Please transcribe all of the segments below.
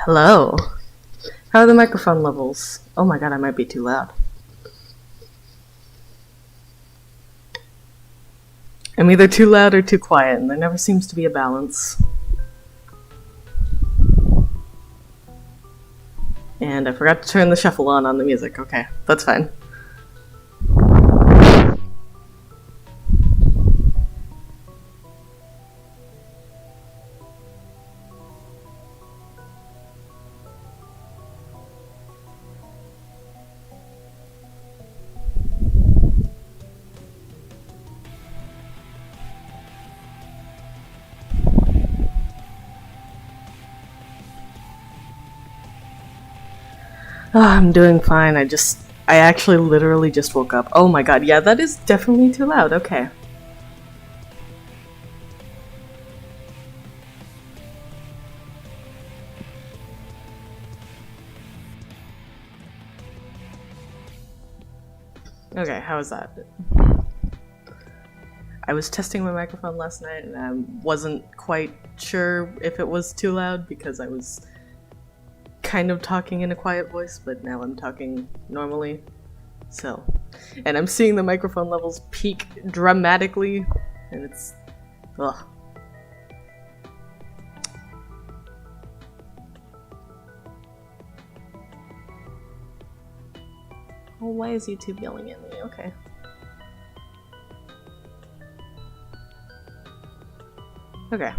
Hello. How are the microphone levels? Oh my god, I might be too loud. I'm either too loud or too quiet, and there never seems to be a balance. And I forgot to turn the shuffle on the music. Okay, that's fine. Oh, I'm doing fine. I actually literally just woke up. Oh my god, yeah, that is definitely too loud. Okay. Okay, how is that? I was testing my microphone last night and I wasn't quite sure if it was too loud because I was kind of talking in a quiet voice, but now I'm talking normally. So, and I'm seeing the microphone levels peak dramatically, and it's, ugh. Oh, why is YouTube yelling at me? Okay. Okay.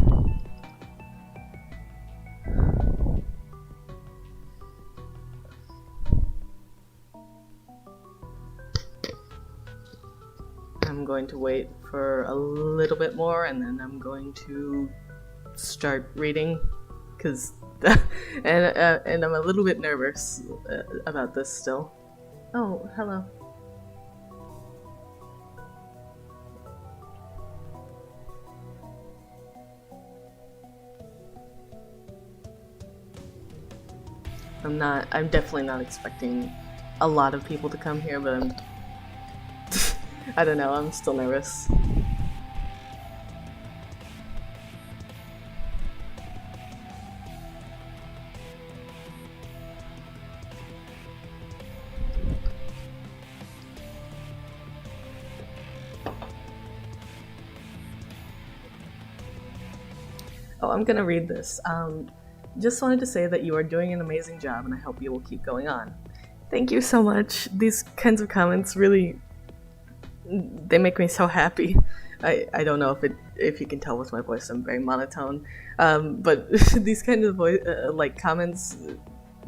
I'm going to wait for a little bit more and then I'm going to start reading because and I'm a little bit nervous about this still. Oh, hello. I'm definitely not expecting a lot of people to come here, but I'm I don't know, I'm still nervous. Oh, I'm gonna read this. Just wanted to say that you are doing an amazing job and I hope you will keep going on. Thank you so much. These kinds of comments really, they make me so happy. I don't know if you can tell with my voice, I'm very monotone. But these kinds of like comments,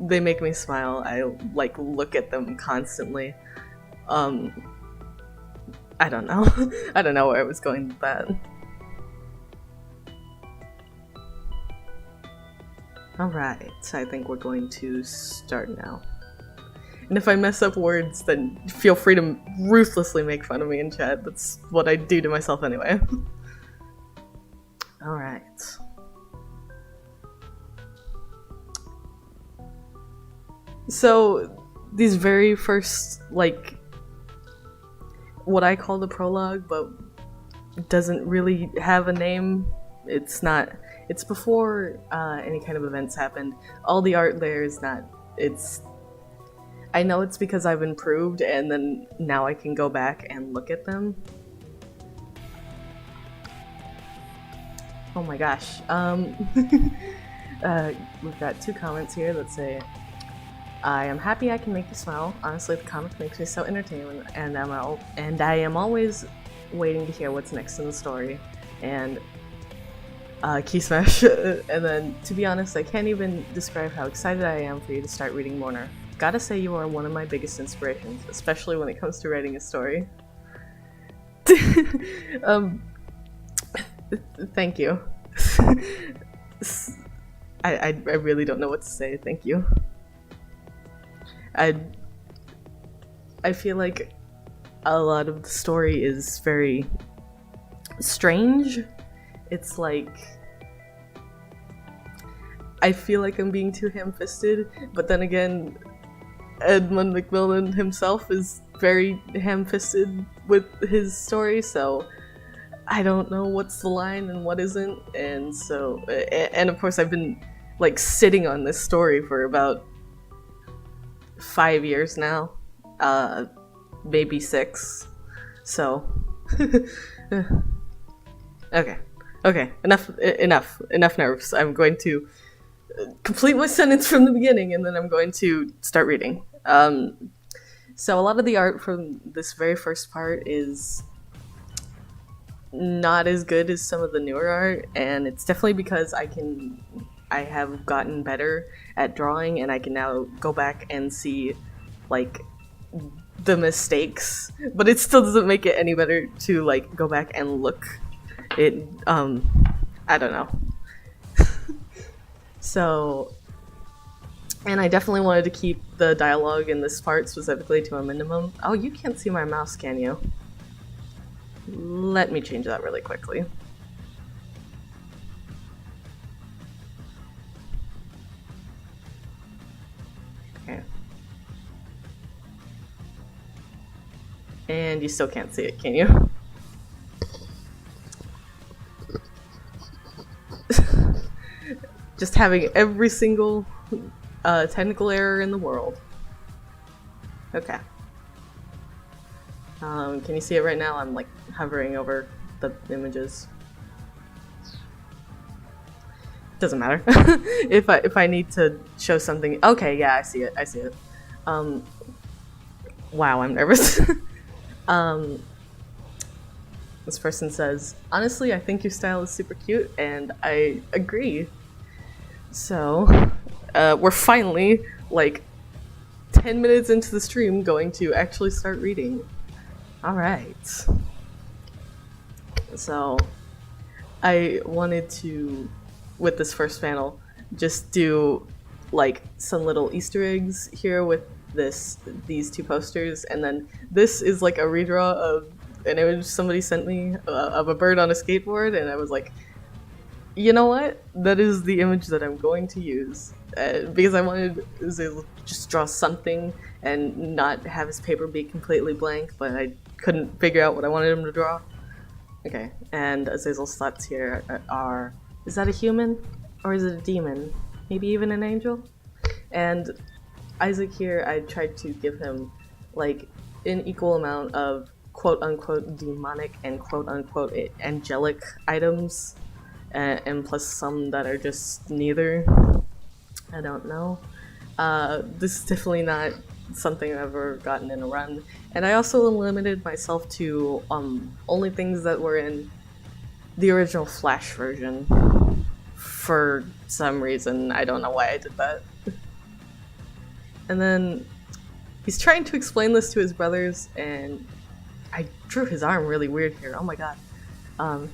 they make me smile. I like look at them constantly. I don't know. I don't know where I was going with that. Alright, so I think we're going to start now. And if I mess up words, then feel free to ruthlessly make fun of me in chat. That's what I do to myself anyway. Alright. So, these very first, like, what I call the prologue, but it doesn't really have a name. It's before any kind of events happened. All the art there is not, I know it's because I've improved and then now I can go back and look at them. Oh my gosh. We've got two comments here that say, I am happy I can make you smile. Honestly, the comic makes me so entertaining and I am always waiting to hear what's next in the story. And key smash. And then, to be honest, I can't even describe how excited I am for you to start reading Mourner. Gotta say you are one of my biggest inspirations, especially when it comes to writing a story. Thank you. I really don't know what to say. Thank you. I feel like a lot of the story is very strange. It's like, I feel like I'm being too ham-fisted, but then again, Edmund Macmillan himself is very ham-fisted with his story, so I don't know what's the line and what isn't, and so, and of course I've been like sitting on this story for about 5 years now, maybe 6. So, okay, enough nerves. I'm going to complete my sentence from the beginning, and then I'm going to start reading. So a lot of the art from this very first part is not as good as some of the newer art, and it's definitely because I have gotten better at drawing, and I can now go back and see like the mistakes, but it still doesn't make it any better to like go back and look. It I don't know. So, and I definitely wanted to keep the dialogue in this part specifically to a minimum. Oh, you can't see my mouse, can you? Let me change that really quickly. Okay. And you still can't see it, can you? Just having every single technical error in the world. Okay. Can you see it right now? I'm like hovering over the images. Doesn't matter. if I need to show something. Okay, yeah, I see it. Wow, I'm nervous. This person says, honestly, I think your style is super cute, and I agree. So, we're finally, like, 10 minutes into the stream going to actually start reading. Alright. So, I wanted to, with this first panel, just do, like, some little Easter eggs here with these 2 posters, and then this is, like, a redraw of an image somebody sent me of a bird on a skateboard, and I was like, you know what? That is the image that I'm going to use. Because I wanted Azazel to just draw something and not have his paper be completely blank, but I couldn't figure out what I wanted him to draw. Okay, and Azazel's thoughts here are, is that a human? Or is it a demon? Maybe even an angel? And Isaac here, I tried to give him, like, an equal amount of quote-unquote demonic and quote-unquote angelic items. And plus some that are just neither. I don't know. This is definitely not something I've ever gotten in a run. And I also limited myself to only things that were in the original Flash version. For some reason. I don't know why I did that. And then he's trying to explain this to his brothers, and I drew his arm really weird here. Oh my god.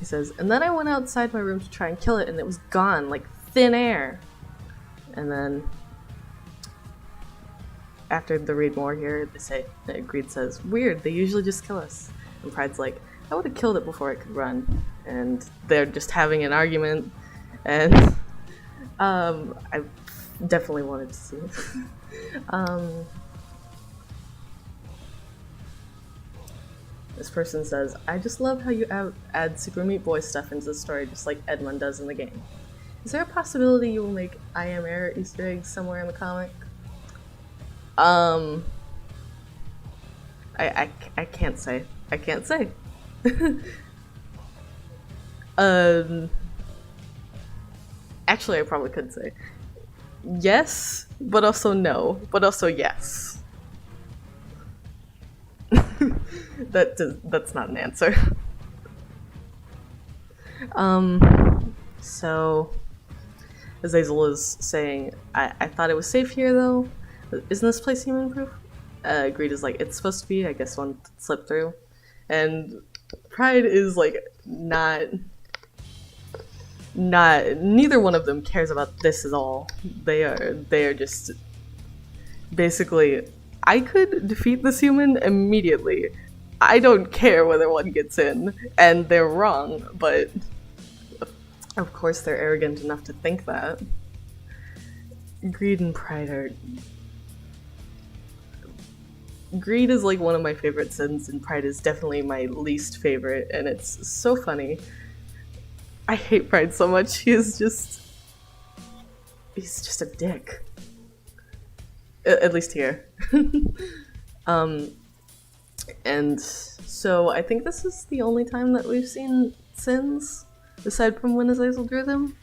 He says, and then I went outside my room to try and kill it, and it was gone, like thin air. And then, after the read more here, they say, Greed says, weird, they usually just kill us. And Pride's like, I would have killed it before it could run. And they're just having an argument, and I definitely wanted to see it. This person says, I just love how you add Super Meat Boy stuff into the story just like Edmund does in the game. Is there a possibility you will make I Am Air Easter eggs somewhere in the comic? I can't say. I can't say. Actually, I probably could say. Yes, but also no, but also yes. That's not an answer. So Azazel is saying, I thought it was safe here though. Isn't this place human proof? Greed is like, it's supposed to be, I guess one slipped through. And Pride is like, neither one of them cares about this at all. They are just basically, I could defeat this human immediately. I don't care whether one gets in, and they're wrong, but of course they're arrogant enough to think that. Greed and Pride are... Greed is like one of my favorite sins, and Pride is definitely my least favorite, and it's so funny. I hate Pride so much. He is just... he's just a dick. At least here. And so I think this is the only time that we've seen sins, aside from when Azazel drew them.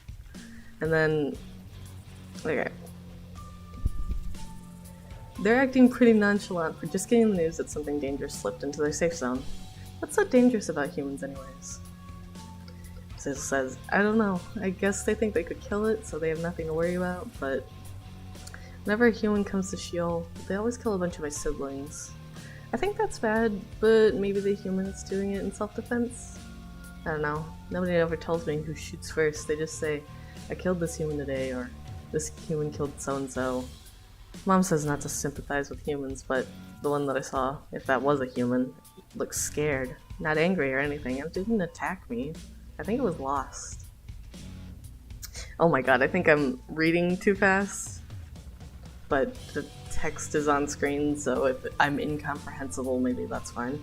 And then, okay. They're acting pretty nonchalant for just getting the news that something dangerous slipped into their safe zone. What's so dangerous about humans anyways? Azazel says, I don't know. I guess they think they could kill it, so they have nothing to worry about, but whenever a human comes to Sheol, they always kill a bunch of my siblings. I think that's bad, but maybe the human's doing it in self-defense? I don't know. Nobody ever tells me who shoots first. They just say, I killed this human today, or this human killed so-and-so. Mom says not to sympathize with humans, but the one that I saw, if that was a human, looked scared. Not angry or anything. It didn't attack me. I think it was lost. Oh my god, I think I'm reading too fast. But the text is on screen, so if I'm incomprehensible, maybe that's fine.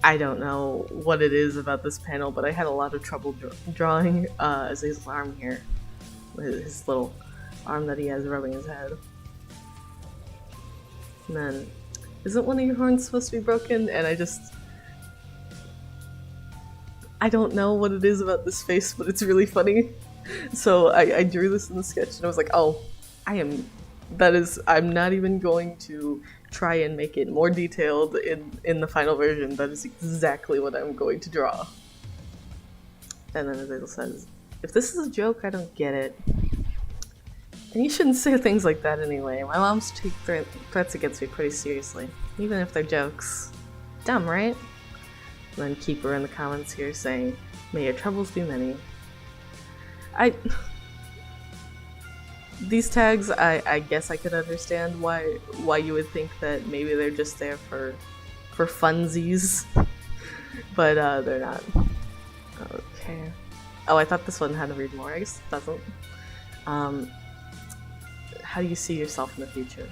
I don't know what it is about this panel, but I had a lot of trouble drawing Azazel's arm here. His little arm that he has rubbing his head. And then, isn't one of your horns supposed to be broken? And I don't know what it is about this face, but it's really funny. So I drew this in the sketch and I was like, oh, I'm not even going to try and make it more detailed in the final version. That is exactly what I'm going to draw. And then Azazel says, if this is a joke, I don't get it. And you shouldn't say things like that anyway. My moms take threats against me pretty seriously, even if they're jokes. Dumb, right? And then Keeper in the comments here saying, may your troubles be many. These tags, I guess I could understand why you would think that maybe they're just there for funsies, but they're not. Okay. Oh, I thought this one had to read more. I guess it doesn't. How do you see yourself in the future?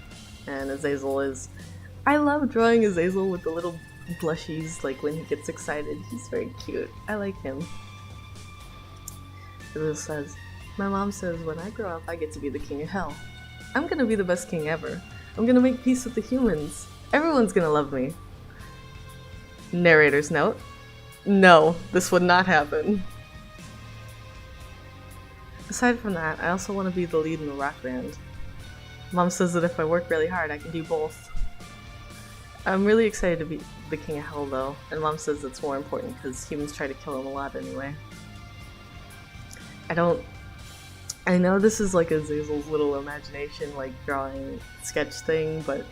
And Azazel is... I love drawing Azazel with the little blushies, like when he gets excited. He's very cute. I like him. Azazel says, my mom says when I grow up I get to be the king of hell. I'm gonna be the best king ever. I'm gonna make peace with the humans. Everyone's gonna love me. Narrator's note. No, this would not happen. Aside from that, I also want to be the lead in the rock band. Mom says that if I work really hard, I can do both. I'm really excited to be the king of hell though, and Mom says it's more important because humans try to kill him a lot anyway. I know this is like Azazel's little imagination, like drawing sketch thing, but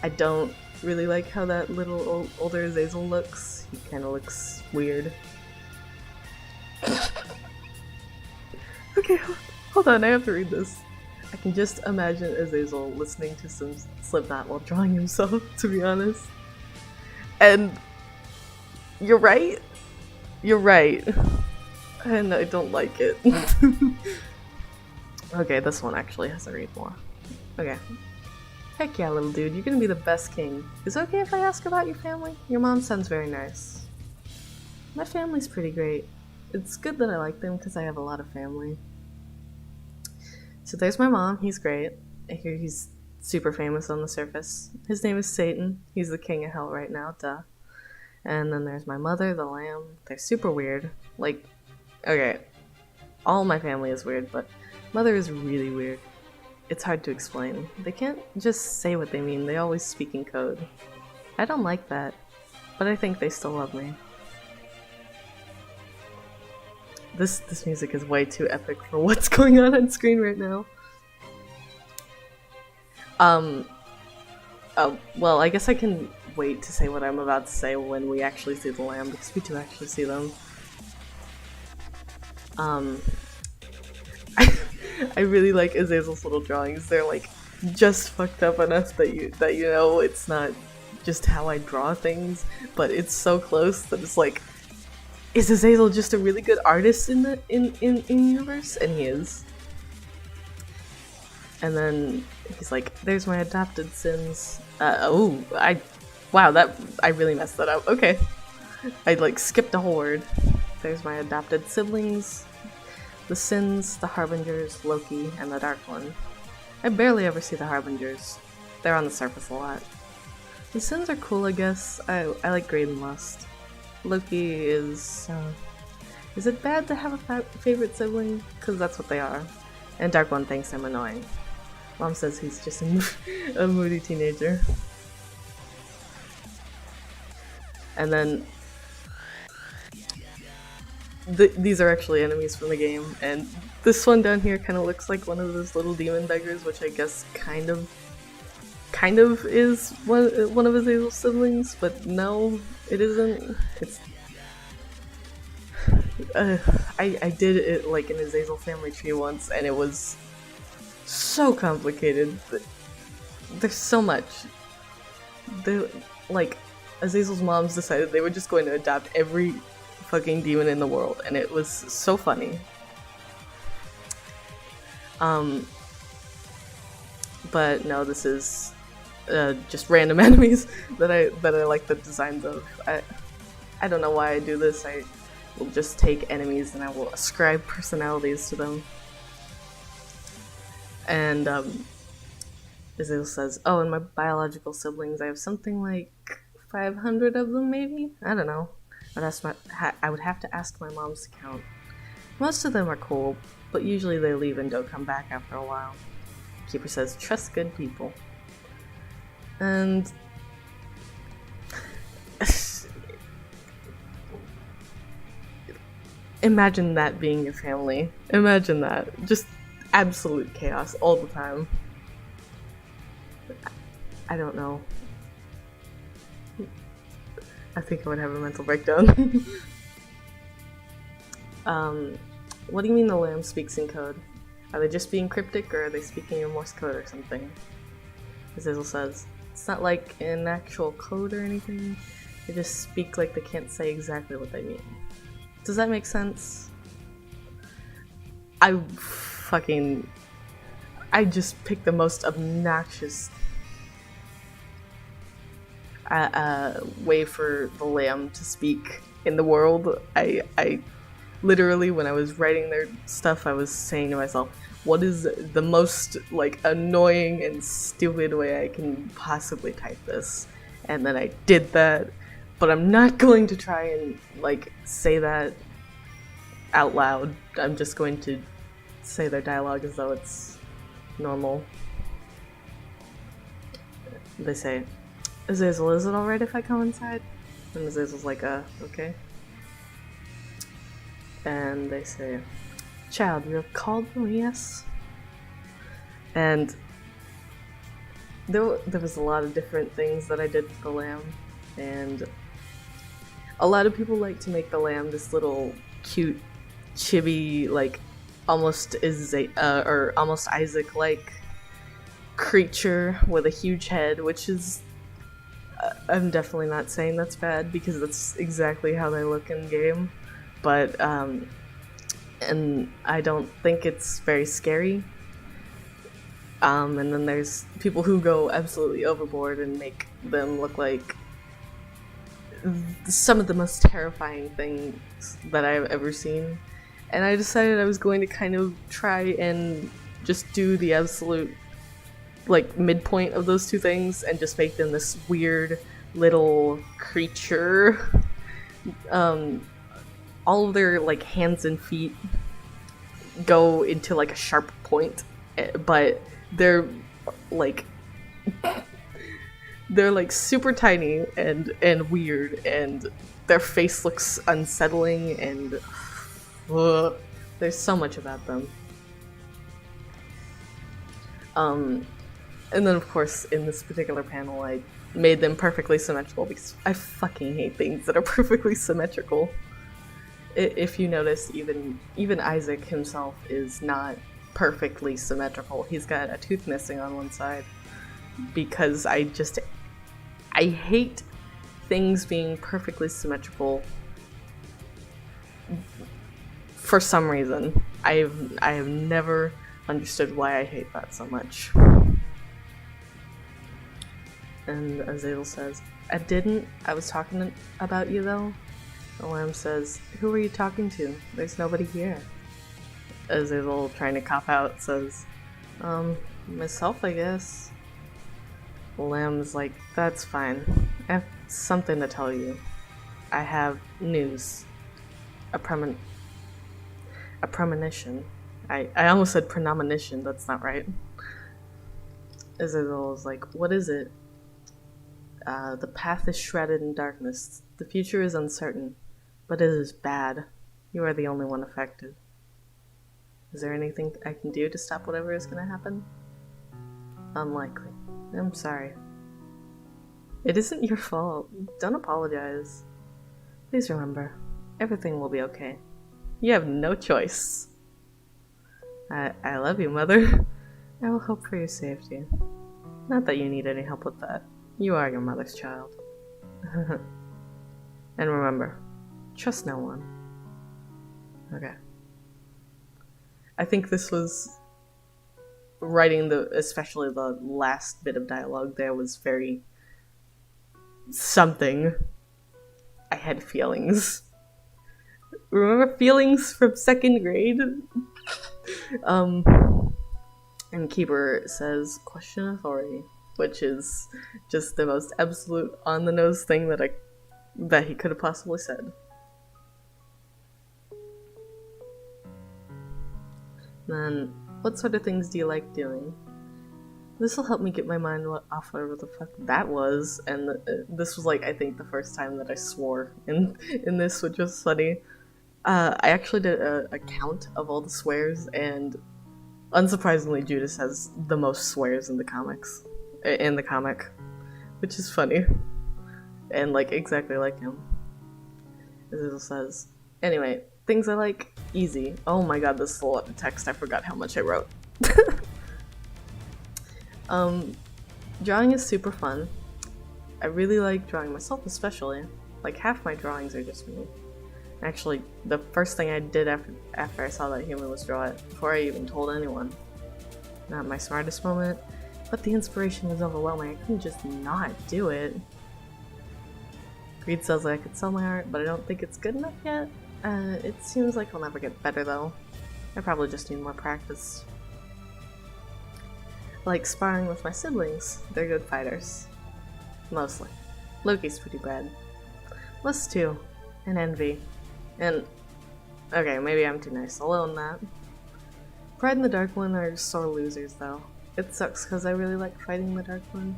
I don't really like how that little older Azazel looks. He kind of looks weird. Okay, hold on, I have to read this. I can just imagine Azazel listening to some Slipknot while drawing himself, to be honest. And you're right. You're right. And I don't like it. Okay, this one actually has to read more. Okay. Heck yeah, little dude, you're gonna be the best king. Is it okay if I ask about your family? Your mom sounds very nice. My family's pretty great. It's good that I like them because I have a lot of family. So there's my mom, he's great. I hear he's super famous on the surface. His name is Satan. He's the king of hell right now, duh. And then there's my mother, the lamb. They're super weird. Like, okay, all my family is weird, but mother is really weird. It's hard to explain. They can't just say what they mean, they always speak in code. I don't like that, but I think they still love me. This music is way too epic for what's going on screen right now. Well, I guess I can wait to say what I'm about to say when we actually see the lamb, because we do actually see them. I really like Azazel's little drawings. They're like just fucked up enough that you know it's not just how I draw things, but it's so close that it's like, is Azazel just a really good artist in the universe? And he is. And then he's like, there's my adopted sins. Wow, I really messed that up. Okay. I like skipped a whole word. there's my adopted siblings, the Sins, the Harbingers, Loki, and the Dark One. I barely ever see the Harbingers. They're on the surface a lot. The Sins are cool, I guess. I like Greed and Lust. Loki is... is it bad to have a favorite sibling? Because that's what they are. And Dark One thinks I'm annoying. Mom says he's just a moody teenager. And then... these are actually enemies from the game, and this one down here kind of looks like one of those little demon beggars, which I guess kind of is one of Azazel's siblings, but no, it isn't. It's I did it like an Azazel family tree once, and it was so complicated. There's so much. Like, Azazel's moms decided they were just going to adopt every fucking demon in the world, and it was so funny. But no, this is just random enemies that I like the designs of. I don't know why I do this. I will just take enemies and I will ascribe personalities to them. And Azazel says, "Oh, and my biological siblings, I have something like 500 of them, maybe? I don't know. I would have to ask my mom's to count. Most of them are cool, but usually they leave and don't come back after a while." Keeper says, "Trust good people." And... imagine that being your family. Imagine that. Just absolute chaos all the time. I don't know. I think I would have a mental breakdown. What do you mean the lamb speaks in code? Are they just being cryptic, or are they speaking in Morse code or something? Azazel says, "It's not like an actual code or anything. They just speak like they can't say exactly what they mean." Does that make sense? I just picked the most obnoxious way for the lamb to speak in the world. I literally, when I was writing their stuff, I was saying to myself, what is the most, like, annoying and stupid way I can possibly type this? And then I did that, but I'm not going to try and, like, say that out loud. I'm just going to say their dialogue as though it's normal. They say, "Azazel, is it alright if I come inside?" And Azazel's like, okay. And they say, "Child, you have called me, yes?" And there was a lot of different things that I did with the lamb, and a lot of people like to make the lamb this little cute, chibi, like almost almost Isaac-like creature with a huge head, which is I'm definitely not saying that's bad, because that's exactly how they look in game, but and I don't think it's very scary. And then there's people who go absolutely overboard and make them look like some of the most terrifying things that I've ever seen. And I decided I was going to kind of try and just do the absolute, like, midpoint of those two things and just make them this weird little creature. All of their, like, hands and feet go into, like, a sharp point, but they're like super tiny and weird, and their face looks unsettling, and there's so much about them. And then of course in this particular panel I made them perfectly symmetrical, because I fucking hate things that are perfectly symmetrical. If you notice, even Isaac himself is not perfectly symmetrical. He's got a tooth missing on one side, because I hate things being perfectly symmetrical for some reason. I have never understood why I hate that so much. And Azazel says, I was talking about you though. The lamb says, "Who are you talking to? There's nobody here." Azazel, trying to cop out, says, myself, I guess." The lamb's like, "That's fine. I have something to tell you. I have news. A premonition. I almost said premonition, that's not right." Azazel is like, "What is it?" The path is shrouded in darkness. The future is uncertain, but it is bad. You are the only one affected. Is there anything I can do to stop whatever is going to happen? Unlikely. I'm sorry. It isn't your fault. Don't apologize. Please remember, everything will be okay. You have no choice. I love you, Mother. I will hope for your safety. Not that you need any help with that. You are your mother's child. And remember, trust no one. Okay. I think this was writing especially the last bit of dialogue there was very something. I had feelings. Remember feelings from 2nd grade? And Keeper says, "Question authority," which is just the most absolute on-the-nose thing that he could have possibly said. Then, what sort of things do you like doing? This will help me get my mind off whatever the fuck that was. And this was like, I think, the first time that I swore in this, which was funny. I actually did a count of all the swears, and unsurprisingly, Judas has the most swears in the comic, which is funny, and like exactly like him. Azazel says, "Anyway, things I like, easy." Oh my god, this is a lot of text. I forgot how much I wrote. Drawing is super fun. I really like drawing myself, especially. Like half my drawings are just me. Actually, the first thing I did after I saw that human was draw it, before I even told anyone. Not my smartest moment, but the inspiration was overwhelming. I couldn't just not do it. Greed says that I could sell my art, but I don't think it's good enough yet. It seems like I'll never get better though. I probably just need more practice. I like sparring with my siblings. They're good fighters. Mostly. Loki's pretty bad. List 2. And Envy. And, okay, maybe I'm too nice. I'll own that. Pride and the Dark One are sore losers, though. It sucks because I really like fighting the Dark One.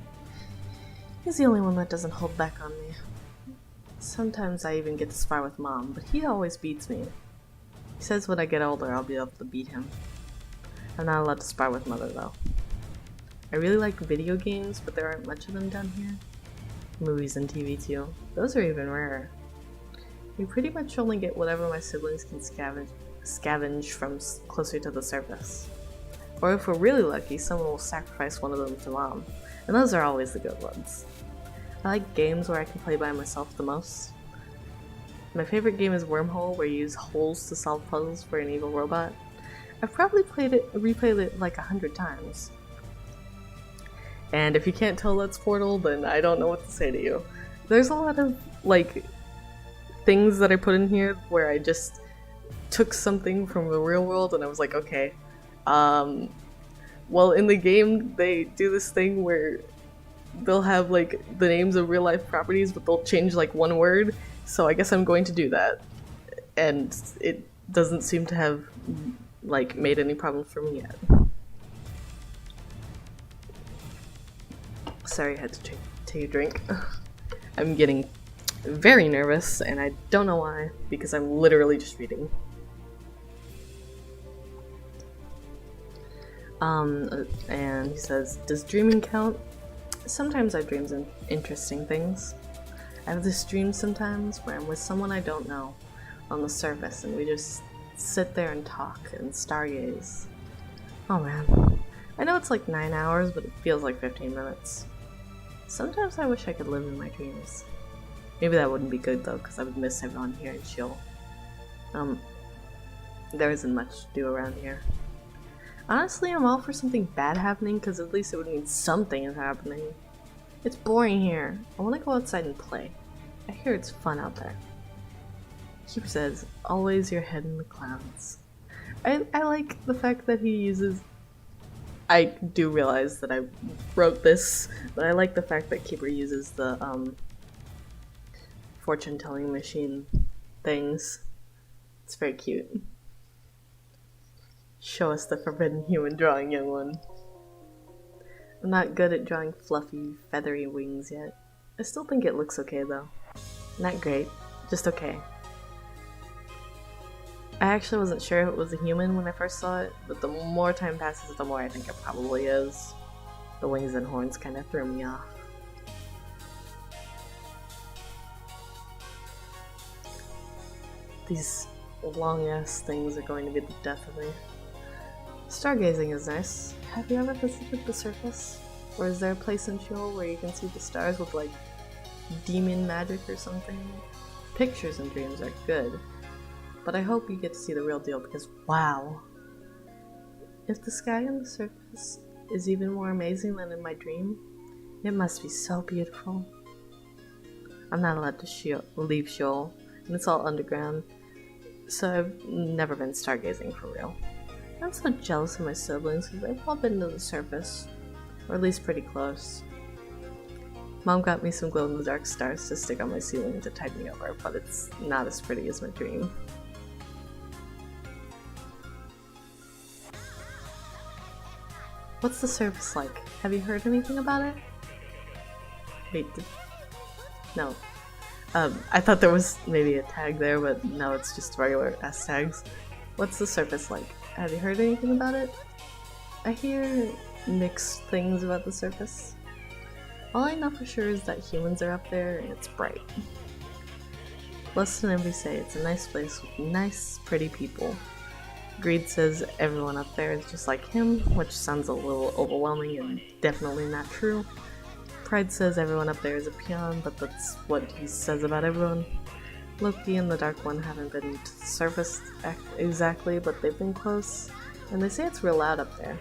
He's the only one that doesn't hold back on me. Sometimes I even get to spar with Mom, but he always beats me. He says when I get older I'll be able to beat him. I'm not allowed to spar with Mother, though. I really like video games, but there aren't much of them down here. Movies and TV, too. Those are even rarer. We pretty much only get whatever my siblings can scavenge from closer to the surface. Or if we're really lucky, someone will sacrifice one of them to Mom, and those are always the good ones. I like games where I can play by myself the most. My favorite game is Wormhole, where you use holes to solve puzzles for an evil robot. I've probably replayed it like 100 times. And if you can't tell that's Portal, then I don't know what to say to you. There's a lot of, like, things that I put in here where I just took something from the real world and I was like, okay. Well, in the game, they do this thing where they'll have, like, the names of real-life properties, but they'll change, like, one word, so I guess I'm going to do that. And it doesn't seem to have, like, made any problem for me yet. Sorry, I had to take a drink. I'm getting very nervous, and I don't know why, because I'm literally just reading. And he says, does dreaming count? Sometimes I dream interesting things. I have this dream sometimes where I'm with someone I don't know on the surface, and we just sit there and talk and stargaze. Oh man. I know it's like 9 hours, but it feels like 15 minutes. Sometimes I wish I could live in my dreams. Maybe that wouldn't be good though, because I would miss everyone here in Sheol. There isn't much to do around here. Honestly, I'm all for something bad happening, because at least it would mean something is happening. It's boring here. I want to go outside and play. I hear it's fun out there. Keeper says, always your head in the clouds. I like the fact that he uses... I do realize that I wrote this, but I like the fact that Keeper uses the fortune-telling machine things. It's very cute. Show us the forbidden human drawing, young one. I'm not good at drawing fluffy, feathery wings yet. I still think it looks okay though. Not great, just okay. I actually wasn't sure if it was a human when I first saw it, but the more time passes, the more I think it probably is. The wings and horns kind of threw me off. These long-ass things are going to be the death of me. Stargazing is nice. Have you ever visited the surface? Or is there a place in Sheol where you can see the stars with like demon magic or something? Pictures and dreams are good, but I hope you get to see the real deal because wow! If the sky on the surface is even more amazing than in my dream, it must be so beautiful. I'm not allowed to leave Sheol, and it's all underground, so I've never been stargazing for real. I'm so jealous of my siblings because they've all been to the surface, or at least pretty close. Mom got me some glow-in-the-dark stars to stick on my ceiling to tide me over, but it's not as pretty as my dream. What's the surface like? Have you heard anything about it? Wait, no. I thought there was maybe a tag there, but no, it's just regular S tags. What's the surface like? Have you heard anything about it? I hear mixed things about the surface. All I know for sure is that humans are up there and it's bright. Less than envy say it's a nice place with nice, pretty people. Greed says everyone up there is just like him, which sounds a little overwhelming and definitely not true. Pride says everyone up there is a peon, but that's what he says about everyone. Loki and the Dark One haven't been to the surface exactly, but they've been close, and they say it's real loud up there.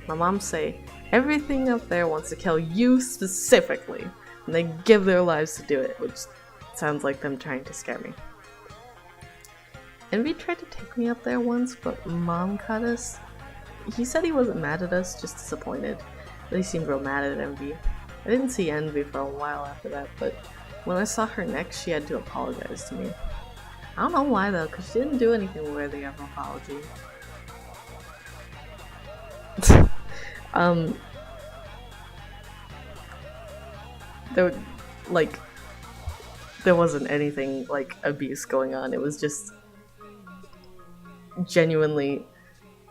My mom say everything up there wants to kill you specifically, and they give their lives to do it, which sounds like them trying to scare me. Envy tried to take me up there once, but Mom caught us. He said he wasn't mad at us, just disappointed, but he seemed real mad at Envy. I didn't see Envy for a while after that, but when I saw her next, she had to apologize to me. I don't know why though, because she didn't do anything worthy of an apology. There wasn't anything like abuse going on. It was just genuinely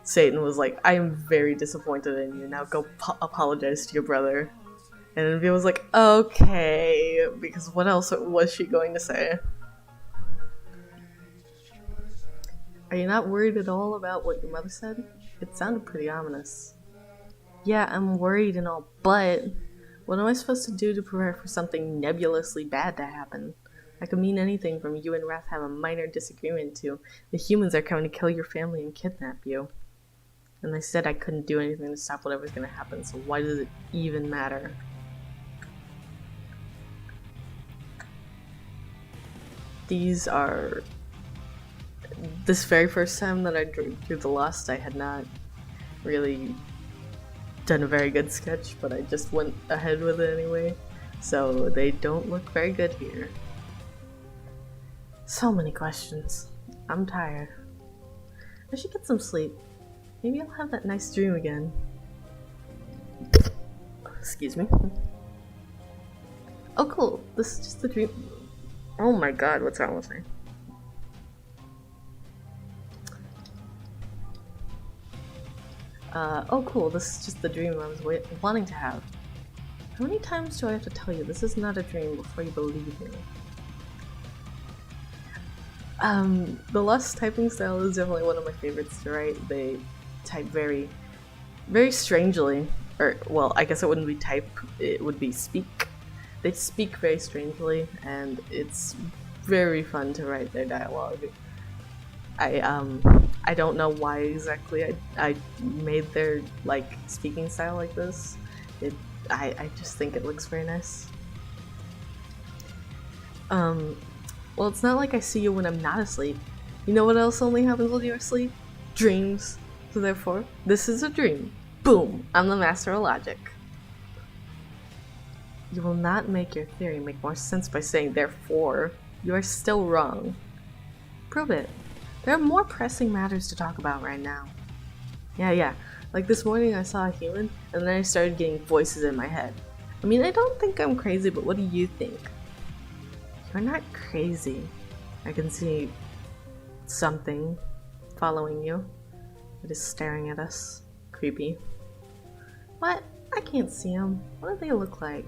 Satan was like, I am very disappointed in you. Now go apologize to your brother. And Envy was like, okay, because what else was she going to say? Are you not worried at all about what your mother said? It sounded pretty ominous. Yeah, I'm worried and all, but what am I supposed to do to prepare for something nebulously bad to happen? That could mean anything from you and Wrath have a minor disagreement to the humans are coming to kill your family and kidnap you. And they said I couldn't do anything to stop whatever's gonna happen, so why does it even matter? These are... This very first time that I drew The Lost, I had not really done a very good sketch, but I just went ahead with it anyway. So they don't look very good here. So many questions. I'm tired. I should get some sleep. Maybe I'll have that nice dream again. Excuse me. Oh cool, this is just a dream. Oh my god, what's wrong with me? Oh cool, this is just the dream I was wanting to have. How many times do I have to tell you this is not a dream before you believe me? The Lost typing style is definitely one of my favorites to write. They type very, very strangely. Or, well, I guess it wouldn't be type, it would be speak. They speak very strangely, and it's very fun to write their dialogue. I don't know why exactly I made their, like, speaking style like this. I just think it looks very nice. Well, it's not like I see you when I'm not asleep. You know what else only happens when you're asleep? Dreams. So therefore, this is a dream. Boom! I'm the master of logic. You will not make your theory make more sense by saying therefore. You are still wrong. Prove it. There are more pressing matters to talk about right now. Yeah. Like this morning I saw a human, and then I started getting voices in my head. I mean, I don't think I'm crazy, but what do you think? You're not crazy. I can see something following you. It is staring at us. Creepy. What? I can't see them. What do they look like?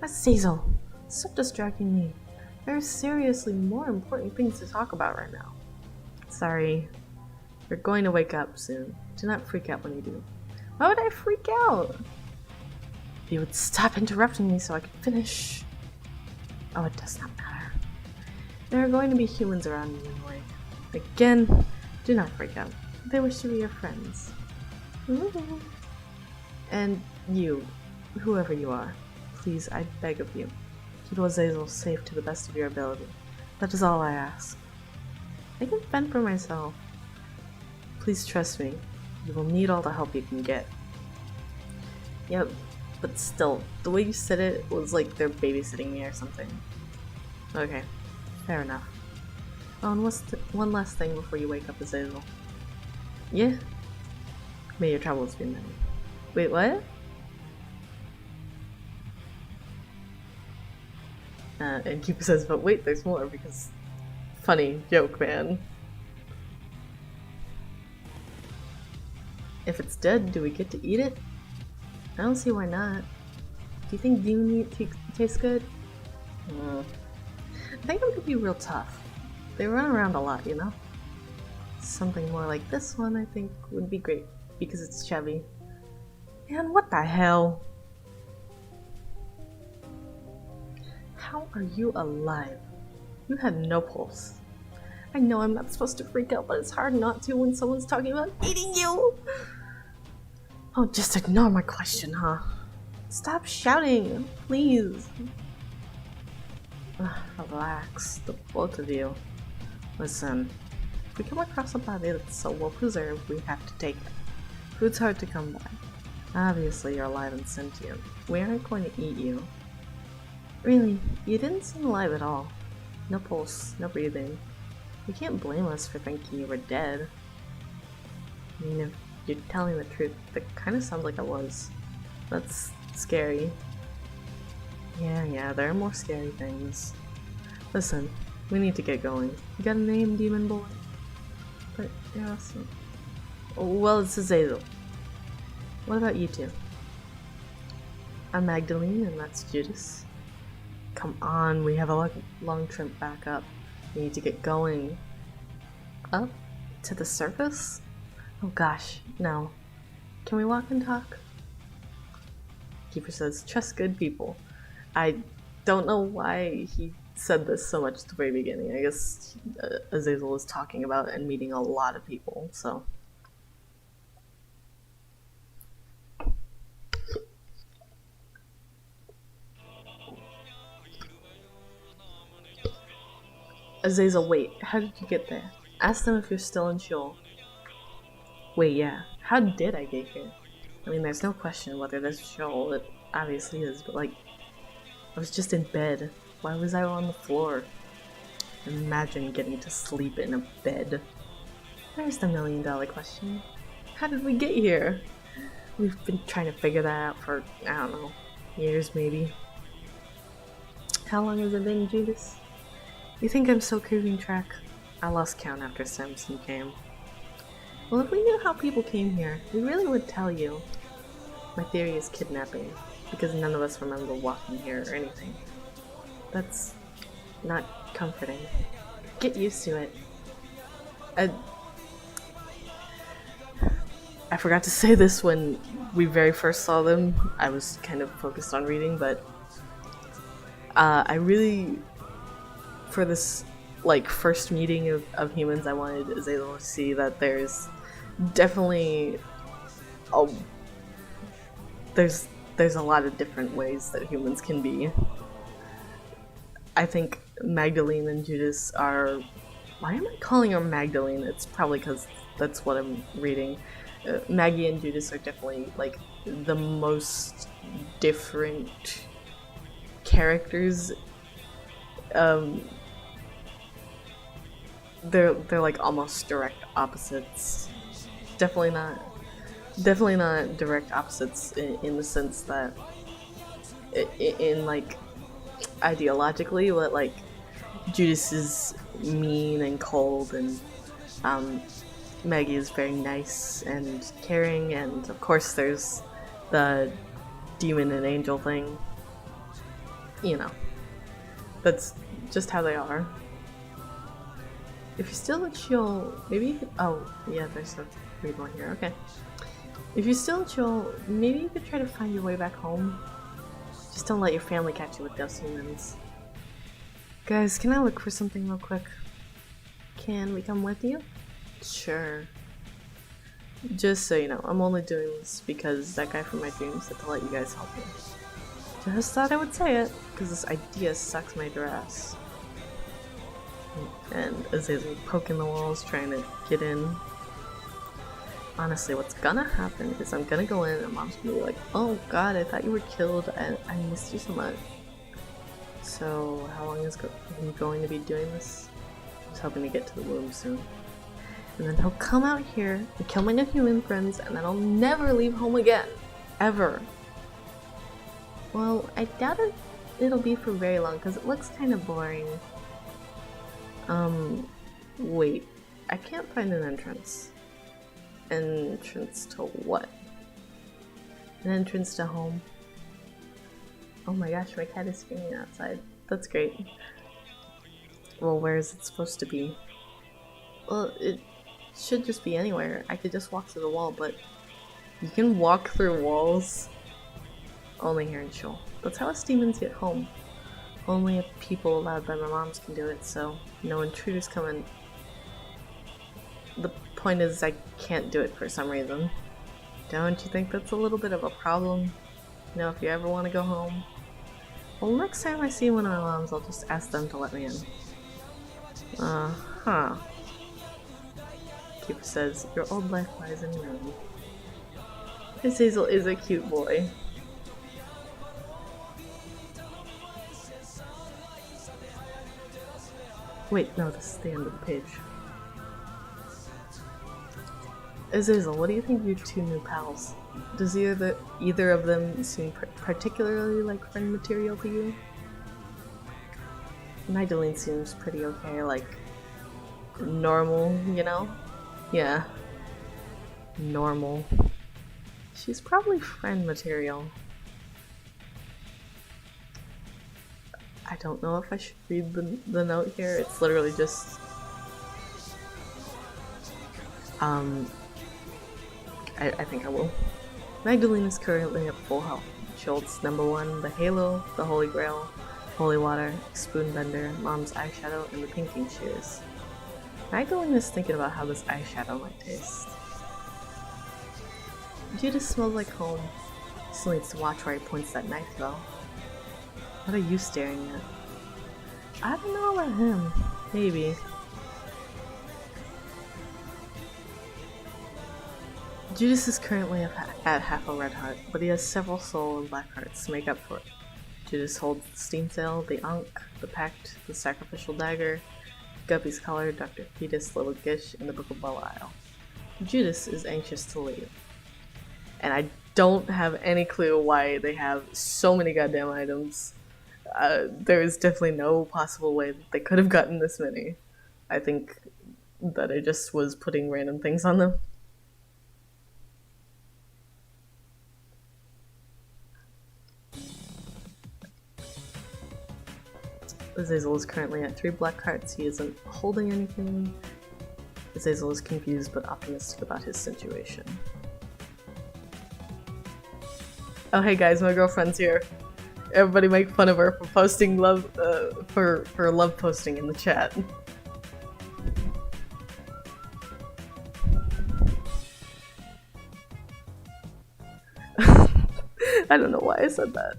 Azazel! Stop distracting me. There are seriously more important things to talk about right now. Sorry. You're going to wake up soon. Do not freak out when you do. Why would I freak out? If you would stop interrupting me so I could finish. Oh, it does not matter. There are going to be humans around you anyway. Again, do not freak out. They wish to be your friends. Ooh. And you, whoever you are, please, I beg of you, keep Azazel safe to the best of your ability. That is all I ask. I can fend for myself. Please trust me. You will need all the help you can get. Yep, but still, the way you said it was like they're babysitting me or something. Okay, fair enough. Oh, and one last thing before you wake up, Azazel. Yeah? May your travels be many. Wait, what? And Keeper says, but wait, there's more, because... Funny joke, man. If it's dead, do we get to eat it? I don't see why not. Do you think demon meat tastes good? I think it could be real tough. They run around a lot, you know? Something more like this one, I think, would be great, because it's chubby. Man, what the hell? How are you alive? You had no pulse. I know I'm not supposed to freak out, but it's hard not to when someone's talking about eating you! Oh, just ignore my question, huh? Stop shouting, please! Relax, the both of you. Listen, if we come across a body that's so well preserved, we have to take it. Food's hard to come by. Obviously, you're alive and sentient. We aren't going to eat you. Really, you didn't seem alive at all. No pulse, no breathing. You can't blame us for thinking you were dead. I mean, if you're telling the truth, that kind of sounds like I was. That's scary. Yeah, there are more scary things. Listen, we need to get going. You got a name, demon boy? But you're awesome. Well, it's Azazel. What about you two? I'm Magdalene, and that's Judas. Come on, we have a long trip back up. We need to get going. Up? To the surface? Oh gosh, no. Can we walk and talk? Keeper says, trust good people. I don't know why he said this so much at the very beginning. I guess Azazel was talking about and meeting a lot of people, so. Azazel, wait, how did you get there? Ask them if you're still in Sheol. Wait, yeah, how did I get here? I mean, there's no question whether this Sheol, it obviously is, but like, I was just in bed. Why was I on the floor? Imagine getting to sleep in a bed. There's the $1,000,000 question. How did we get here? We've been trying to figure that out for, I don't know, years maybe. How long has it been, Judas? You think I'm still keeping track? I lost count after Samson came. Well, if we knew how people came here, we really would tell you. My theory is kidnapping, because none of us remember walking here or anything. That's not comforting. Get used to it. I forgot to say this when we very first saw them. I was kind of focused on reading, but I really, for this like first meeting of humans, I wanted Azazel to see that there's definitely there's a lot of different ways that humans can be. I think Magdalene and Judas are... Why am I calling her Magdalene? It's probably because that's what I'm reading. Maggy and Judas are definitely like the most different characters. They're like almost direct opposites. Definitely not direct opposites in the sense that in like ideologically, but like Judas is mean and cold, and Maggy is very nice and caring, and of course there's the demon and angel thing. You know, that's just how they are. If you're still at Sheol, maybe you could... Oh, yeah, there's a read one here, okay. If you're still at Sheol, maybe you could try to find your way back home. Just don't let your family catch you with those humans. Guys, can I look for something real quick? Can we come with you? Sure. Just so you know, I'm only doing this because that guy from my dreams said to let you guys help me. Just thought I would say it, because this idea sucks my ass. And Azazel poking the walls, trying to get in. Honestly, what's gonna happen is I'm gonna go in and Mom's gonna be like, oh god, I thought you were killed and I missed you so much. So, how long is he going to be doing this? I was hoping to get to the womb soon. And then he'll come out here and kill my new human friends, and then I'll never leave home again. Ever. Well, I doubt it'll be for very long, because it looks kind of boring. Wait. I can't find an entrance. Entrance to what? An entrance to home. Oh my gosh, my cat is screaming outside. That's great. Well, where is it supposed to be? Well, it should just be anywhere. I could just walk through the wall, but you can walk through walls only here in Sheol. That's how us demons get home. Only people allowed by my moms can do it, so no intruders come in. The point is, I can't do it for some reason. Don't you think that's a little bit of a problem? You know, if you ever want to go home? Well, next time I see one of my moms, I'll just ask them to let me in. Huh. Keeper says, your old life lies in ruin. Azazel is a cute boy. Wait, no, this is the end of the page. Azazel, what do you think of your two new pals? Does either of them seem particularly like friend material to you? Magdalene seems pretty okay, like normal, you know? Yeah. Normal. She's probably friend material. I don't know if I should read the note here. It's literally just... I think I will. Magdalene is currently at full health. She holds #1, the halo, the holy grail, holy water, spoon bender, mom's eyeshadow, and the pinking shears. Magdalene is thinking about how this eyeshadow might taste. Judas smells like home. Still needs to watch where he points that knife though. What are you staring at? I don't know about him. Maybe. Judas is currently at half a red heart, but he has several soul and black hearts to make up for it. Judas holds the steam sail, the ankh, the pact, the sacrificial dagger, Guppy's collar, Dr. Fetus, Little Gish, and the Book of Belial. Judas is anxious to leave. And I don't have any clue why they have so many goddamn items. There is definitely no possible way that they could have gotten this many. I think that I just was putting random things on them. Azazel is currently at 3 black hearts. He isn't holding anything. Azazel is confused but optimistic about his situation. Oh hey guys, my girlfriend's here. Everybody make fun of her for posting love, for love posting in the chat. I don't know why I said that.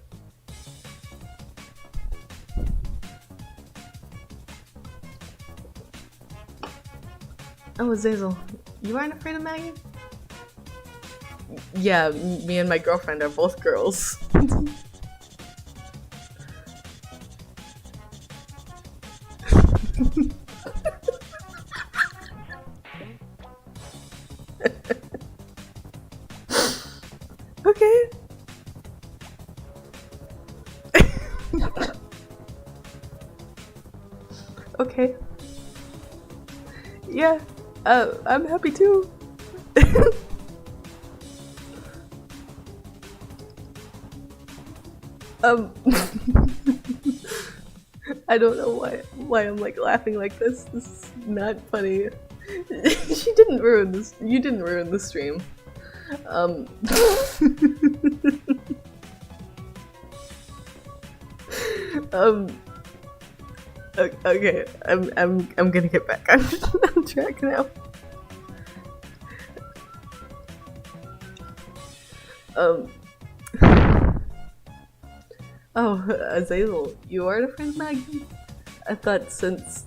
Oh, Azazel, you aren't afraid of Maggie? Yeah, me and my girlfriend are both girls. Okay. Okay. Yeah, I'm happy too. um, I don't know why I'm like laughing like this. This is not funny. She didn't ruin this. You didn't ruin the stream. Um. Okay, I'm gonna get back on track now. Oh, Azazel, you are a friend, Maggie? I thought since...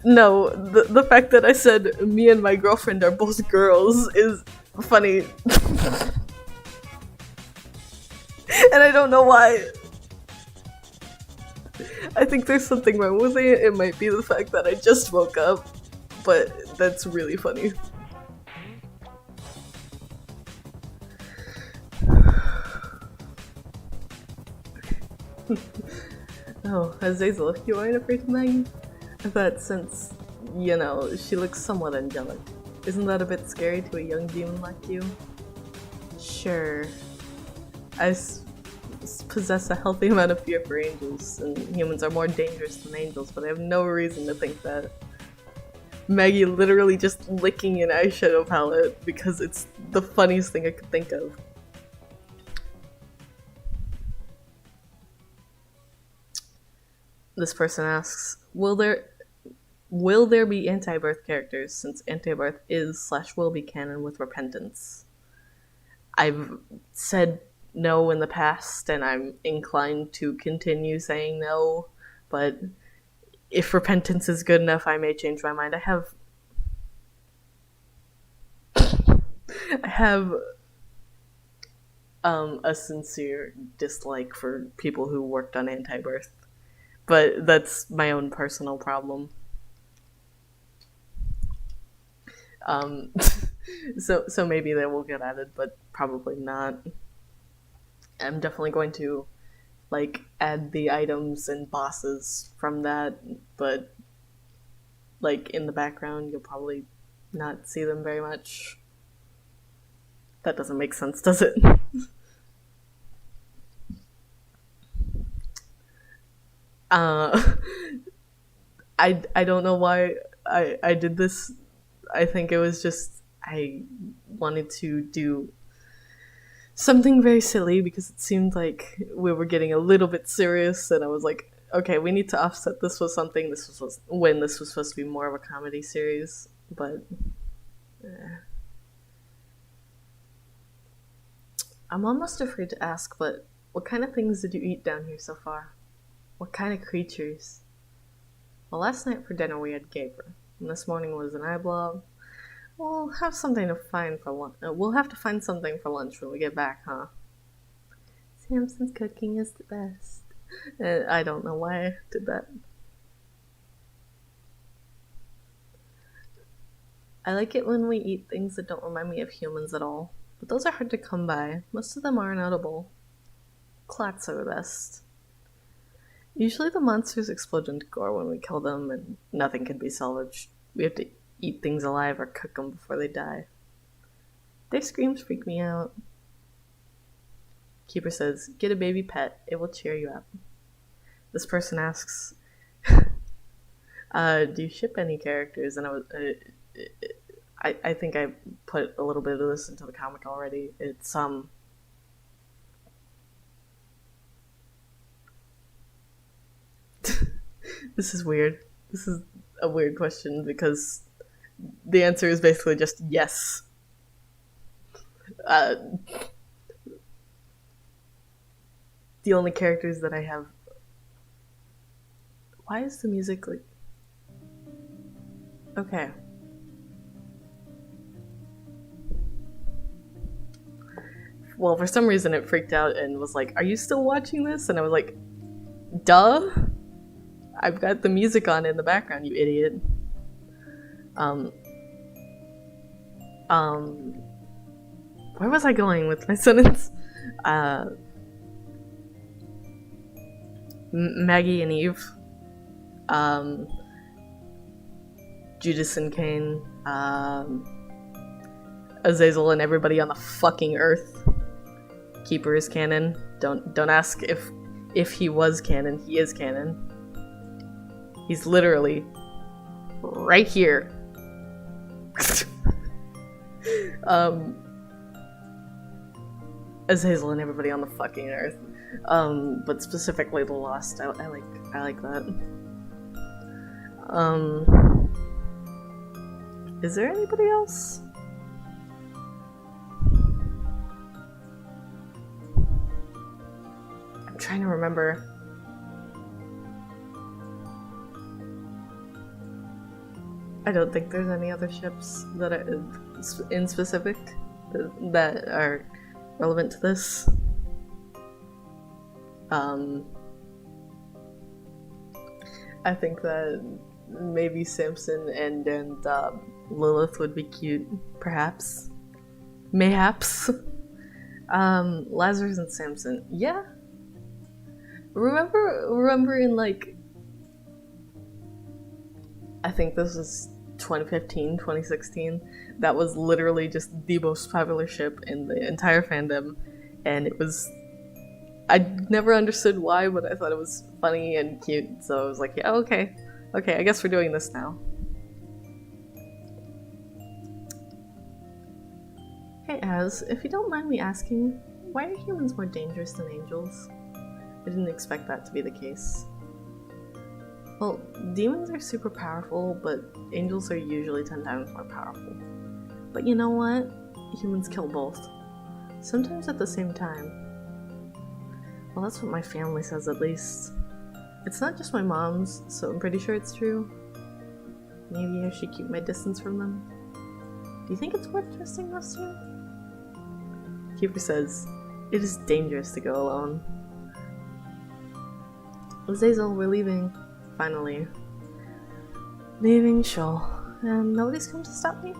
No, the fact that I said me and my girlfriend are both girls is funny. And I don't know why. I think there's something wrong with it. It might be the fact that I just woke up, but that's really funny. Oh, Azazel, you aren't afraid of Maggie? I thought since, you know, she looks somewhat angelic. Isn't that a bit scary to a young demon like you? Sure. I possess a healthy amount of fear for angels, and humans are more dangerous than angels, but I have no reason to think that. Maggie literally just licking an eyeshadow palette because it's the funniest thing I could think of. This person asks, will there be anti-birth characters, since anti-birth is / will be canon with repentance? I've said no in the past, and I'm inclined to continue saying no, but if repentance is good enough, I may change my mind. I have a sincere dislike for people who worked on anti-birth, but that's my own personal problem. So maybe they will get added, but probably not. I'm definitely going to like add the items and bosses from that, but like in the background you'll probably not see them very much. That doesn't make sense, does it? I don't know why I did this. I think it was just I wanted to do something very silly because it seemed like we were getting a little bit serious, and I was like, okay, we need to offset this with something. This was when this was supposed to be more of a comedy series, but I'm almost afraid to ask, but what kind of things did you eat down here so far? What kind of creatures? Well, last night for dinner we had gaper, and this morning was an eye blob. We'll have something to find for lunch. We'll have to find something for lunch when we get back, huh? Samson's cooking is the best. I don't know why I did that. I like it when we eat things that don't remind me of humans at all, but those are hard to come by. Most of them aren't edible. Clats are the best. Usually the monsters explode into gore when we kill them, and nothing can be salvaged. We have to eat things alive or cook them before they die. Their screams freak me out. Keeper says, get a baby pet. It will cheer you up. This person asks, do you ship any characters? And I think I put a little bit of this into the comic already. It's, this is weird. This is a weird question because the answer is basically just yes. The only characters that I have... Why is the music like... Okay, well, for some reason it freaked out and was like, "Are you still watching this?" And I was like, "Duh! I've got the music on in the background, you idiot." Where was I going with my sentence? Maggy and Eve. Judas and Cain. Azazel and everybody on the fucking earth. Keeper is canon. Don't ask if he was canon. He is canon. He's literally right here. Azazel and everybody on the fucking earth. But specifically the Lost. I like that. Is there anybody else? I'm trying to remember. I don't think there's any other ships that are in specific that are relevant to this. I think that maybe Samson and Lilith would be cute, perhaps. Mayhaps. Lazarus and Samson. Yeah. Remember in like, I think this was 2015, 2016, that was literally just the most popular ship in the entire fandom, and it was, I never understood why, but I thought it was funny and cute, so I was like, yeah, okay, I guess we're doing this now. Hey Az, if you don't mind me asking, why are humans more dangerous than angels? I didn't expect that to be the case. Well, demons are super powerful, but angels are usually 10 times more powerful. But you know what? Humans kill both. Sometimes at the same time. Well, that's what my family says, at least. It's not just my mom's, so I'm pretty sure it's true. Maybe I should keep my distance from them. Do you think it's worth trusting those two? Keeper says, it is dangerous to go alone. Azazel, we're leaving. Finally. Leaving Sheol. And nobody's come to stop me?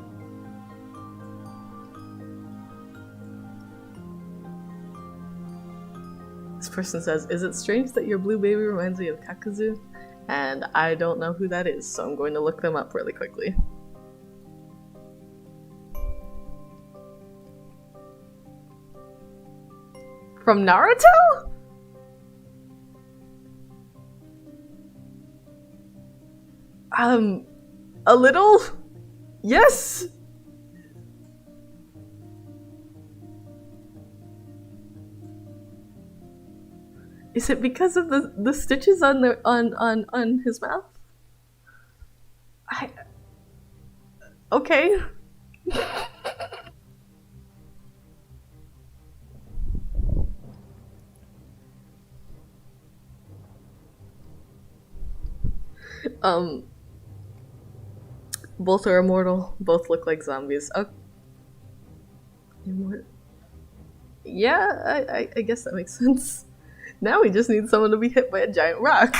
This person says, is it strange that your blue baby reminds me of Kakazu? And I don't know who that is, so I'm going to look them up really quickly. From Naruto? A little? Yes! Is it because of the stitches on his mouth? Okay. Both are immortal. Both look like zombies. Oh. Yeah, I guess that makes sense. Now we just need someone to be hit by a giant rock.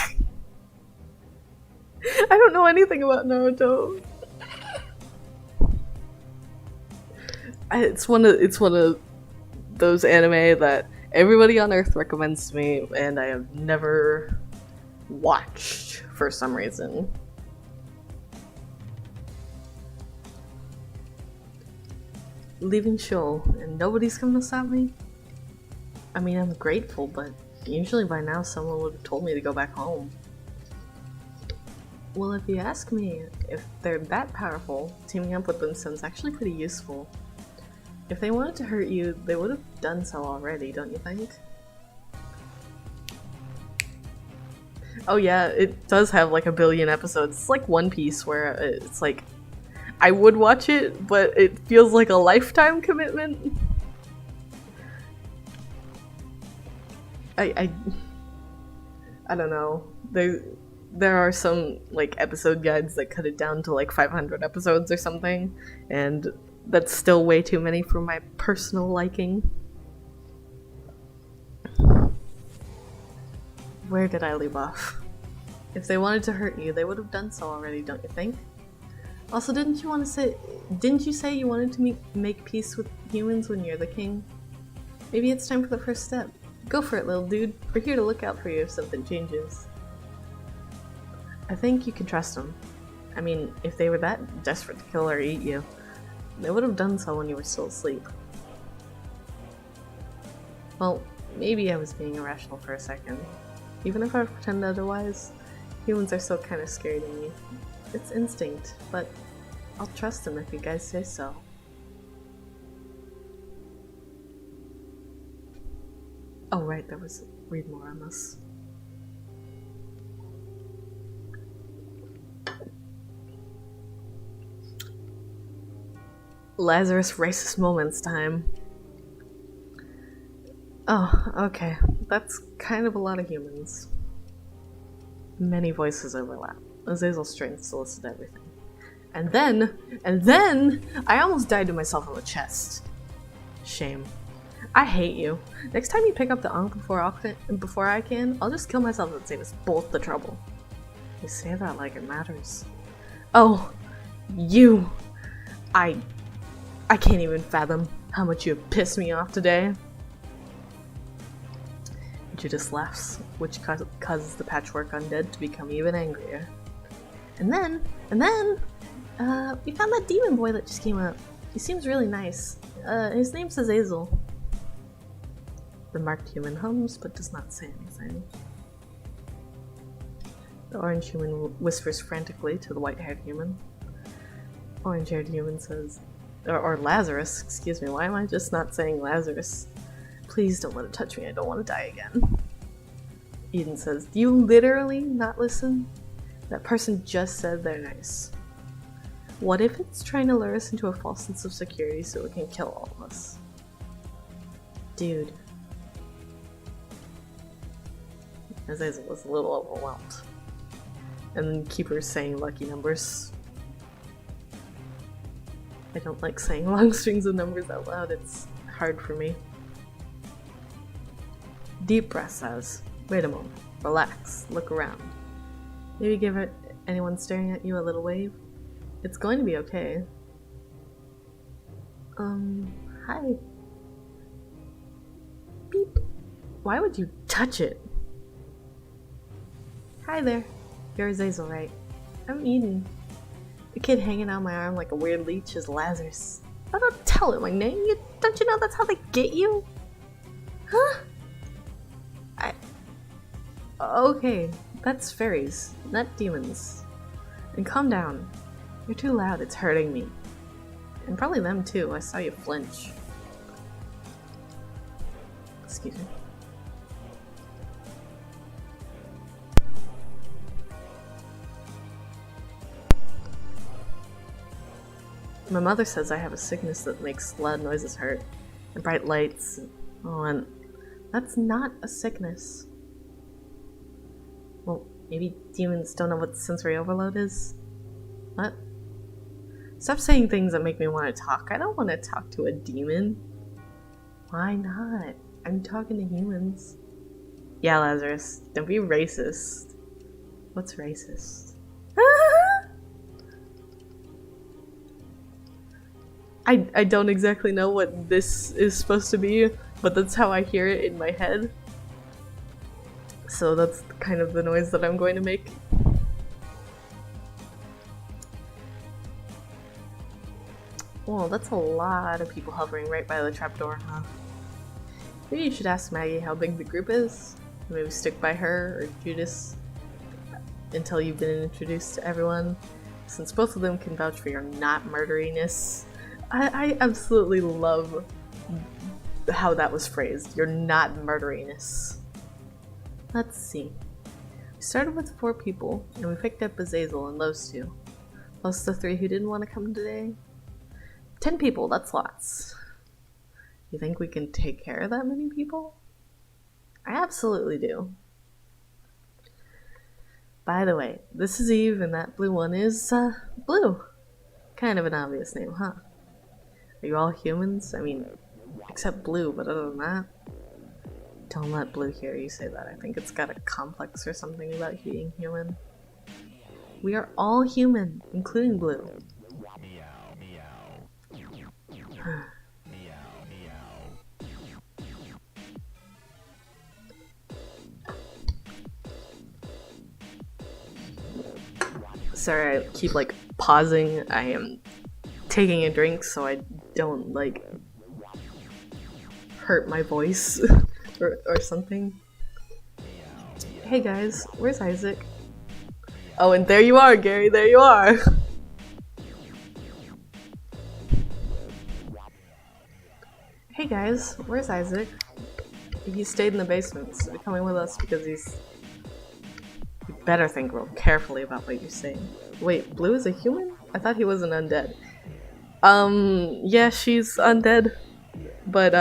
I don't know anything about Naruto. It's one of those anime that everybody on Earth recommends to me, and I have never watched for some reason. Leaving Sheol, and nobody's come to stop me? I mean, I'm grateful, but usually by now someone would have told me to go back home. Well, if you ask me, if they're that powerful, teaming up with them sounds actually pretty useful. If they wanted to hurt you, they would have done so already, don't you think? Oh yeah, it does have like 1 billion episodes. It's like One Piece, where it's like, I would watch it, but it feels like a lifetime commitment. I don't know. There are some like episode guides that cut it down to like 500 episodes or something, and that's still way too many for my personal liking. Where did I leave off? If they wanted to hurt you, they would have done so already, don't you think? Also, didn't you say you wanted to make peace with humans when you're the king? Maybe it's time for the first step. Go for it, little dude. We're here to look out for you if something changes. I think you can trust them. I mean, if they were that desperate to kill or eat you, they would have done so when you were still asleep. Well, maybe I was being irrational for a second. Even if I pretend otherwise, humans are still kind of scary to me. It's instinct, but I'll trust them if you guys say so. Oh right, there was read more on this. Lazarus racist moments time. Oh, okay. That's kind of a lot of humans. Many voices overlap. Azazel's strength elicits everything. And then, I almost died to myself on the chest. Shame. I hate you. Next time you pick up the Ankh before I can, I'll just kill myself and save us both the trouble. You say that like it matters. Oh, you. I can't even fathom how much you have pissed me off today. Judas laughs, which causes the patchwork undead to become even angrier. And then, we found that demon boy that just came up. He seems really nice. His name's Azazel. The marked human hums, but does not say anything. The orange human whispers frantically to the white-haired human. Orange-haired human says, or Lazarus, excuse me, why am I just not saying Lazarus? Please don't let it touch me, I don't want to die again. Eden says, do you literally not listen? That person just said they're nice. What if it's trying to lure us into a false sense of security so it can kill all of us? Dude. Azazel was a little overwhelmed. And then Keeper's saying lucky numbers. I don't like saying long strings of numbers out loud, it's hard for me. Deep breath says, wait a moment, relax, look around. Maybe give anyone staring at you a little wave. It's going to be okay. Hi. Beep. Why would you touch it? Hi there. You're Azazel, right? I'm Eden. The kid hanging on my arm like a weird leech is Lazarus. I don't tell it my name. Don't you know that's how they get you? Huh? Okay, that's fairies, not demons. And calm down. You're too loud, it's hurting me. And probably them too, I saw you flinch. Excuse me. My mother says I have a sickness that makes loud noises hurt, and bright lights. Oh, and that's not a sickness. Well, maybe demons don't know what sensory overload is? What? Stop saying things that make me want to talk. I don't want to talk to a demon. Why not? I'm talking to humans. Yeah, Lazarus, don't be racist. What's racist? I don't exactly know what this is supposed to be, but that's how I hear it in my head. So that's kind of the noise that I'm going to make. Well, that's a lot of people hovering right by the trapdoor, huh? Maybe you should ask Maggy how big the group is. Maybe stick by her or Judas until you've been introduced to everyone, since both of them can vouch for your not murderiness. I absolutely love how that was phrased. You're not murderiness. Let's see. We started with 4 people, and we picked up Azazel and those 2. Plus the 3 who didn't want to come today. 10 people, that's lots. You think we can take care of that many people? I absolutely do. By the way, this is Eve, and that blue one is, Blue. Kind of an obvious name, huh? Are you all humans? I mean, except Blue, but other than that. Don't let Blue hear you say that. I think it's got a complex or something about being human. We are all human, including Blue. Sorry, I keep like pausing. I am taking a drink so I don't like hurt my voice or something. Hey guys, where's Isaac? Oh, and there you are, Gary, there you are! Hey guys, where's Isaac? He stayed in the basement, so coming with us because he's... You better think real carefully about what you're saying. Wait, Blue is a human? I thought he was an undead. Yeah, she's undead. But,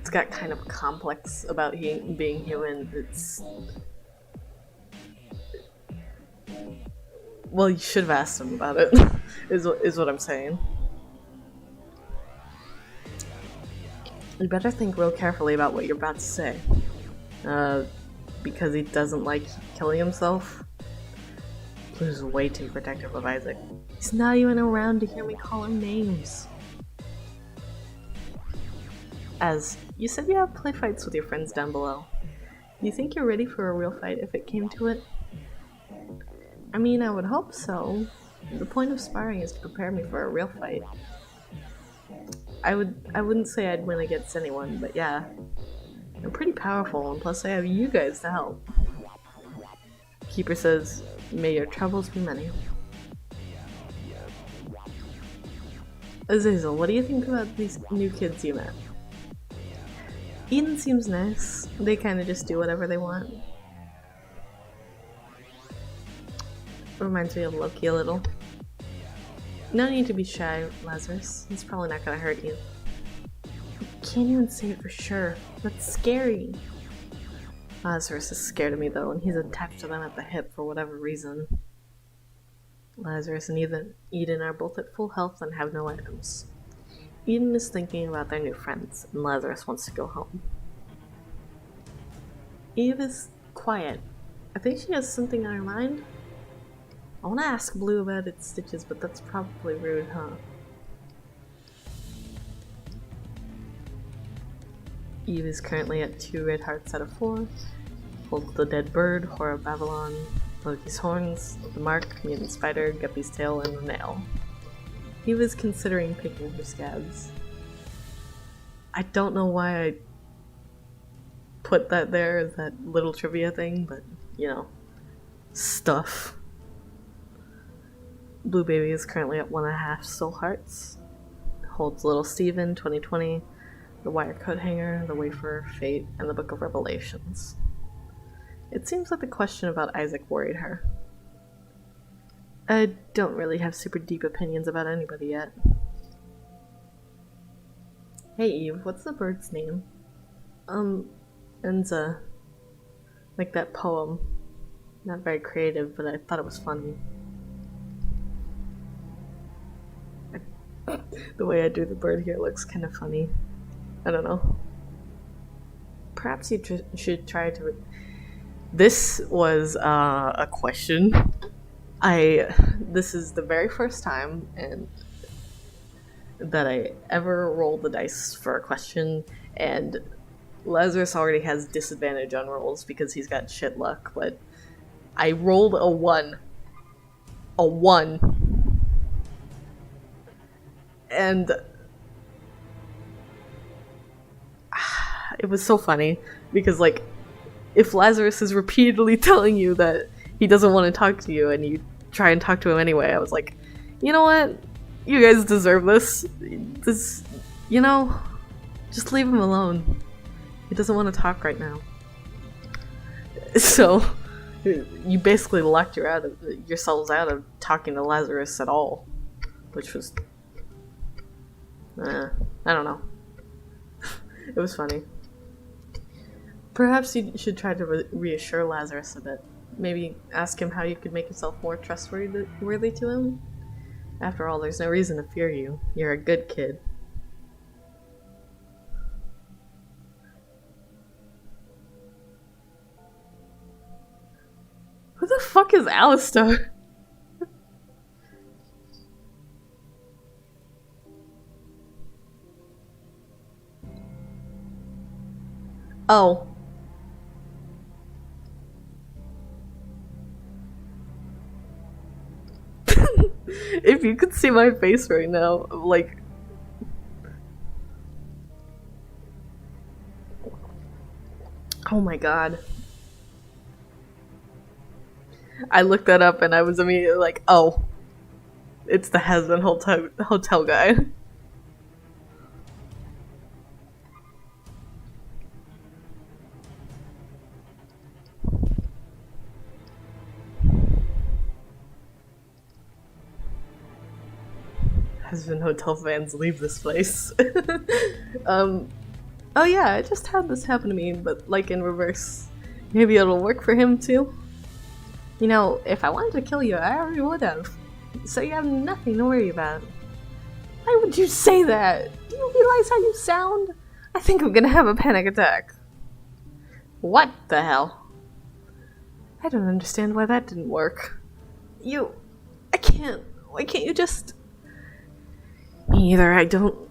it's got kind of complex about being human. It's... Well, you should have asked him about it, is what I'm saying. You better think real carefully about what you're about to say. Because he doesn't like killing himself. Blue's way too protective of Isaac. He's not even around to hear me call him names. Az, you said you have play fights with your friends down below. Do you think you're ready for a real fight if it came to it? I mean, I would hope so. The point of sparring is to prepare me for a real fight. I wouldn't say I'd win against anyone, but yeah. I'm pretty powerful, and plus I have you guys to help. Keeper says, may your troubles be many. Azazel, what do you think about these new kids you met? Eden seems nice. They kind of just do whatever they want. Reminds me of Loki a little. No need to be shy, Lazarus. He's probably not gonna hurt you. I can't even say it for sure. That's scary. Lazarus is scared of me though, and he's attached to them at the hip for whatever reason. Lazarus and Eden are both at full health and have no items. Eden is thinking about their new friends, and Lazarus wants to go home. Eve is quiet. I think she has something on her mind. I want to ask Blue about its stitches, but that's probably rude, huh? Eve is currently at 2 red hearts out of 4. Holds the dead bird, Whore of Babylon, Loki's horns, the mark, mutant spider, Guppy's tail, and the nail. Eve is considering picking her scabs. I don't know why I put that there as that little trivia thing, but, you know, stuff. Blue Baby is currently at 1.5 soul hearts. Holds Little Steven, 2020, the wire coat hanger, the wafer, fate, and the Book of Revelations. It seems like the question about Isaac worried her. I don't really have super deep opinions about anybody yet. Hey Eve, what's the bird's name? Enza. Like that poem. Not very creative, but I thought it was funny. The way I do the bird here looks kind of funny. I don't know. Perhaps you should try to... This was a question. This is the very first time that I ever rolled the dice for a question, and Lazarus already has disadvantage on rolls because he's got shit luck, but I rolled a 1. A 1. And it was so funny because, like, if Lazarus is repeatedly telling you that he doesn't want to talk to you and you try and talk to him anyway, I was like, you know what? You guys deserve this. You know, just leave him alone. He doesn't want to talk right now. So, you basically locked yourselves out of talking to Lazarus at all, which was... I don't know. It was funny. Perhaps you should try to reassure Lazarus a bit. Maybe ask him how you could make yourself more trustworthy to him. After all, there's no reason to fear you. You're a good kid. Who the fuck is Alistair? Oh. If you could see my face right now, like... Oh my god. I looked that up and I was immediately like, oh. It's the Has-Been Hotel guy. Has-Been Hotel fans leave this place. Oh yeah, I just had this happen to me, but like in reverse. Maybe it'll work for him too? You know, if I wanted to kill you, I already would have. So you have nothing to worry about. Why would you say that? Do you realize how you sound? I think I'm gonna have a panic attack. What the hell? I don't understand why that didn't work. I can't. Why can't you just... Me either, I don't...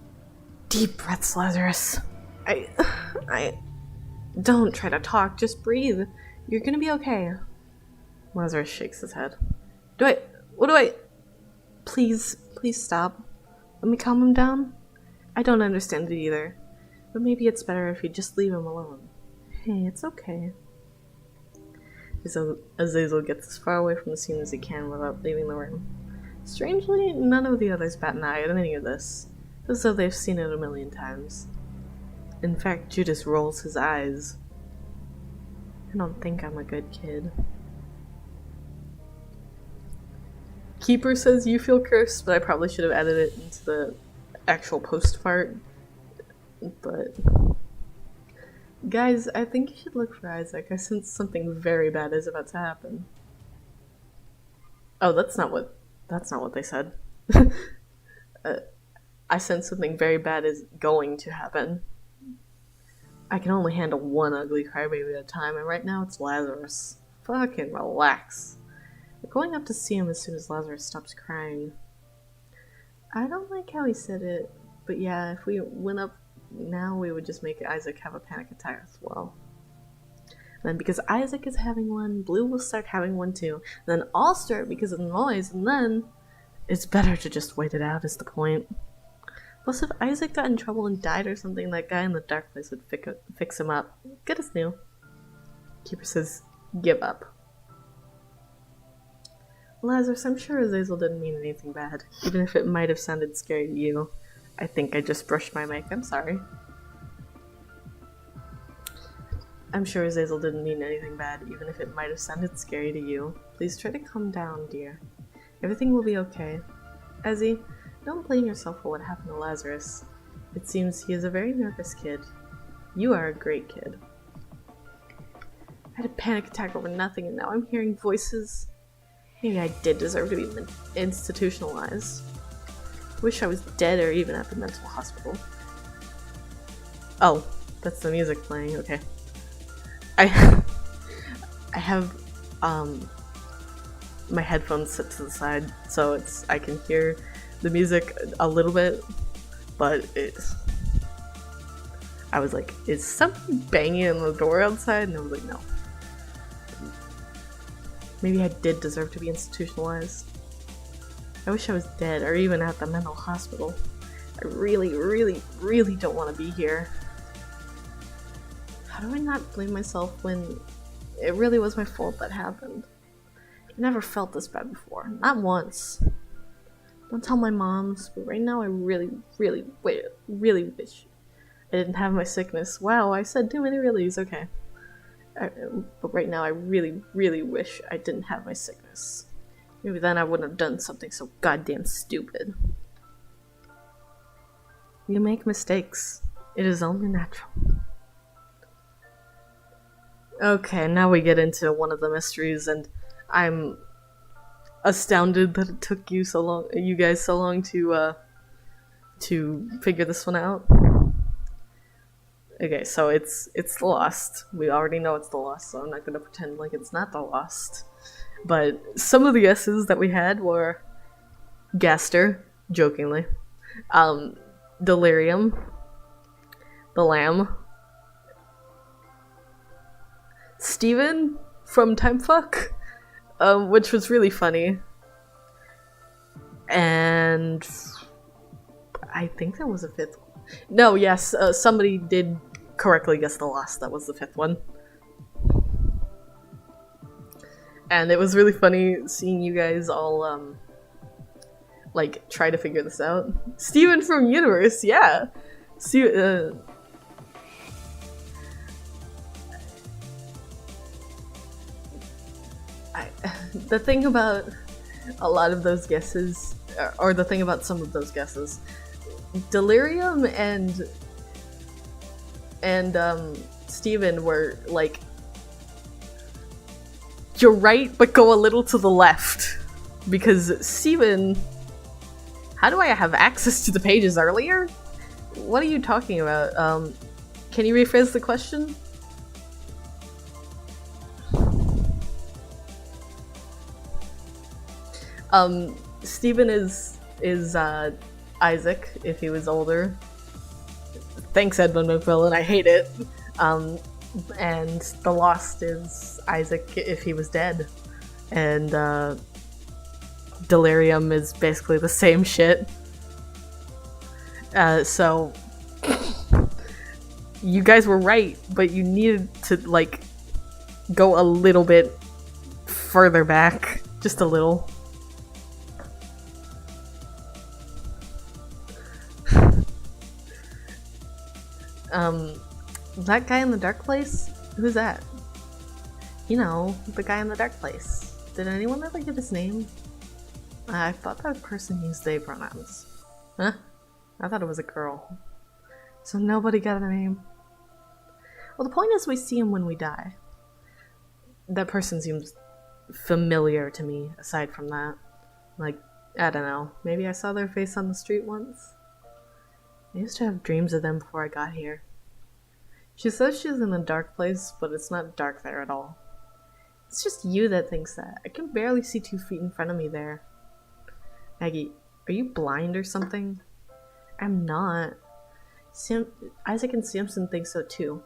Deep breaths, Lazarus. I... Don't try to talk, just breathe. You're gonna be okay. Lazarus shakes his head. What do I... Please stop. Let me calm him down. I don't understand it either. But maybe it's better if you just leave him alone. Hey, it's okay. Azazel gets as far away from the scene as he can without leaving the room. Strangely, none of the others bat an eye at any of this, as though they've seen it a million times. In fact, Judas rolls his eyes. I don't think I'm a good kid. Keeper says you feel cursed, but I probably should have added it into the actual post part. But... Guys, I think you should look for Isaac. I sense something very bad is about to happen. Oh, that's not what they said. I sense something very bad is going to happen. I can only handle one ugly crybaby at a time, and right now it's Lazarus. Fucking relax. We're going up to see him as soon as Lazarus stops crying. I don't like how he said it, but yeah, if we went up now, we would just make Isaac have a panic attack as well. And then because Isaac is having one, Blue will start having one too. And then I'll start because of the noise, and then it's better to just wait it out is the point. Plus, if Isaac got in trouble and died or something, that guy in the dark place would fix him up. Good as new. Keeper says, give up. Lazarus, I'm sure Azazel didn't mean anything bad, even if it might have sounded scary to you. I think I just brushed my mic, I'm sorry. I'm sure Azazel didn't mean anything bad, even if it might have sounded scary to you. Please try to calm down, dear. Everything will be okay. Ezzy, don't blame yourself for what happened to Lazarus. It seems he is a very nervous kid. You are a great kid. I had a panic attack over nothing and now I'm hearing voices. Maybe I did deserve to be institutionalized. Wish I was dead or even at the mental hospital. Oh, that's the music playing, okay. I have my headphones set to the side so I can hear the music a little bit, but I was like, is somebody banging on the door outside? And I was like, no. Maybe I did deserve to be institutionalized. I wish I was dead or even at the mental hospital. I really, really, really don't want to be here. How do I not blame myself when it really was my fault that happened? I never felt this bad before. Not once. Don't tell my moms, but right now I really, really, really wish I didn't have my sickness. Wow, I said too many reallys, okay. But right now I really, really wish I didn't have my sickness. Maybe then I wouldn't have done something so goddamn stupid. You make mistakes. It is only natural. Okay, now we get into one of the mysteries, and I'm astounded that it took you guys so long to figure this one out. Okay, so it's the Lost. We already know it's the Lost, so I'm not gonna pretend like it's not the Lost. But some of the guesses that we had were Gaster, jokingly, Delirium, the Lamb, Steven from Timefuck, which was really funny, and I think that was a fifth one. No, yes, somebody did correctly guess the Lost. That was the fifth one. And it was really funny seeing you guys all, like, try to figure this out. Steven from Universe, yeah! The thing about a lot of those guesses, or the thing about some of those guesses, Delirium and Steven were like, you're right, but go a little to the left. Because Steven, how do I have access to the pages earlier? What are you talking about? Can you rephrase the question? Steven is Isaac, if he was older. Thanks, Edmund McMillan, I hate it. And the Lost is Isaac if he was dead. And, Delirium is basically the same shit. So... you guys were right, but you needed to, like, go a little bit further back. Just a little. That guy in the dark place? Who's that? You know, the guy in the dark place. Did anyone ever get his name? I thought that person used they pronouns. Huh? I thought it was a girl. So nobody got a name? Well, the point is we see him when we die. That person seems familiar to me, aside from that. Like, I don't know. Maybe I saw their face on the street once? I used to have dreams of them before I got here. She says she's in a dark place, but it's not dark there at all. It's just you that thinks that. I can barely see 2 feet in front of me there. Maggie, are you blind or something? I'm not. Isaac and Samson think so too.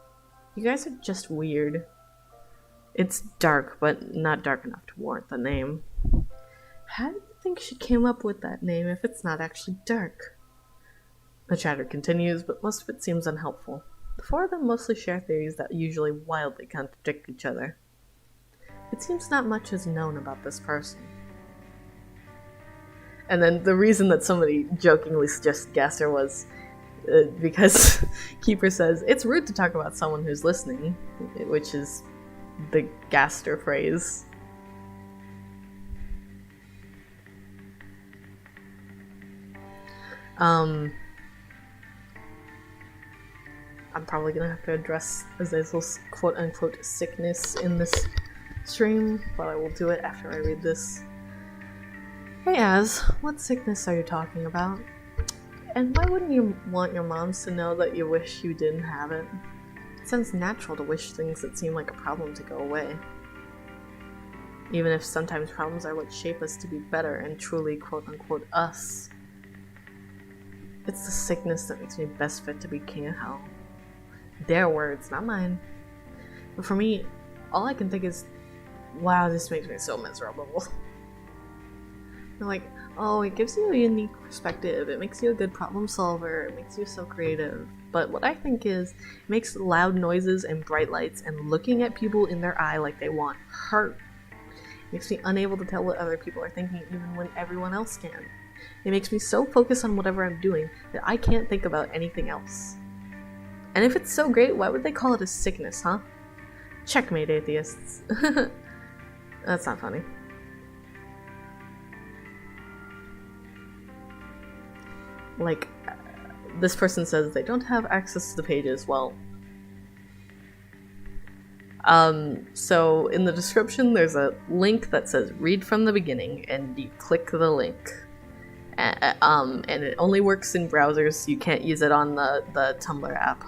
You guys are just weird. It's dark, but not dark enough to warrant the name. How do you think she came up with that name if it's not actually dark? The chatter continues, but most of it seems unhelpful. The 4 of them mostly share theories that usually wildly contradict each other. It seems not much is known about this person. And then the reason that somebody jokingly suggested Gaster was because Keeper says, it's rude to talk about someone who's listening, which is the Gaster phrase. I'm probably gonna have to address Azazel's quote-unquote sickness in this stream, but I will do it after I read this. Hey Az, what sickness are you talking about? And why wouldn't you want your moms to know that you wish you didn't have it? It sounds natural to wish things that seem like a problem to go away. Even if sometimes problems are what shape us to be better and truly quote-unquote us. It's the sickness that makes me best fit to be king of hell. Their words, not mine. But for me, all I can think is, wow, this makes me so miserable. They're like, oh, it gives you a unique perspective, it makes you a good problem solver, it makes you so creative. But what I think is, it makes loud noises and bright lights and looking at people in their eye like they want hurt. It makes me unable to tell what other people are thinking even when everyone else can. It makes me so focused on whatever I'm doing that I can't think about anything else. And if it's so great, why would they call it a sickness, huh? Checkmate, atheists. That's not funny. Like, this person says they don't have access to the pages. Well, So in the description, there's a link that says read from the beginning, and you click the link. And it only works in browsers. You can't use it on the Tumblr app.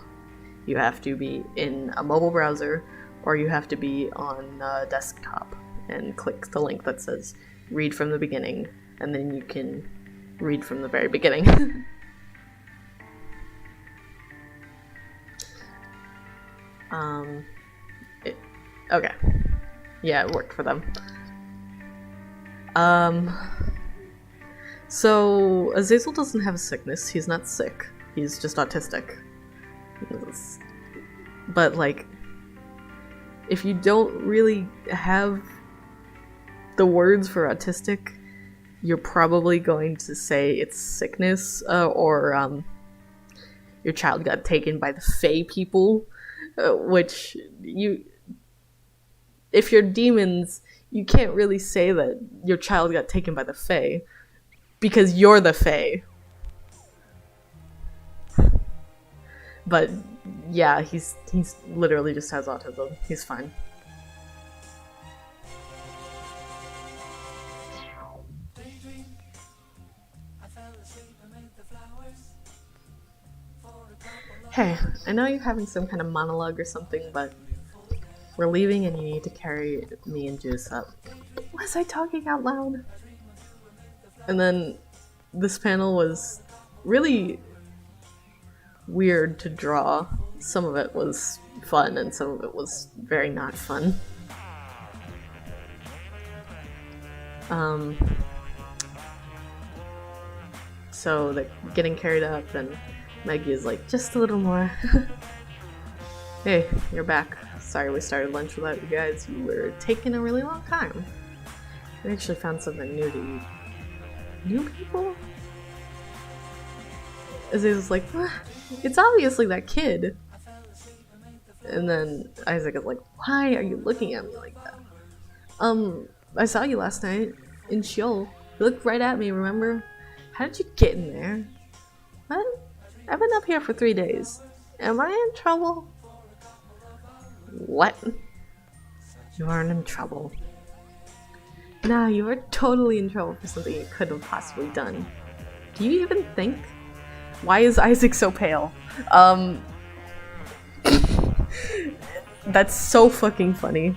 You have to be in a mobile browser, or you have to be on a desktop and click the link that says read from the beginning, and then you can read from the very beginning. Okay. Yeah, it worked for them. So Azazel doesn't have a sickness. He's not sick. He's just autistic. But, like, if you don't really have the words for autistic, you're probably going to say it's sickness, or your child got taken by the Fae people, which if you're demons, you can't really say that your child got taken by the Fae, because you're the Fae. But yeah, he's literally just has autism. He's fine. Hey, I know you're having some kind of monologue or something, but we're leaving and you need to carry me and Judas up. Was I talking out loud? And then this panel was really weird to draw. Some of it was fun and some of it was very not fun. So they're getting carried up and Maggy is like, just a little more. Hey, you're back. Sorry we started lunch without you guys. You were taking a really long time. We actually found something new to eat. New people? Azazel's like, what? It's obviously that kid. And then Isaac is like, why are you looking at me like that? I saw you last night in Sheol. You looked right at me, remember? How did you get in there? What? I've been up here for 3 days. Am I in trouble? What? You aren't in trouble. Nah, you were totally in trouble for something you couldn't have possibly done. Do you even think? Why is Isaac so pale? That's so fucking funny.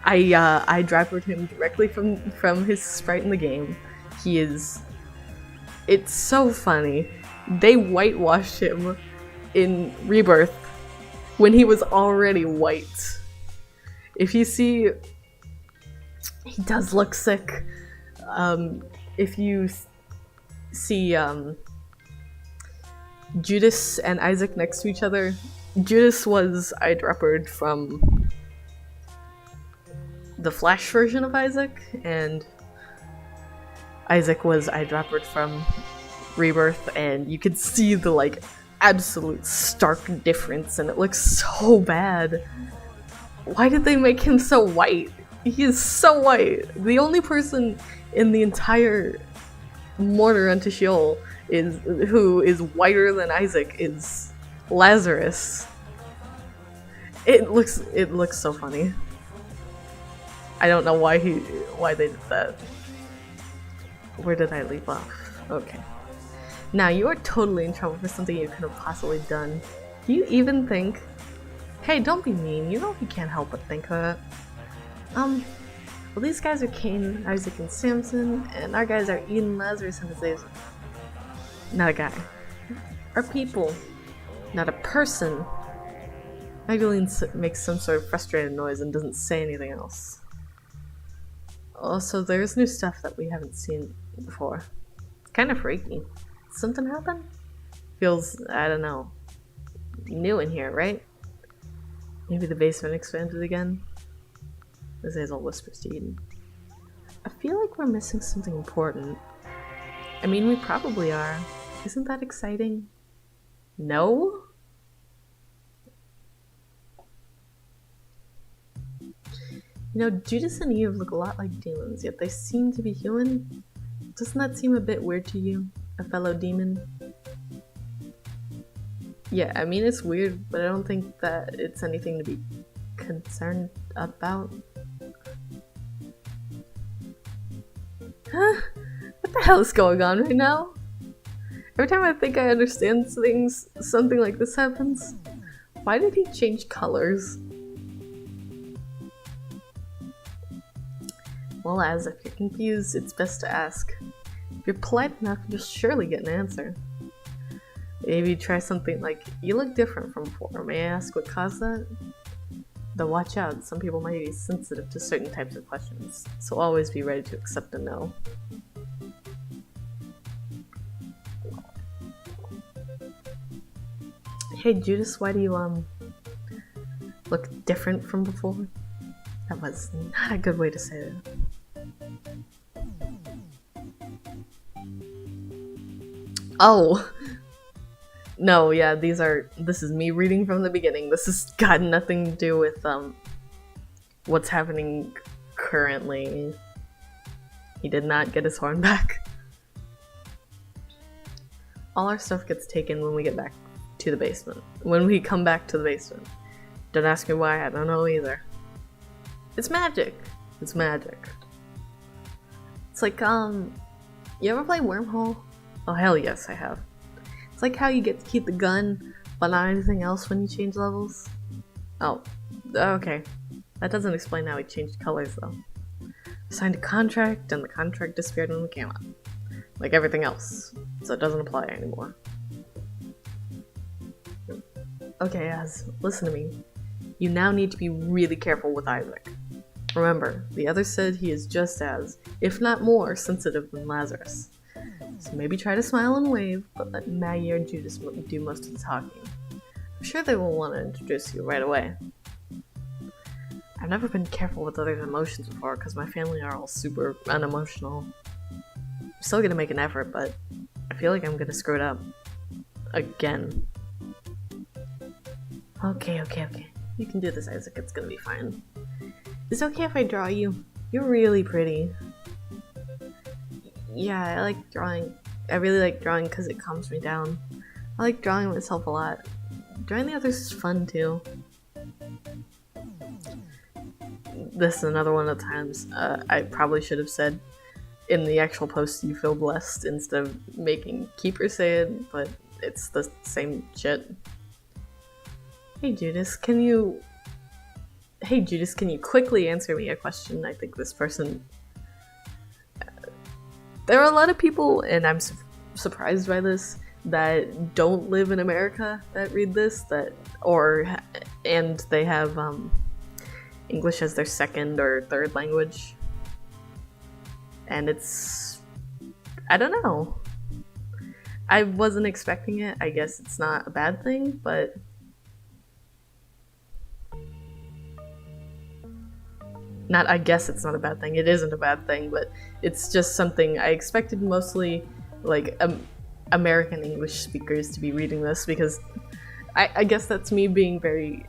I drafted him directly from his sprite in the game. It's so funny. They whitewashed him in Rebirth when he was already white. If you see, he does look sick. If you see Judas and Isaac next to each other, Judas was eyedroppered from the Flash version of Isaac, and Isaac was eyedroppered from Rebirth, and you could see the like absolute stark difference, and it looks so bad. Why did they make him so white? He is so white. The only person in the entire mourneruntosheol who is whiter than Isaac is Lazarus. It looks so funny. I don't know why they did that. Where did I leave off? Okay. Now you are totally in trouble for something you could have possibly done. Do you even think? Hey, don't be mean. You know you can't help but think that. Well, these guys are Cain, Isaac, and Samson, and our guys are Eden, Lazarus, and Azazel. Not a guy. Our people. Not a person. Magdalene makes some sort of frustrated noise and doesn't say anything else. Also, there's new stuff that we haven't seen before. Kind of freaky. Did something happen? Feels, I don't know, new in here, right? Maybe the basement expanded again? Azazel whispers to Eden. I feel like we're missing something important. I mean, we probably are. Isn't that exciting? No? You know, Judas and Eve look a lot like demons, yet they seem to be human. Doesn't that seem a bit weird to you, a fellow demon? Yeah, I mean, it's weird, but I don't think that it's anything to be concerned about. Huh? What the hell is going on right now? Every time I think I understand things, something like this happens. Why did he change colors? Well, as if you're confused, it's best to ask. If you're polite enough, you'll surely get an answer. Maybe try something like, you look different from before. May I ask what caused that? Though watch out, some people might be sensitive to certain types of questions, so always be ready to accept a no. Hey Judas, why do you look different from before? That was not a good way to say that. Oh! No, yeah, this is me reading from the beginning. This has got nothing to do with, what's happening currently. He did not get his horn back. All our stuff gets taken when we get back to the basement. When we come back to the basement. Don't ask me why, I don't know either. It's magic! It's magic. It's like, you ever play Wormhole? Oh hell yes, I have. It's like how you get to keep the gun, but not anything else when you change levels. Oh, okay. That doesn't explain how he changed colors though. I signed a contract, and the contract disappeared when we came out. Like everything else, so it doesn't apply anymore. Okay, Az, listen to me. You now need to be really careful with Isaac. Remember, the others said he is just as, if not more, sensitive than Lazarus. So maybe try to smile and wave, but let Maggy or Judas do most of the talking. I'm sure they will want to introduce you right away. I've never been careful with others' emotions before because my family are all super unemotional. I'm still gonna make an effort, but I feel like I'm gonna screw it up. Again. Okay. You can do this, Isaac. It's gonna be fine. Is it okay if I draw you? You're really pretty. Yeah, I like drawing. I really like drawing because it calms me down. I like drawing myself a lot. Drawing the others is fun too. This is another one of the times I probably should have said in the actual post you feel blessed instead of making Keeper say it, but it's the same shit. Hey Judas, can you quickly answer me a question? I think this person... There are a lot of people, and I'm surprised by this, that don't live in America that read this, and they have English as their second or third language. And it's... I don't know. I wasn't expecting it. I guess it's not a bad thing, but... I guess it's not a bad thing, it isn't a bad thing, but it's just something I expected mostly, like, American English speakers to be reading this, because I guess that's me being very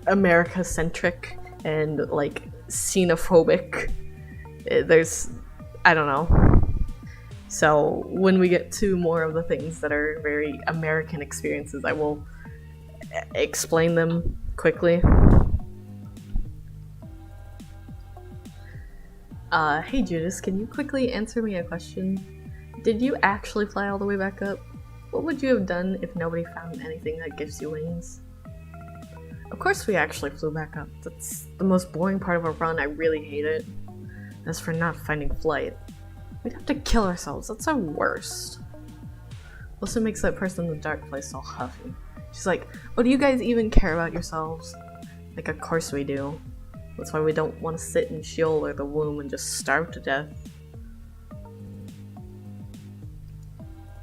America-centric and, like, xenophobic. I don't know. So, when we get to more of the things that are very American experiences, I will explain them quickly. Hey Judas, can you quickly answer me a question? Did you actually fly all the way back up? What would you have done if nobody found anything that gives you wings? Of course we actually flew back up. That's the most boring part of a run, I really hate it. As for not finding flight, we'd have to kill ourselves, that's our worst. Also makes that person in the dark place all huffy. She's like, oh, do you guys even care about yourselves? Like, of course we do. That's why we don't want to sit in Sheol or the womb and just starve to death.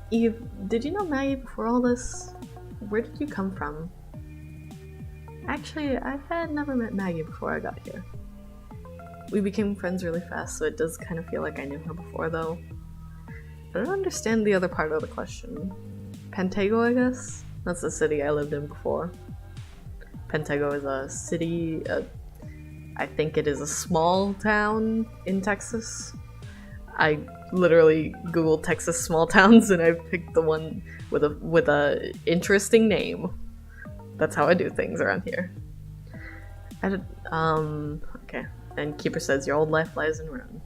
Eve, did you know Maggy before all this? Where did you come from? Actually, I had never met Maggy before I got here. We became friends really fast, so it does kind of feel like I knew her before, though. I don't understand the other part of the question. Pantego, I guess? That's the city I lived in before. Pantego is a city, I think it is a small town in Texas. I literally Google Texas small towns, and I picked the one with a interesting name. That's how I do things around here. Okay. And Keeper says, your old life lies in ruin.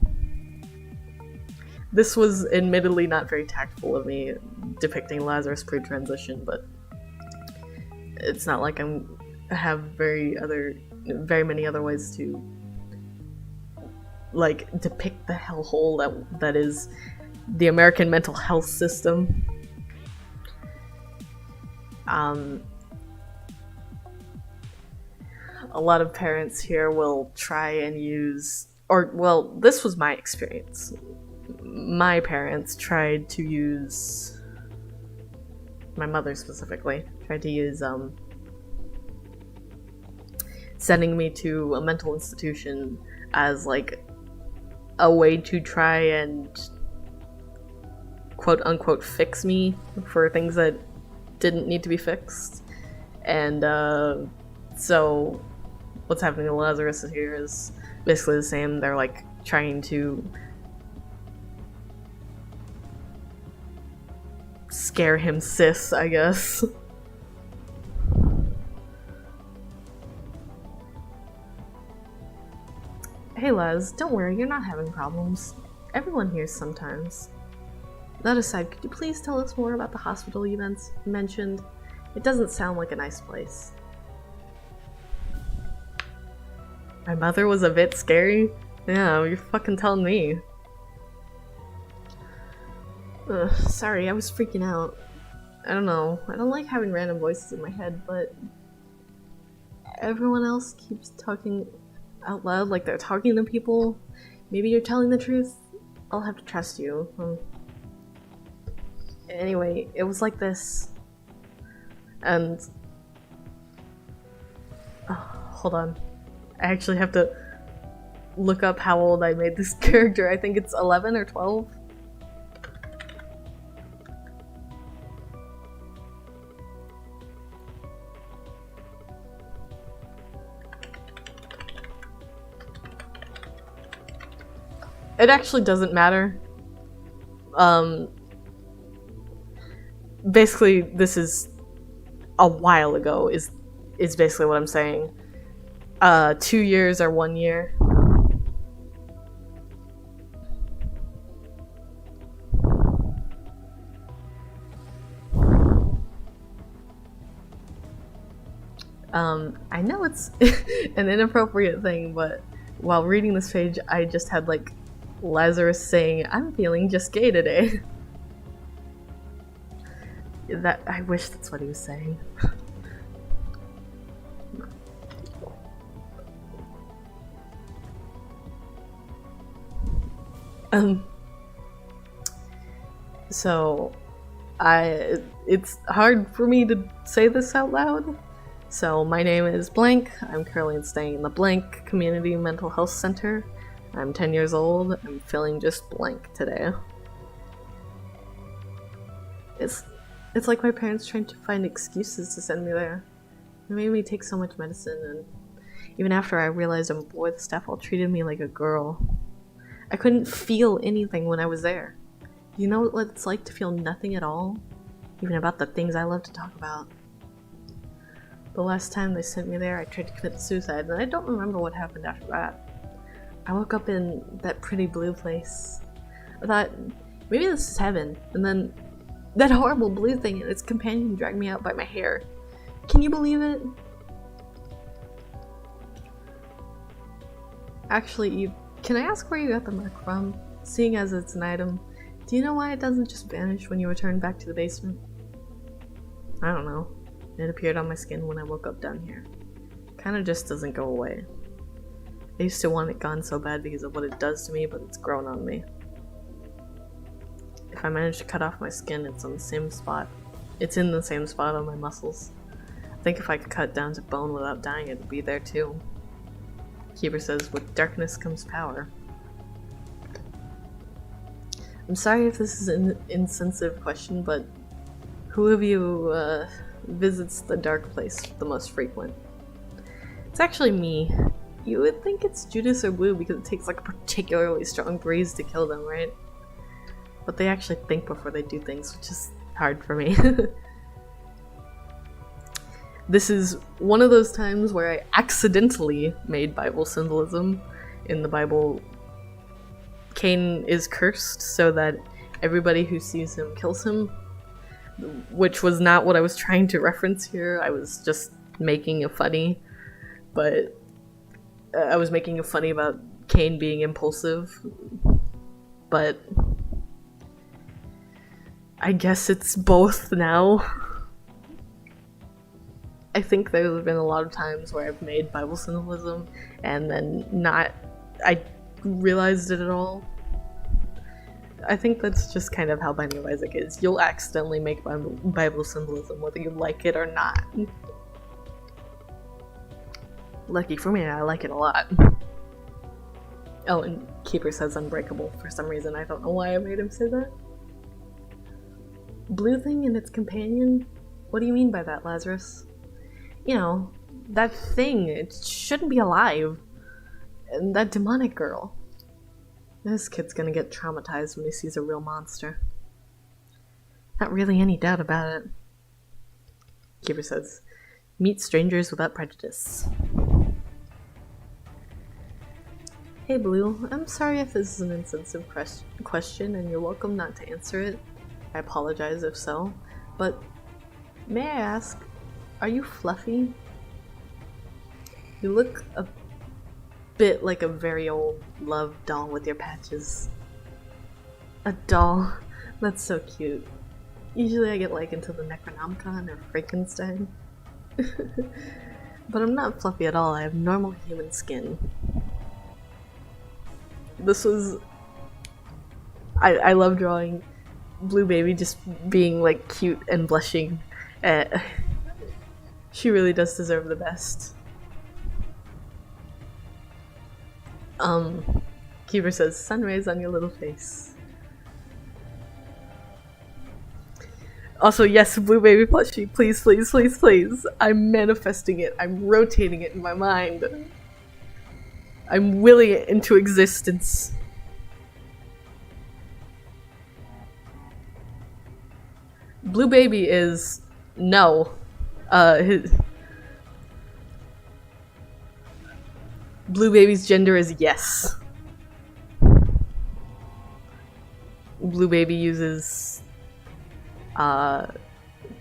This was admittedly not very tactful of me depicting Lazarus pre-transition, but it's not like I have very many other ways to like depict the hellhole that is the American mental health system. A lot of parents here will try and use, or well, this was my experience. My parents tried to use, my mother specifically, tried to use sending me to a mental institution as like a way to try and quote unquote fix me for things that didn't need to be fixed. And so what's happening to Lazarus here is basically the same. They're like trying to scare him cis, I guess. Hey Laz, don't worry, you're not having problems. Everyone hears sometimes. That aside, could you please tell us more about the hospital you mentioned? It doesn't sound like a nice place. My mother was a bit scary? Yeah, you're fucking telling me. Sorry, I was freaking out. I don't know. I don't like having random voices in my head, but everyone else keeps talking out loud like they're talking to people. Maybe you're telling the truth? I'll have to trust you. Anyway, it was like this. And... hold on. I actually have to look up how old I made this character. I think it's 11 or 12. It actually doesn't matter. Basically, this is a while ago, is basically what I'm saying. 2 years or 1 year. I know it's an inappropriate thing, but while reading this page, I just had like Lazarus saying, "I'm feeling just gay today." That I wish that's what he was saying. So it's hard for me to say this out loud. So my name is blank. I'm currently staying in the blank community mental health center. I'm 10 years old. I'm feeling just blank today. It's like my parents trying to find excuses to send me there. It made me take so much medicine, and even after I realized I'm a boy, the staff all treated me like a girl. I couldn't feel anything when I was there. You know what it's like to feel nothing at all? Even about the things I love to talk about. The last time they sent me there, I tried to commit suicide, and I don't remember what happened after that. I woke up in that pretty blue place. I thought, maybe this is heaven, and then that horrible blue thing and its companion dragged me out by my hair. Can you believe it? Actually, can I ask where you got the mark from? Seeing as it's an item, do you know why it doesn't just vanish when you return back to the basement? I don't know. It appeared on my skin when I woke up down here. Kinda just doesn't go away. I used to want it gone so bad because of what it does to me, but it's grown on me. If I manage to cut off my skin, it's on the same spot. It's in the same spot on my muscles. I think if I could cut down to bone without dying, it'd be there too. Keeper says, with darkness comes power. I'm sorry if this is an insensitive question, but who of you visits the dark place the most frequent? It's actually me. You would think it's Judas or Blue because it takes like a particularly strong breeze to kill them, right? but they actually think before they do things, which is hard for me. This is one of those times where I accidentally made Bible symbolism. In the Bible, Cain is cursed so that everybody who sees him kills him, which was not what I was trying to reference here. I was just making a funny, but I was making a funny about Cain being impulsive, but I guess it's both now. I think there have been a lot of times where I've made Bible symbolism and then I realized it at all. I think that's just kind of how Binding of Isaac is. You'll accidentally make Bible symbolism whether you like it or not. Lucky for me, I like it a lot. Oh, and Keeper says unbreakable for some reason. I don't know why I made him say that. Blue thing and its companion? What do you mean by that, Lazarus? You know, that thing, it shouldn't be alive. And that demonic girl. This kid's gonna get traumatized when he sees a real monster. Not really any doubt about it. Keeper says, meet strangers without prejudice. Hey Blue, I'm sorry if this is an insensitive question and you're welcome not to answer it. I apologize if so, but may I ask, are you fluffy? You look a bit like a very old love doll with your patches. A doll? That's so cute. Usually I get likened to the Necronomicon or Frankenstein. But I'm not fluffy at all, I have normal human skin. This was... I love drawing Blue Baby just being like cute and blushing. She really does deserve the best. Keeper says, sun rays on your little face. Also, yes, Blue Baby plushie, please, please, please, please. I'm manifesting it. I'm rotating it in my mind. I'm willing it into existence. Blue Baby is no. Blue Baby's gender is yes. Blue Baby uses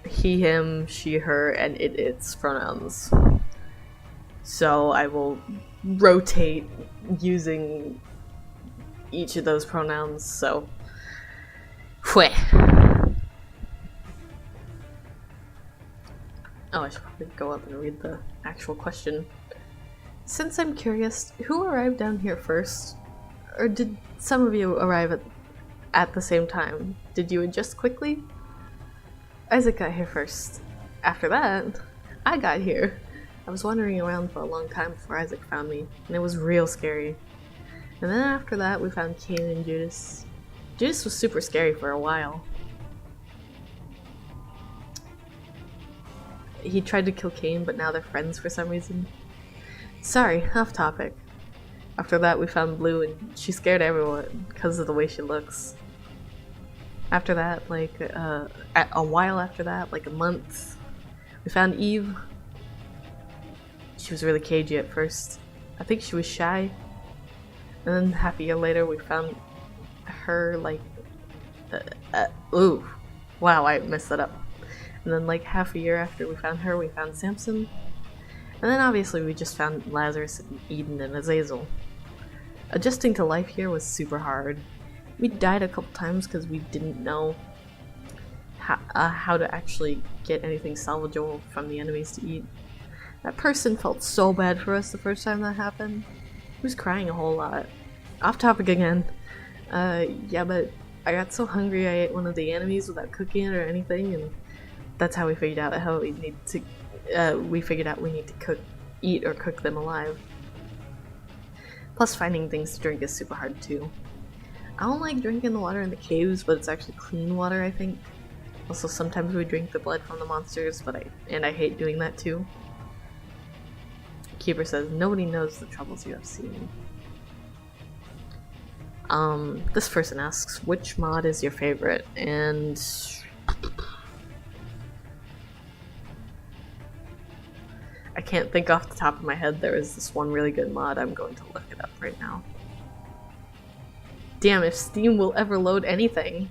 he, him, she, her, and it, its pronouns. So I will rotate using each of those pronouns, so Fue. Oh, I should probably go up and read the actual question. Since I'm curious, who arrived down here first? Or did some of you arrive at the same time? Did you adjust quickly? Isaac got here first. After that, I got here. I was wandering around for a long time before Isaac found me, and it was real scary. And then after that, we found Cain and Judas. Judas was super scary for a while. He tried to kill Cain, but now they're friends for some reason. Sorry, off topic. After that, we found Blue, and she scared everyone because of the way she looks. After that, like, a while after that, like a month, we found Eve. She was really cagey at first. I think she was shy. And then half a year later, we found her, like, ooh, wow, I messed that up. And then, like, half a year after we found her, we found Samson. And then obviously we just found Lazarus and Eden and Azazel. Adjusting to life here was super hard. We died a couple times because we didn't know how to actually get anything salvageable from the enemies to eat. That person felt so bad for us the first time that happened. He was crying a whole lot. Off topic again. Yeah, but I got so hungry I ate one of the enemies without cooking it or anything, and that's how we figured out how we need to we need to eat or cook them alive. Plus finding things to drink is super hard too. I don't like drinking the water in the caves, but it's actually clean water, I think. Also, sometimes we drink the blood from the monsters, but I hate doing that too. Keeper says, nobody knows the troubles you have seen. This person asks, which mod is your favorite? And I can't think off the top of my head. There is this one really good mod. I'm going to look it up right now. Damn, if Steam will ever load anything.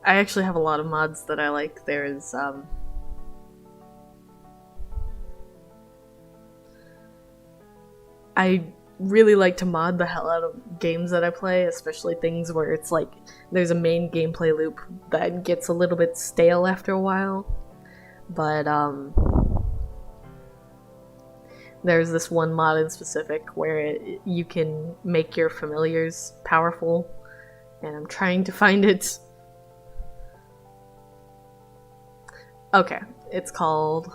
I actually have a lot of mods that I like. There's, I really like to mod the hell out of games that I play, especially things where it's like there's a main gameplay loop that gets a little bit stale after a while. But, there's this one mod in specific where you can make your familiars powerful, and I'm trying to find it. Okay, it's called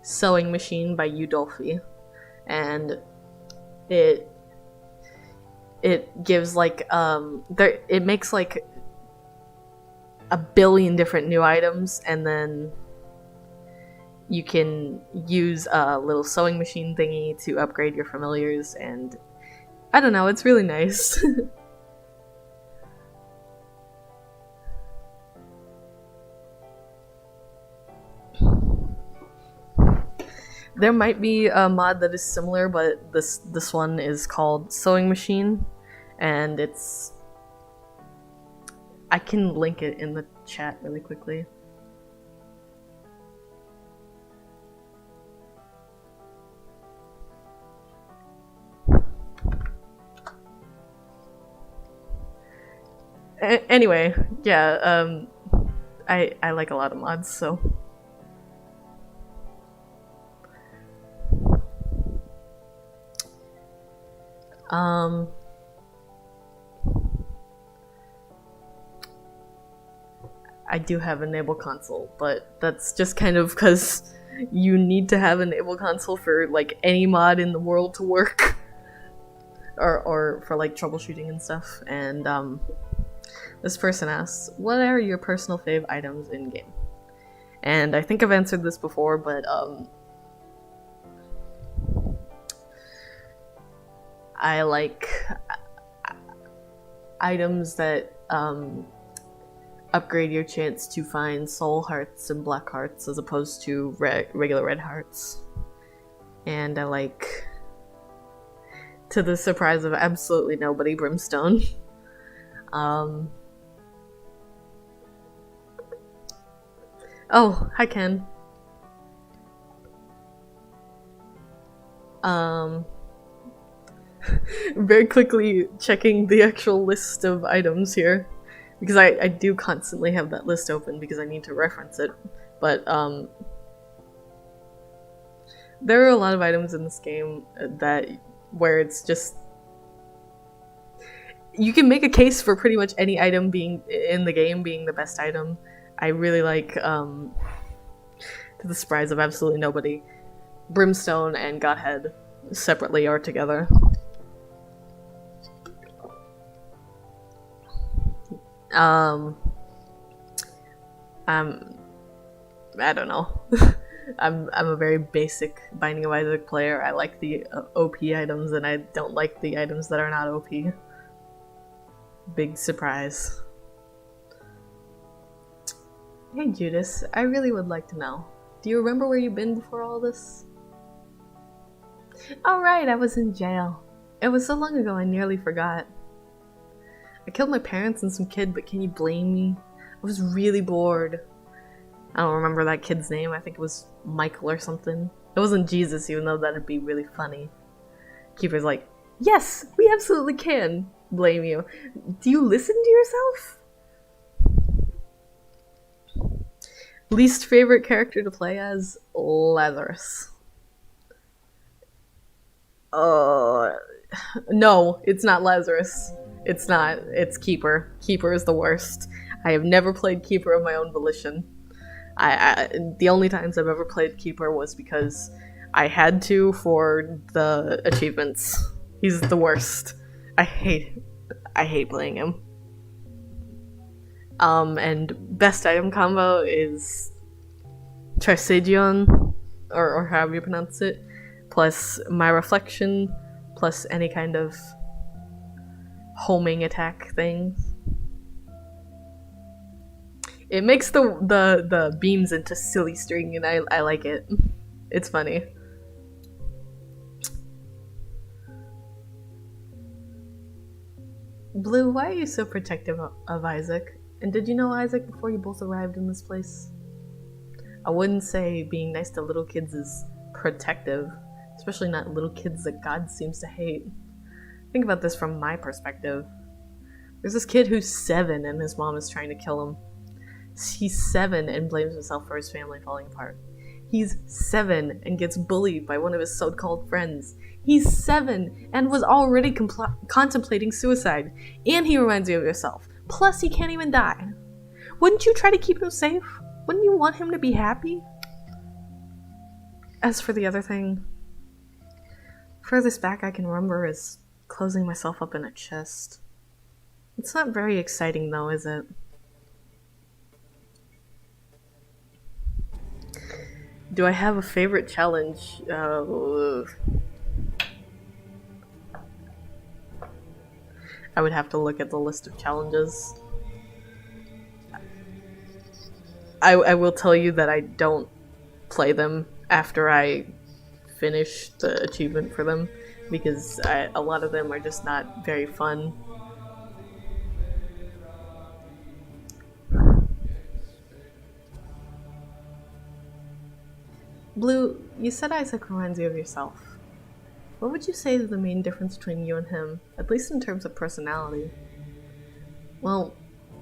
Sewing Machine by Udolphi, and it gives like it makes like a billion different new items, and then you can use a little sewing machine thingy to upgrade your familiars, and I don't know, it's really nice. There might be a mod that is similar, but this one is called Sewing Machine, and it's... I can link it in the chat really quickly. Anyway, yeah, I like a lot of mods, so... I do have Enable Console, but that's just kind of because you need to have Enable Console for like any mod in the world to work, or for like troubleshooting and stuff. And this person asks, what are your personal fave items in game? And I think I've answered this before, but I like items that upgrade your chance to find soul hearts and black hearts as opposed to regular red hearts. And I like, to the surprise of absolutely nobody, brimstone. Oh, hi Ken. Very quickly checking the actual list of items here, because I do constantly have that list open because I need to reference it, but there are a lot of items in this game where it's just, you can make a case for pretty much any item being in the game being the best item. I really like, to the surprise of absolutely nobody, brimstone and godhead separately or together. I don't know. I'm a very basic Binding of Isaac player. I like the OP items, and I don't like the items that are not OP. Big surprise. Hey Judas, I really would like to know. Do you remember where you've been before all this? Oh right, I was in jail. It was so long ago I nearly forgot. I killed my parents and some kid, but can you blame me? I was really bored. I don't remember that kid's name. I think it was Michael or something. It wasn't Jesus, even though that'd be really funny. Keeper's like, yes, we absolutely can blame you. Do you listen to yourself? Least favorite character to play as? Lazarus. No, it's not Lazarus. It's not. It's Keeper. Keeper is the worst. I have never played Keeper of my own volition. The only times I've ever played Keeper was because I had to for the achievements. He's the worst. I hate playing him. And best item combo is Trisagion, or however you pronounce it, plus my reflection, plus any kind of homing attack thing. It makes the beams into silly string, and I like it. It's funny. Blue, why are you so protective of Isaac? And did you know Isaac before you both arrived in this place? I wouldn't say being nice to little kids is protective, especially not little kids that God seems to hate. Think about this from my perspective. There's this kid who's 7 and his mom is trying to kill him. He's 7 and blames himself for his family falling apart. He's 7 and gets bullied by one of his so-called friends. He's 7 and was already contemplating suicide. And he reminds you of yourself. Plus, he can't even die. Wouldn't you try to keep him safe? Wouldn't you want him to be happy? As for the other thing, furthest back I can remember is closing myself up in a chest. It's not very exciting though, is it? Do I have a favorite challenge? I would have to look at the list of challenges. I will tell you that I don't play them after I finish the achievement for them, because a lot of them are just not very fun. Blue, you said Isaac reminds you of yourself. What would you say is the main difference between you and him, at least in terms of personality? Well,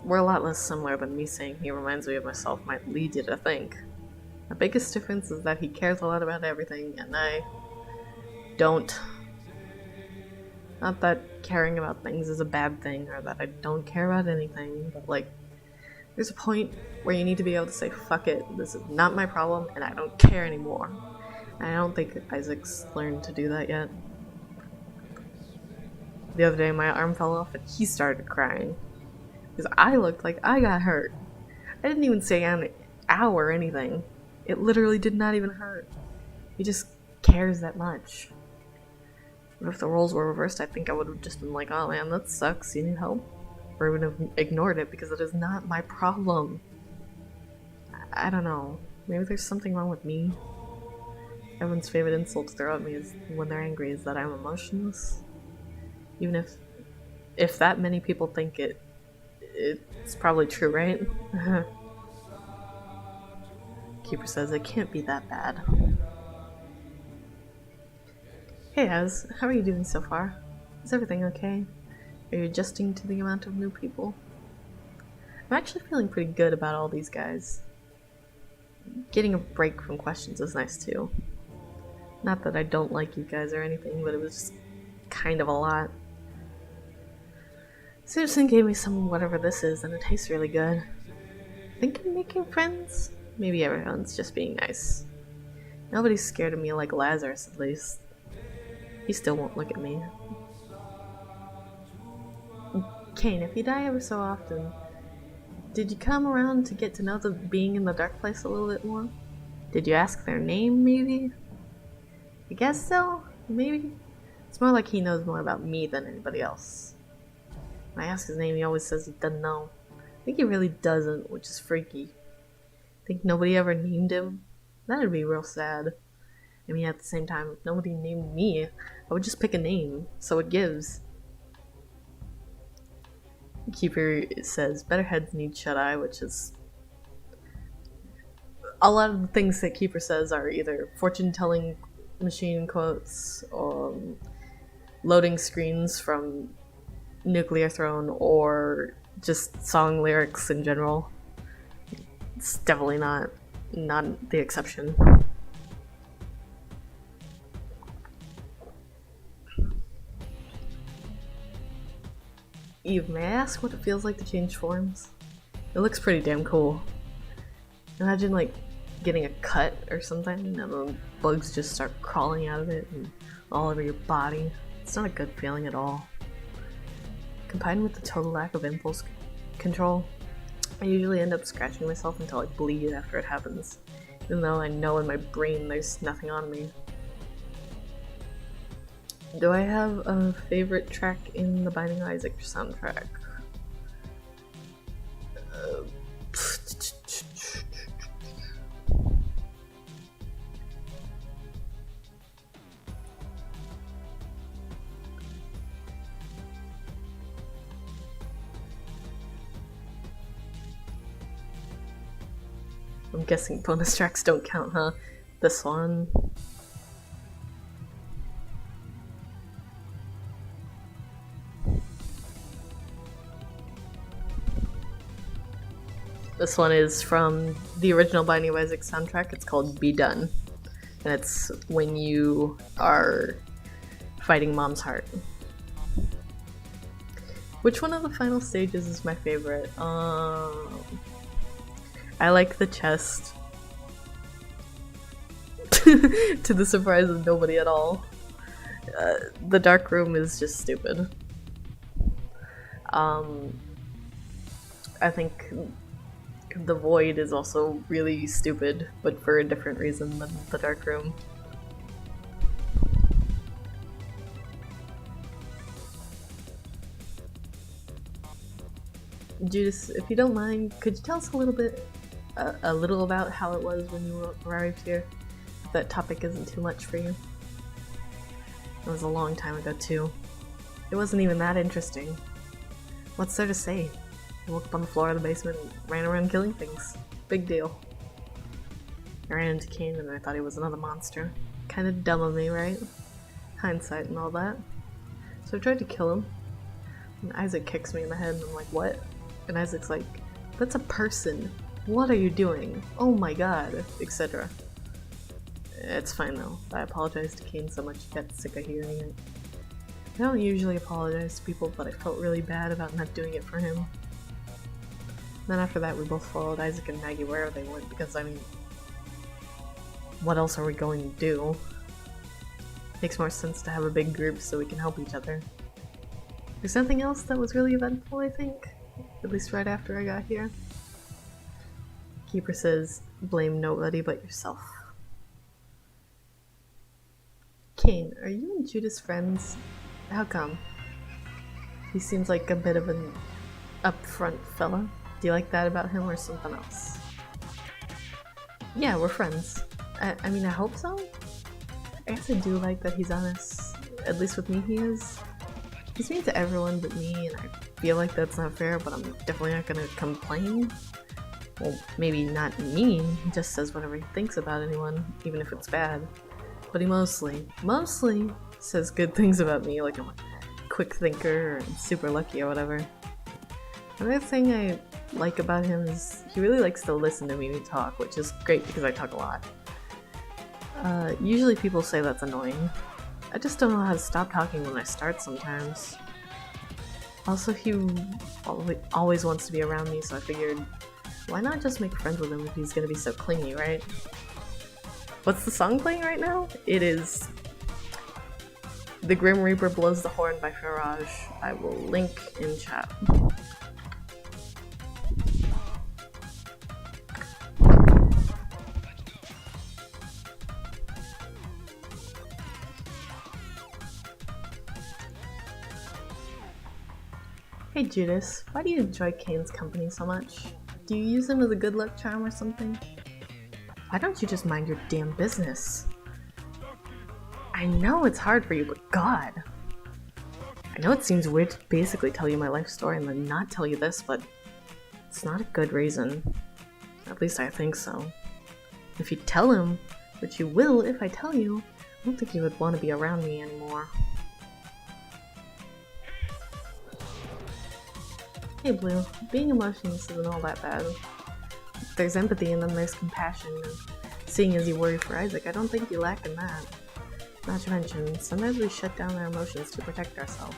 we're a lot less similar than me saying he reminds me of myself might lead you to think. The biggest difference is that he cares a lot about everything, and I don't. Not that caring about things is a bad thing, or that I don't care about anything, but like, there's a point where you need to be able to say, fuck it, this is not my problem, and I don't care anymore. And I don't think Isaac's learned to do that yet. The other day my arm fell off and he started crying. Because I looked like I got hurt. I didn't even say an ow or anything. It literally did not even hurt. He just cares that much. But if the roles were reversed, I think I would have just been like, oh man, that sucks, you need help? Or I would have ignored it because it is not my problem. I don't know. Maybe there's something wrong with me. Everyone's favorite insult to throw at me is when they're angry is that I'm emotionless. Even if that many people think it, it's probably true, right? Keeper says it can't be that bad. Hey Az, how are you doing so far? Is everything okay? Are you adjusting to the amount of new people? I'm actually feeling pretty good about all these guys. Getting a break from questions is nice too. Not that I don't like you guys or anything, but it was just kind of a lot. Samson gave me some whatever this is, and it tastes really good. Think I'm making friends? Maybe everyone's just being nice. Nobody's scared of me like Lazarus, at least. He still won't look at me. Cain, if you die ever so often, did you come around to get to know the being in the dark place a little bit more? Did you ask their name, maybe? I guess so, maybe? It's more like he knows more about me than anybody else. When I ask his name, he always says he doesn't know. I think he really doesn't, which is freaky. Think nobody ever named him? That'd be real sad. I mean, at the same time, if nobody named me, I would just pick a name, so it gives. Keeper says, better heads need shut-eye, which is... A lot of the things that Keeper says are either fortune-telling machine quotes, or loading screens from Nuclear Throne, or just song lyrics in general. It's definitely not the exception. Eve, may I ask what it feels like to change forms? It looks pretty damn cool. Imagine, like, getting a cut or something, and the bugs just start crawling out of it and all over your body. It's not a good feeling at all. Combined with the total lack of impulse control, I usually end up scratching myself until I bleed after it happens, even though I know in my brain there's nothing on me. Do I have a favorite track in the Binding of Isaac soundtrack? I'm guessing bonus tracks don't count, huh? This one. This one is from the original Binding of Isaac soundtrack. It's called Be Done. And it's when you are fighting Mom's heart. Which one of the final stages is my favorite? I like the chest. To the surprise of nobody at all. The dark room is just stupid. I think the void is also really stupid, but for a different reason than the dark room. Judas, if you don't mind, could you tell us a little about how it was when you arrived here? If that topic isn't too much for you. It was a long time ago too. It wasn't even that interesting. What's there to say? I woke up on the floor of the basement and ran around killing things. Big deal. I ran into Cain and I thought he was another monster. Kinda dumb of me, right? Hindsight and all that. So I tried to kill him. And Isaac kicks me in the head and I'm like, what? And Isaac's like, that's a person. What are you doing? Oh my god, etc. It's fine though. I apologized to Cain so much he got sick of hearing it. I don't usually apologize to people, but I felt really bad about not doing it for him. Then after that we both followed Isaac and Maggy wherever they went because, I mean, what else are we going to do? Makes more sense to have a big group so we can help each other. There's nothing else that was really eventful, I think. At least right after I got here. Keeper says, blame nobody but yourself. Cain, are you and Judas friends? How come? He seems like a bit of an upfront fella. Do you like that about him or something else? Yeah, we're friends. I mean, I hope so? I guess I do like that he's honest. At least with me he is. He's mean to everyone but me, and I feel like that's not fair, but I'm definitely not gonna complain. Well, maybe not mean, he just says whatever he thinks about anyone, even if it's bad. But he mostly says good things about me, like I'm a quick thinker or super lucky or whatever. Another thing I like about him is he really likes to listen to me talk, which is great because I talk a lot. Usually people say that's annoying. I just don't know how to stop talking when I start sometimes. Also, he always wants to be around me, so I figured, why not just make friends with him if he's gonna be so clingy, right? What's the song playing right now? It is The Grim Reaper Blows the Horn by Farage. I will link in chat. Hey Judas, why do you enjoy Cain's company so much? Do you use him as a good luck charm or something? Why don't you just mind your damn business? I know it's hard for you, but God! I know it seems weird to basically tell you my life story and then not tell you this, but it's not a good reason. At least I think so. If you tell him, which you will if I tell you, I don't think he would want to be around me anymore. Hey Blue, being emotionless isn't all that bad. There's empathy and then there's compassion, and seeing as you worry for Isaac, I don't think you lack in that. Not to mention, sometimes we shut down our emotions to protect ourselves.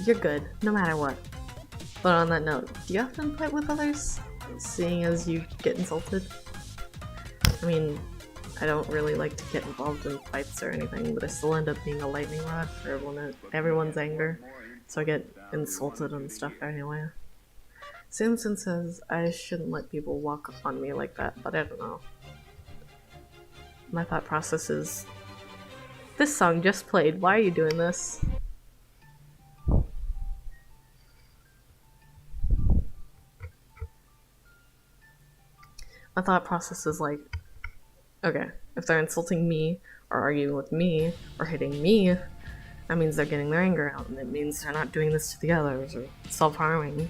You're good, no matter what. But on that note, do you often fight with others? seeing as you get insulted. I mean, I don't really like to get involved in fights or anything, but I still end up being a lightning rod for everyone's anger, so I get insulted and stuff anyway. Samson says I shouldn't let people walk on me like that, but I don't know. My thought process is, this song just played, why are you doing this? My thought process is like, okay, if they're insulting me, or arguing with me, or hitting me, that means they're getting their anger out, and it means they're not doing this to the others, or self-harming.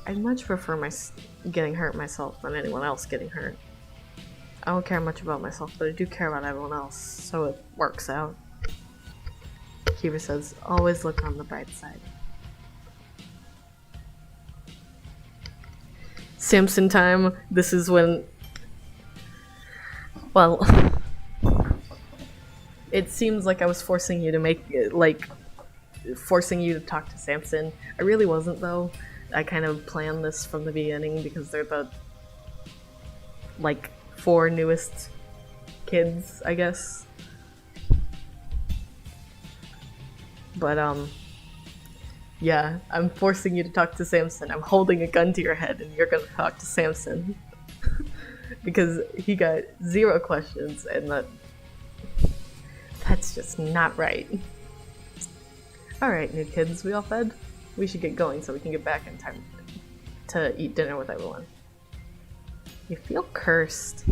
I'd much prefer getting hurt myself than anyone else getting hurt. I don't care much about myself, but I do care about everyone else, so it works out. Kiva says, always look on the bright side. Samson time. This is when... Well... It seems like I was forcing you to forcing you to talk to Samson. I really wasn't, though. I kind of planned this from the beginning because they're the, 4 newest kids, I guess. But, yeah, I'm forcing you to talk to Samson. I'm holding a gun to your head and you're gonna talk to Samson. Because he got 0 questions and that's just not right. Alright, new kids, we all fed? We should get going so we can get back in time to eat dinner with everyone. You feel cursed.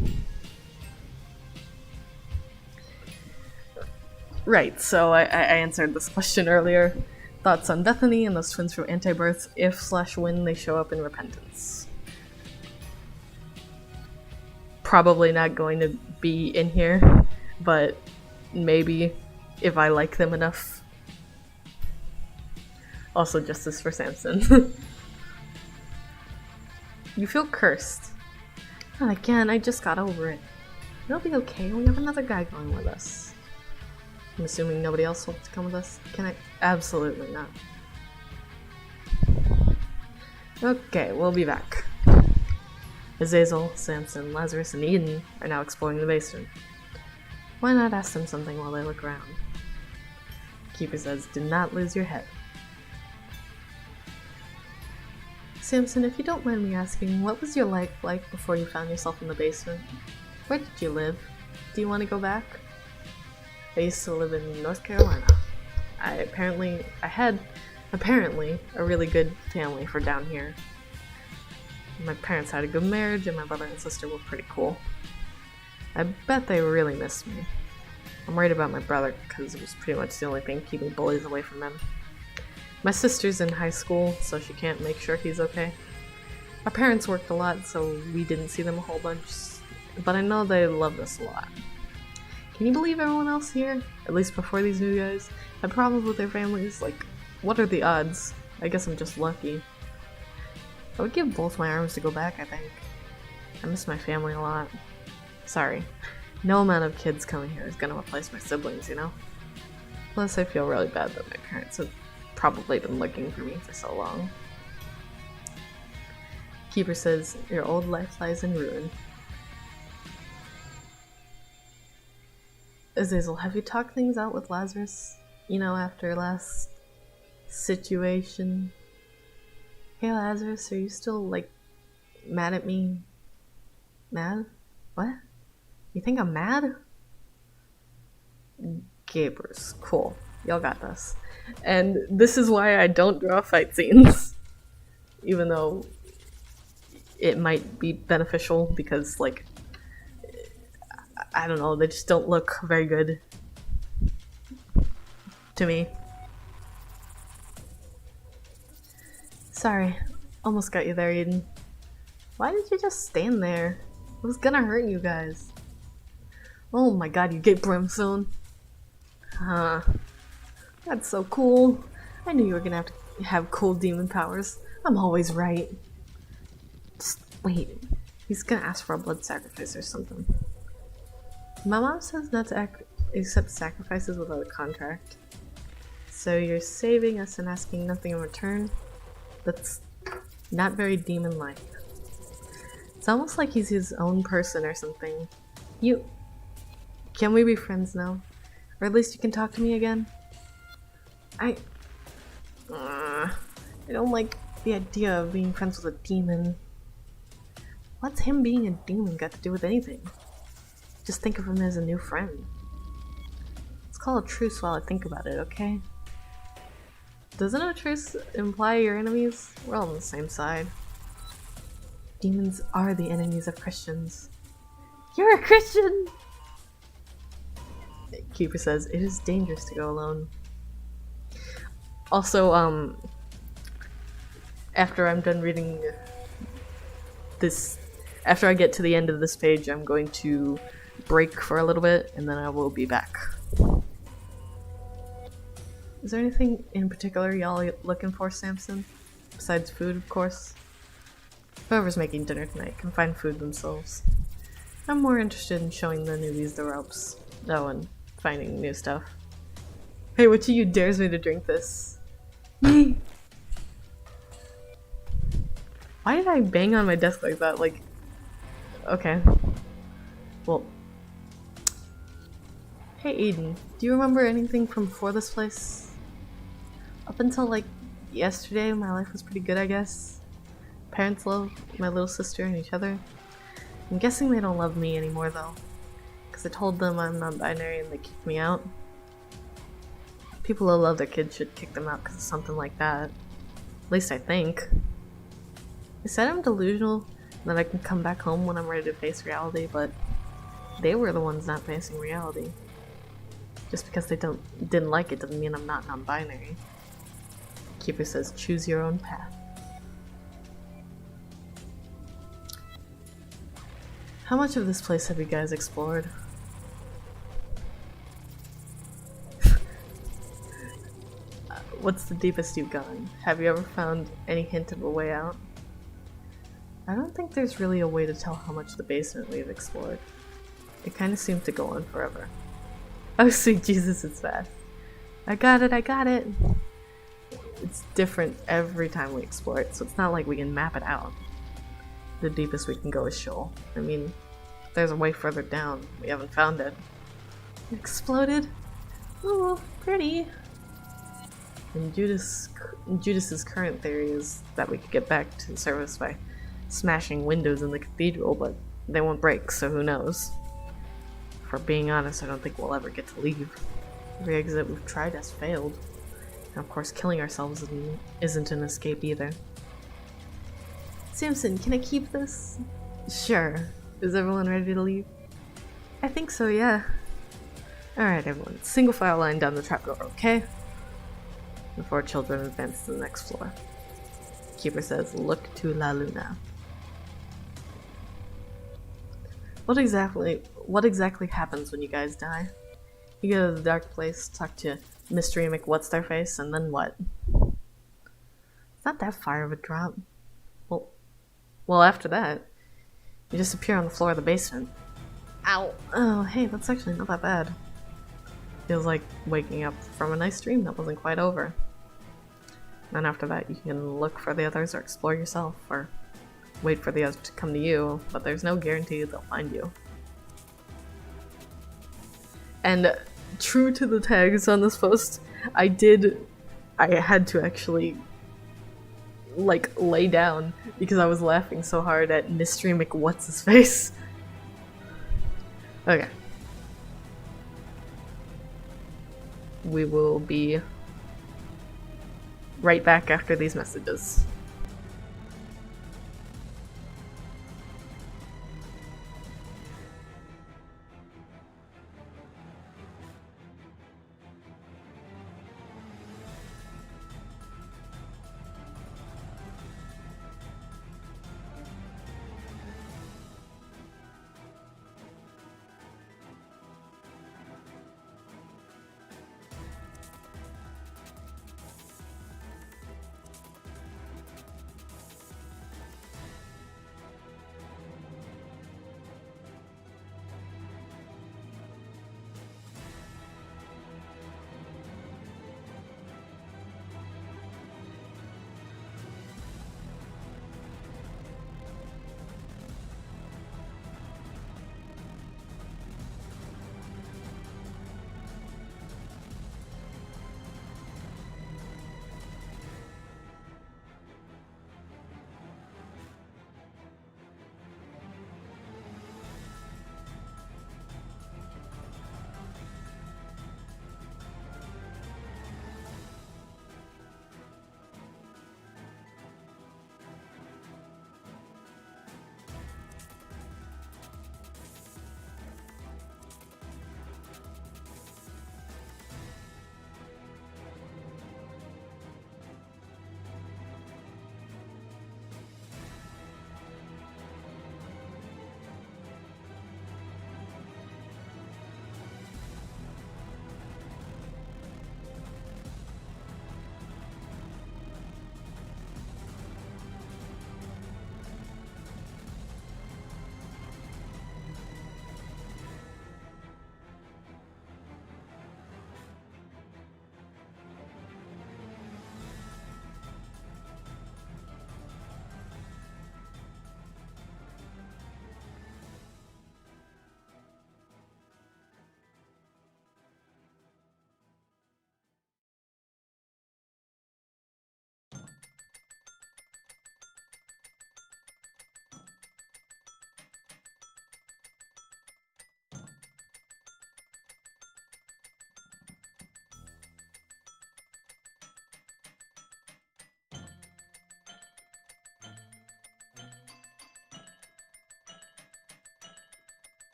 Right, so I answered this question earlier. Thoughts on Bethany and those twins from Antibirth if/when they show up in Repentance. Probably not going to be in here, but maybe if I like them enough. Also, justice for Samson. You feel cursed. Not again, I just got over it. It'll be okay, we have another guy going with us. I'm assuming nobody else wants to come with us? Can I? Absolutely not. Okay, we'll be back. Azazel, Samson, Lazarus, and Eden are now exploring the basement. Why not ask them something while they look around? Keeper says, do not lose your head. Samson, if you don't mind me asking, what was your life like before you found yourself in the basement? Where did you live? Do you want to go back? I used to live in North Carolina. I had a really good family for down here. My parents had a good marriage and my brother and sister were pretty cool. I bet they really missed me. I'm worried about my brother because it was pretty much the only thing keeping bullies away from them. My sister's in high school, so she can't make sure he's okay. Our parents worked a lot, so we didn't see them a whole bunch, but I know they loved us a lot. Can you believe everyone else here, at least before these new guys, had problems with their families? What are the odds? I guess I'm just lucky. I would give both my arms to go back, I think. I miss my family a lot. Sorry. No amount of kids coming here is gonna replace my siblings, you know? Plus, I feel really bad that my parents have probably been looking for me for so long. Keeper says, your old life lies in ruin. Azazel, have you talked things out with Lazarus? You know, after last situation? Hey Lazarus, are you still, mad at me? Mad? What? You think I'm mad? Gapers. Cool. Y'all got this. And this is why I don't draw fight scenes. Even though it might be beneficial because, I don't know, they just don't look very good to me. Sorry, almost got you there, Eden. Why did you just stand there? It was gonna hurt you guys. Oh my god, you get brimstone. That's so cool. I knew you were gonna have cool demon powers. I'm always right. Just wait. He's gonna ask for a blood sacrifice or something. My mom says not to accept sacrifices without a contract. So you're saving us and asking nothing in return? That's not very demon-like. It's almost like he's his own person or something. You... Can we be friends now? Or at least you can talk to me again? I don't like the idea of being friends with a demon. What's him being a demon got to do with anything? Just think of him as a new friend. Let's call a truce while I think about it, okay? Doesn't a truce imply you're enemies? We're all on the same side. Demons are the enemies of Christians. You're a Christian! Keeper says, it is dangerous to go alone. Also, after I'm done reading this, after I get to the end of this page, I'm going to break for a little bit, and then I will be back. Is there anything in particular y'all looking for, Samson? Besides food, of course. Whoever's making dinner tonight can find food themselves. I'm more interested in showing the newbies the ropes. Oh, and finding new stuff. Hey, which of you dares me to drink this? Me! Why did I bang on my desk like that? Like, okay. Well. Hey Aiden, do you remember anything from before this place? Up until like yesterday, my life was pretty good, I guess. Parents love my little sister and each other. I'm guessing they don't love me anymore though, because I told them I'm non-binary and they kicked me out. People who love their kids should kick them out because of something like that. At least I think. They said I'm delusional and that I can come back home when I'm ready to face reality, but they were the ones not facing reality. Just because they didn't like it doesn't mean I'm not non-binary. Keeper says choose your own path. How much of this place have you guys explored? What's the deepest you've gone? Have you ever found any hint of a way out? I don't think there's really a way to tell how much the basement we've explored. It kind of seems to go on forever. Oh sweet Jesus, it's fast. I got it, I got it! It's different every time we explore it, so it's not like we can map it out. The deepest we can go is Sheol. I mean, there's a way further down. We haven't found it. It exploded? Ooh, pretty! And Judas's current theory is that we could get back to the surface by smashing windows in the cathedral, but they won't break, so who knows? For being honest, I don't think we'll ever get to leave. Every exit we've tried has failed. And of course, killing ourselves isn't an escape either. Samson, can I keep this? Sure. Is everyone ready to leave? I think so, yeah. Alright everyone, single file line down the trapdoor, okay? The four children advance to the next floor. Keeper says, look to La Luna. What exactly happens when you guys die? You go to the dark place, talk to Mystery McWhat's-their-face, and then what? It's not that far of a drop. Well, after that, you just appear on the floor of the basement. Ow! Oh, hey, that's actually not that bad. Feels like waking up from a nice dream that wasn't quite over. And after that, you can look for the others or explore yourself, or wait for the others to come to you, but there's no guarantee they'll find you. And true to the tags on this post, I had to actually like lay down because I was laughing so hard at Mystery McWhat's-his-face. Okay. We will be right back after these messages.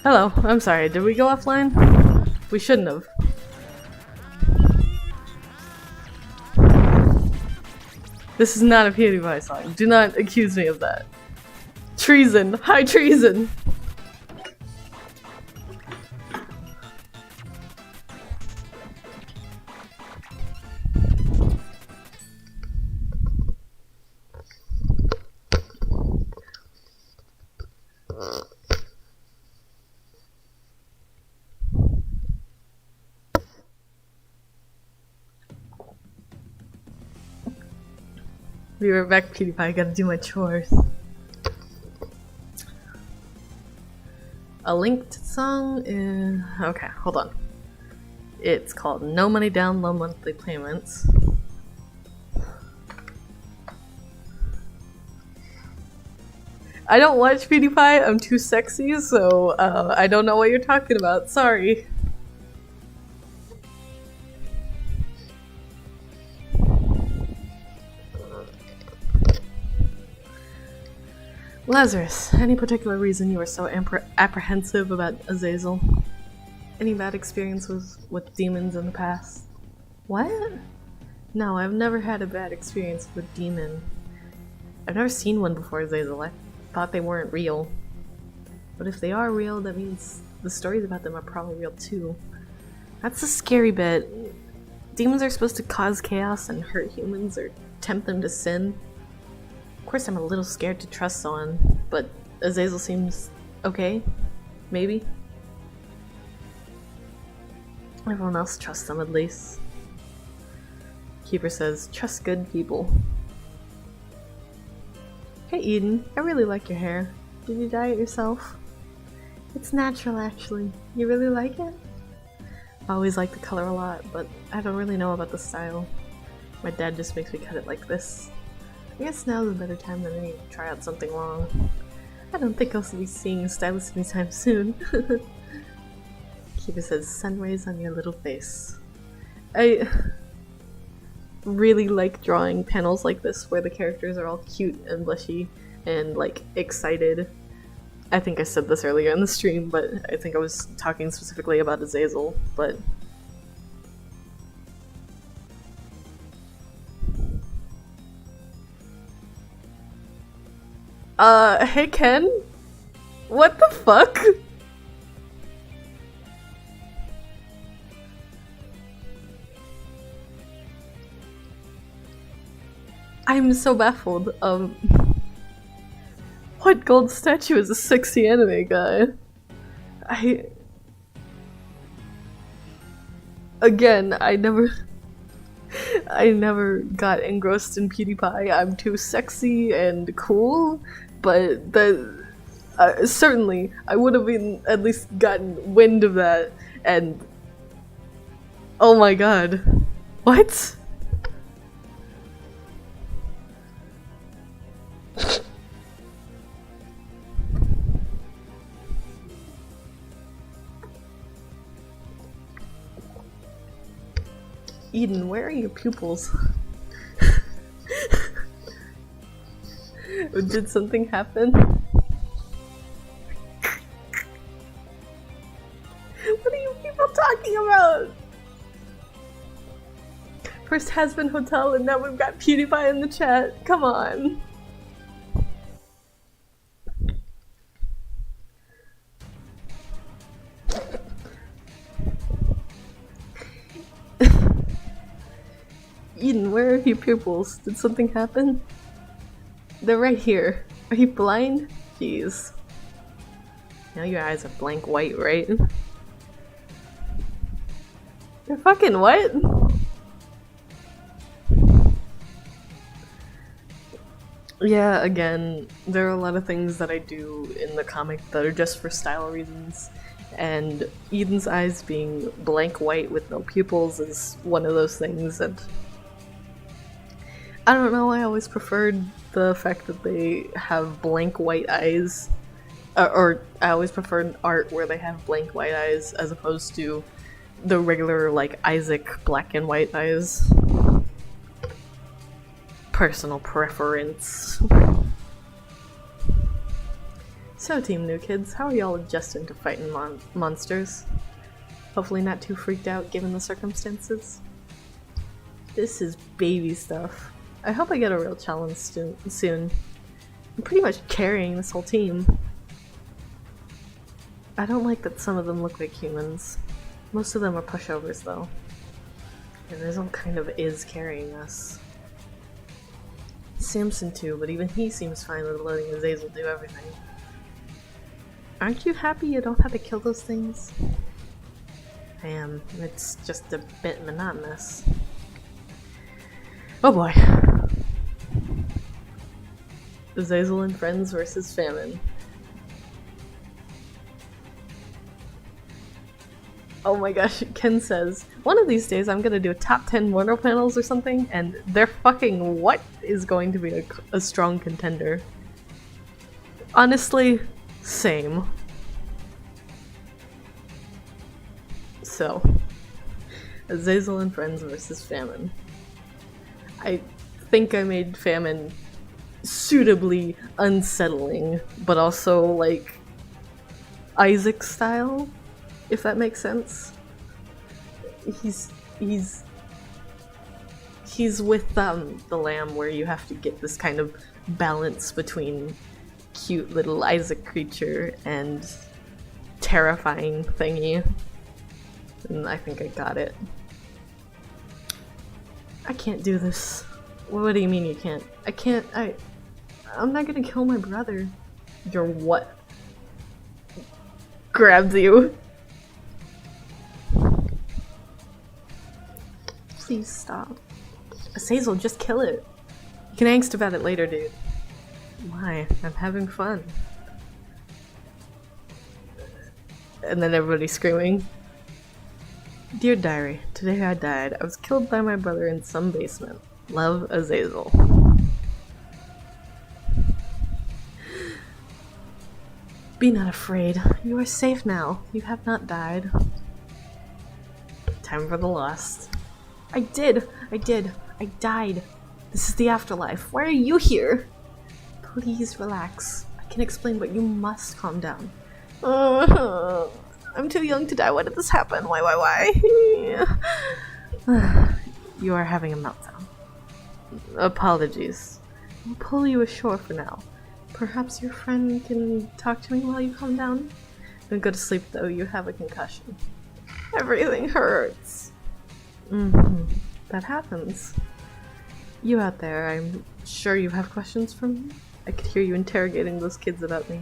Hello, I'm sorry, did we go offline? We shouldn't have. This is not a PewDiePie song. Do not accuse me of that. Treason! High treason! Be right back, PewDiePie. I gotta do my chores. A linked song is... okay, hold on. It's called No Money Down, Low Monthly Payments. I don't watch PewDiePie, I'm too sexy, so I don't know what you're talking about. Sorry. Lazarus, any particular reason you were so apprehensive about Azazel? Any bad experiences with demons in the past? What? No, I've never had a bad experience with a demon. I've never seen one before Azazel. I thought they weren't real. But if they are real, that means the stories about them are probably real too. That's the scary bit. Demons are supposed to cause chaos and hurt humans or tempt them to sin. Of course I'm a little scared to trust someone, but Azazel seems okay? Maybe? Everyone else trusts them at least. Keeper says, trust good people. Hey Eden, I really like your hair. Did you dye it yourself? It's natural actually. You really like it? I always like the color a lot, but I don't really know about the style. My dad just makes me cut it like this. I guess now's a better time than any to try out something long. I don't think I'll be seeing a stylist anytime soon. Keeper says, sun rays on your little face. I really like drawing panels like this where the characters are all cute and blushy and like excited. I think I said this earlier in the stream, but I think I was talking specifically about Azazel, but hey Ken? What the fuck? I'm so baffled. What gold statue is a sexy anime guy? Again, I never got engrossed in PewDiePie. I'm too sexy and cool, but certainly I would have at least gotten wind of that, and oh my god. What? Eden, where are your pupils? Did something happen? What are you people talking about? First Has-Been Hotel and now we've got PewDiePie in the chat. Come on. Eden, where are your pupils? Did something happen? They're right here. Are you blind? Jeez. Now your eyes are blank white, right? They're fucking what? Yeah, again, there are a lot of things that I do in the comic that are just for style reasons, and Eden's eyes being blank white with no pupils is one of those things that I don't know, I always preferred the fact that they have blank white eyes, or I always preferred art where they have blank white eyes as opposed to the regular, like, Isaac black and white eyes. Personal preference. So, Team New Kids, how are y'all adjusting to fighting monsters? Hopefully not too freaked out given the circumstances. This is baby stuff. I hope I get a real challenge soon. I'm pretty much carrying this whole team. I don't like that some of them look like humans. Most of them are pushovers though. And Azazel kind of is carrying us. Samson too, but even he seems fine with letting Azazel do everything. Aren't you happy you don't have to kill those things? I am. It's just a bit monotonous. Oh boy. Azazel and friends versus famine. Oh my gosh, Ken says, one of these days I'm gonna do a top 10 Mortal panels or something, and their fucking what is going to be a strong contender. Honestly, same. So, Azazel and friends versus famine. I think I made famine suitably unsettling, but also like Isaac style, if that makes sense. He's with the lamb, where you have to get this kind of balance between cute little Isaac creature and terrifying thingy. And I think I got it. I can't do this. What do you mean you can't? I can't. I'm not gonna kill my brother. Your what? Grabs you. Please stop. Azazel, just kill it. You can angst about it later, dude. Why? I'm having fun. And then everybody's screaming. Dear Diary, today I died. I was killed by my brother in some basement. Love, Azazel. Be not afraid. You are safe now. You have not died. Time for the lost. I did. I died. This is the afterlife. Why are you here? Please relax. I can explain, but you must calm down. I'm too young to die. Why did this happen? Why? You are having a meltdown. Apologies. I'll pull you ashore for now. Perhaps your friend can talk to me while you calm down? Don't go to sleep though, you have a concussion. Everything hurts. That happens. You out there, I'm sure you have questions for me? I could hear you interrogating those kids about me.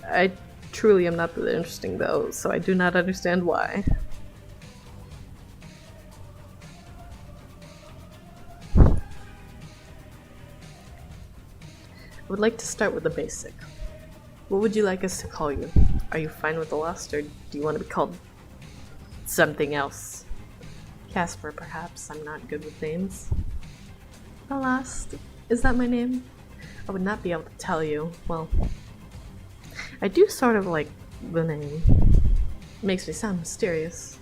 I truly am not that interesting though, so I do not understand why. I would like to start with the basic. What would you like us to call you? Are you fine with the lost, or do you want to be called something else? Casper, perhaps. I'm not good with names. The Lost. Is that my name? I would not be able to tell you. Well, I do sort of like the name. It makes me sound mysterious.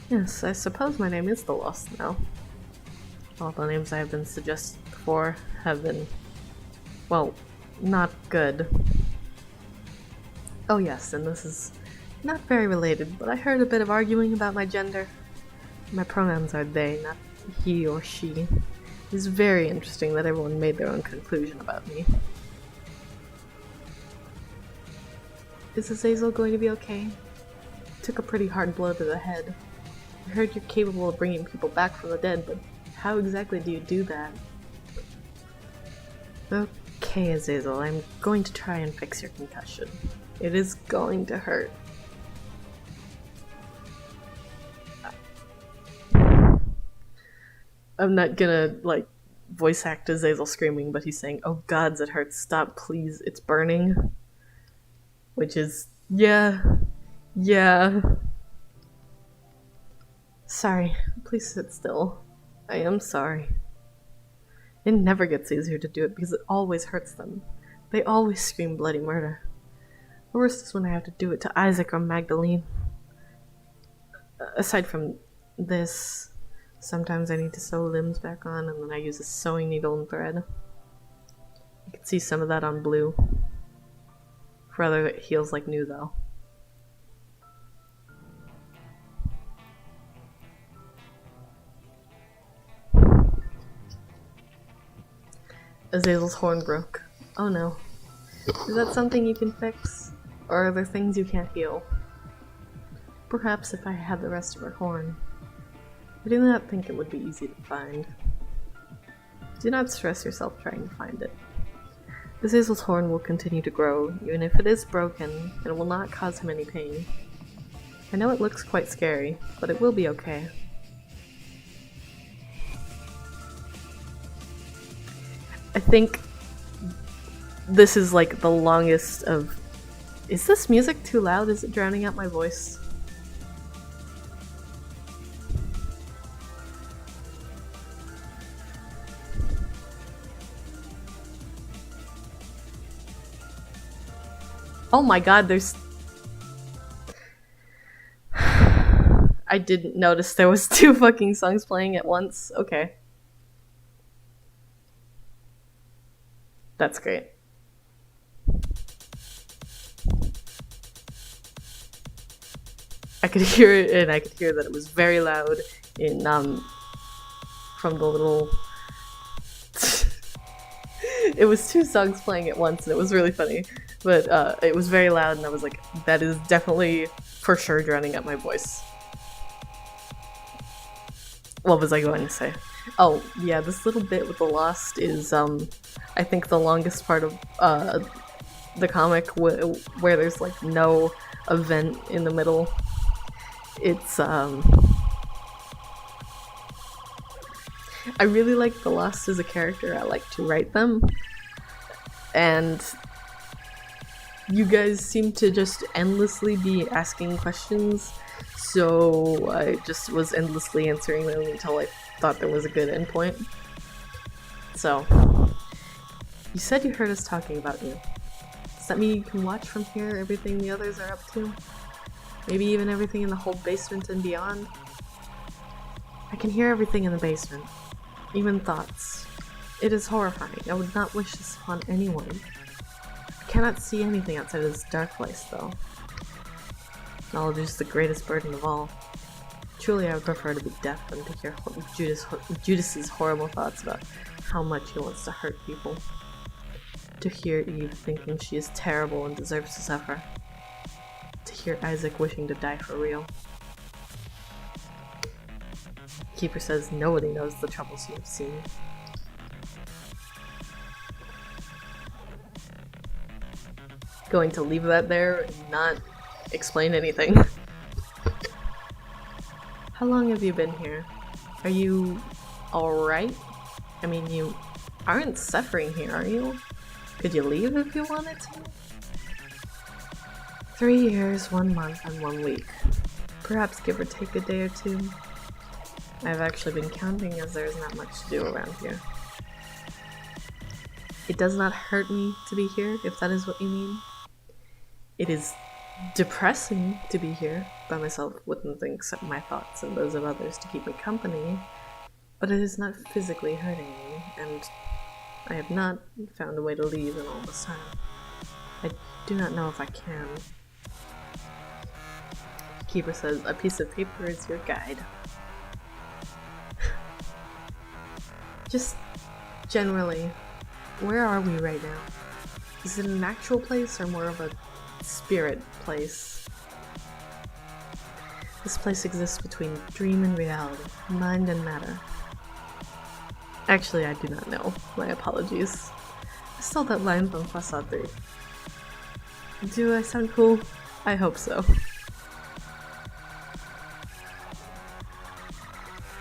Yes, I suppose my name is the Lost now. All the names I have been suggested before have been, well, not good. Oh yes, and this is not very related, but I heard a bit of arguing about my gender. My pronouns are they, not he or she. It's very interesting that everyone made their own conclusion about me. Is Azazel going to be okay? Took a pretty hard blow to the head. I heard you're capable of bringing people back from the dead, but how exactly do you do that? Okay, Azazel, I'm going to try and fix your concussion. It is going to hurt. I'm not gonna, like, voice act Azazel screaming, but he's saying, oh gods, it hurts, stop, please, it's burning. Which is, yeah. Sorry, please sit still. I am sorry. It never gets easier to do it because it always hurts them. They always scream bloody murder. The worst is when I have to do it to Isaac or Magdalene. Aside from this, sometimes I need to sew limbs back on, and then I use a sewing needle and thread. You can see some of that on blue. Rather, it heals like new, though. Azazel's horn broke. Oh no. Is that something you can fix? Or are there things you can't heal? Perhaps if I had the rest of her horn. I do not think it would be easy to find. Do not stress yourself trying to find it. Azazel's horn will continue to grow, even if it is broken, and will not cause him any pain. I know it looks quite scary, but it will be okay. I think this is like the longest of... Is this music too loud? Is it drowning out my voice? Oh my god, there's... I didn't notice there was 2 fucking songs playing at once. Okay. That's great. I could hear it, and I could hear that it was very loud in, from the little... It was 2 songs playing at once, and it was really funny. But, it was very loud, and I was like, that is definitely, for sure, drowning out my voice. What was I going to say? Oh, yeah, this little bit with the Lost is, I think the longest part of, the comic where there's, like, no event in the middle. It's, I really like the Lost as a character. I like to write them. And you guys seem to just endlessly be asking questions, so I just was endlessly answering them until I thought there was a good endpoint. So, you said you heard us talking about you. Does that mean you can watch from here everything the others are up to? Maybe even everything in the whole basement and beyond? I can hear everything in the basement. Even thoughts. It is horrifying. I would not wish this upon anyone. I cannot see anything outside of this dark place, though. Knowledge is the greatest burden of all. Truly, I would prefer to be deaf than to hear Judas's horrible thoughts about how much he wants to hurt people. To hear Eve thinking she is terrible and deserves to suffer. To hear Isaac wishing to die for real. Keeper says nobody knows the troubles you have seen. Going to leave that there and not explain anything. How long have you been here? Are you alright? I mean, you aren't suffering here, are you? Could you leave if you wanted to? 3 years, 1 month, and 1 week. Perhaps give or take a day or 2. I've actually been counting as there is not much to do around here. It does not hurt me to be here, if that is what you mean. It is depressing to be here by myself with nothing except my thoughts and those of others to keep me company, but it is not physically hurting me, and I have not found a way to leave in all this time. I do not know if I can. Keeper says, a piece of paper is your guide. Just generally, where are we right now? Is it an actual place or more of a spirit place? This place exists between dream and reality, mind and matter. Actually, I do not know. My apologies. I stole that line from Facade 3. Do I sound cool? I hope so.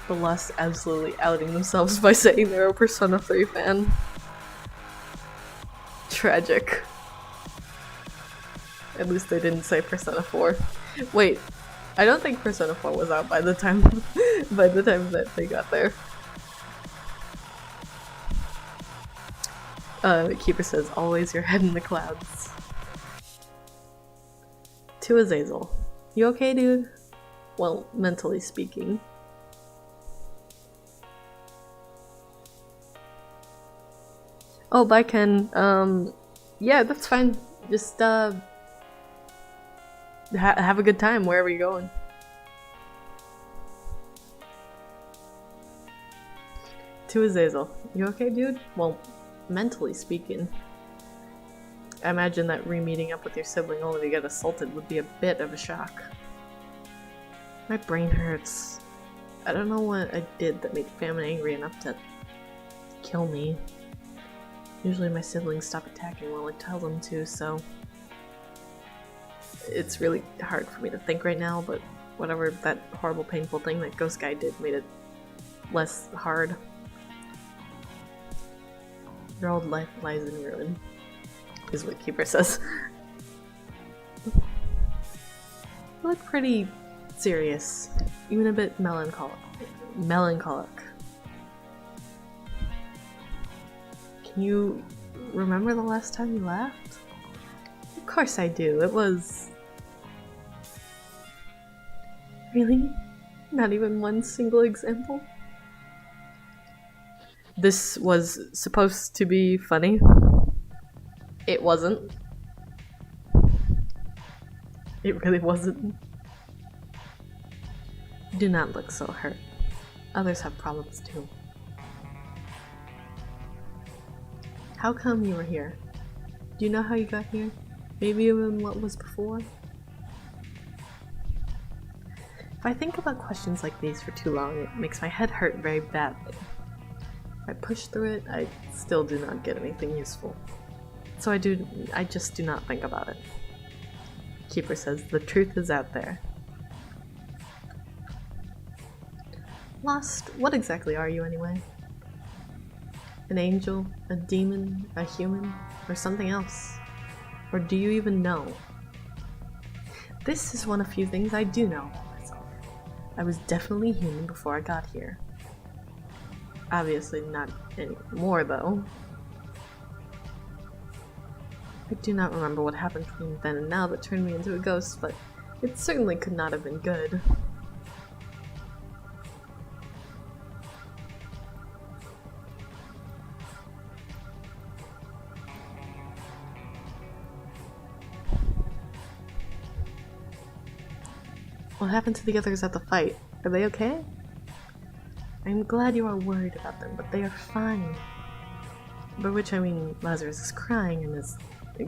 The Lost absolutely outing themselves by saying they're a Persona 3 fan. Tragic. At least they didn't say Persona 4. Wait, I don't think Persona 4 was out by the time that they got there. Keeper says, always your head in the clouds. To Azazel. You okay, dude? Well, mentally speaking. Oh, bye, Ken. Yeah, that's fine. Just, have a good time wherever you're going. To Azazel. You okay, dude? Well, mentally speaking. I imagine that re-meeting up with your sibling only to get assaulted would be a bit of a shock. My brain hurts. I don't know what I did that made Famine angry enough to kill me. Usually my siblings stop attacking when I tell them to, so it's really hard for me to think right now, but whatever that horrible painful thing that ghost guy did made it less hard. Your old life lies in ruin, is what Keeper says. You look pretty serious, even a bit melancholic. Can you remember the last time you laughed? Of course I do. It was... Really? Not even one single example? This was supposed to be funny. It wasn't. It really wasn't. Do not look so hurt. Others have problems too. How come you were here? Do you know how you got here? Maybe even what was before? If I think about questions like these for too long, it makes my head hurt very badly. If I push through it, I still do not get anything useful. So I just do not think about it. Keeper says the truth is out there. Lost, what exactly are you anyway? An angel, a demon, a human, or something else? Or do you even know? This is one of few things I do know about myself. I was definitely human before I got here. Obviously not anymore, though. I do not remember what happened between then and now that turned me into a ghost, but it certainly could not have been good. What happened to the others at the fight? Are they okay? I'm glad you are worried about them, but they are fine. By which I mean Lazarus is crying and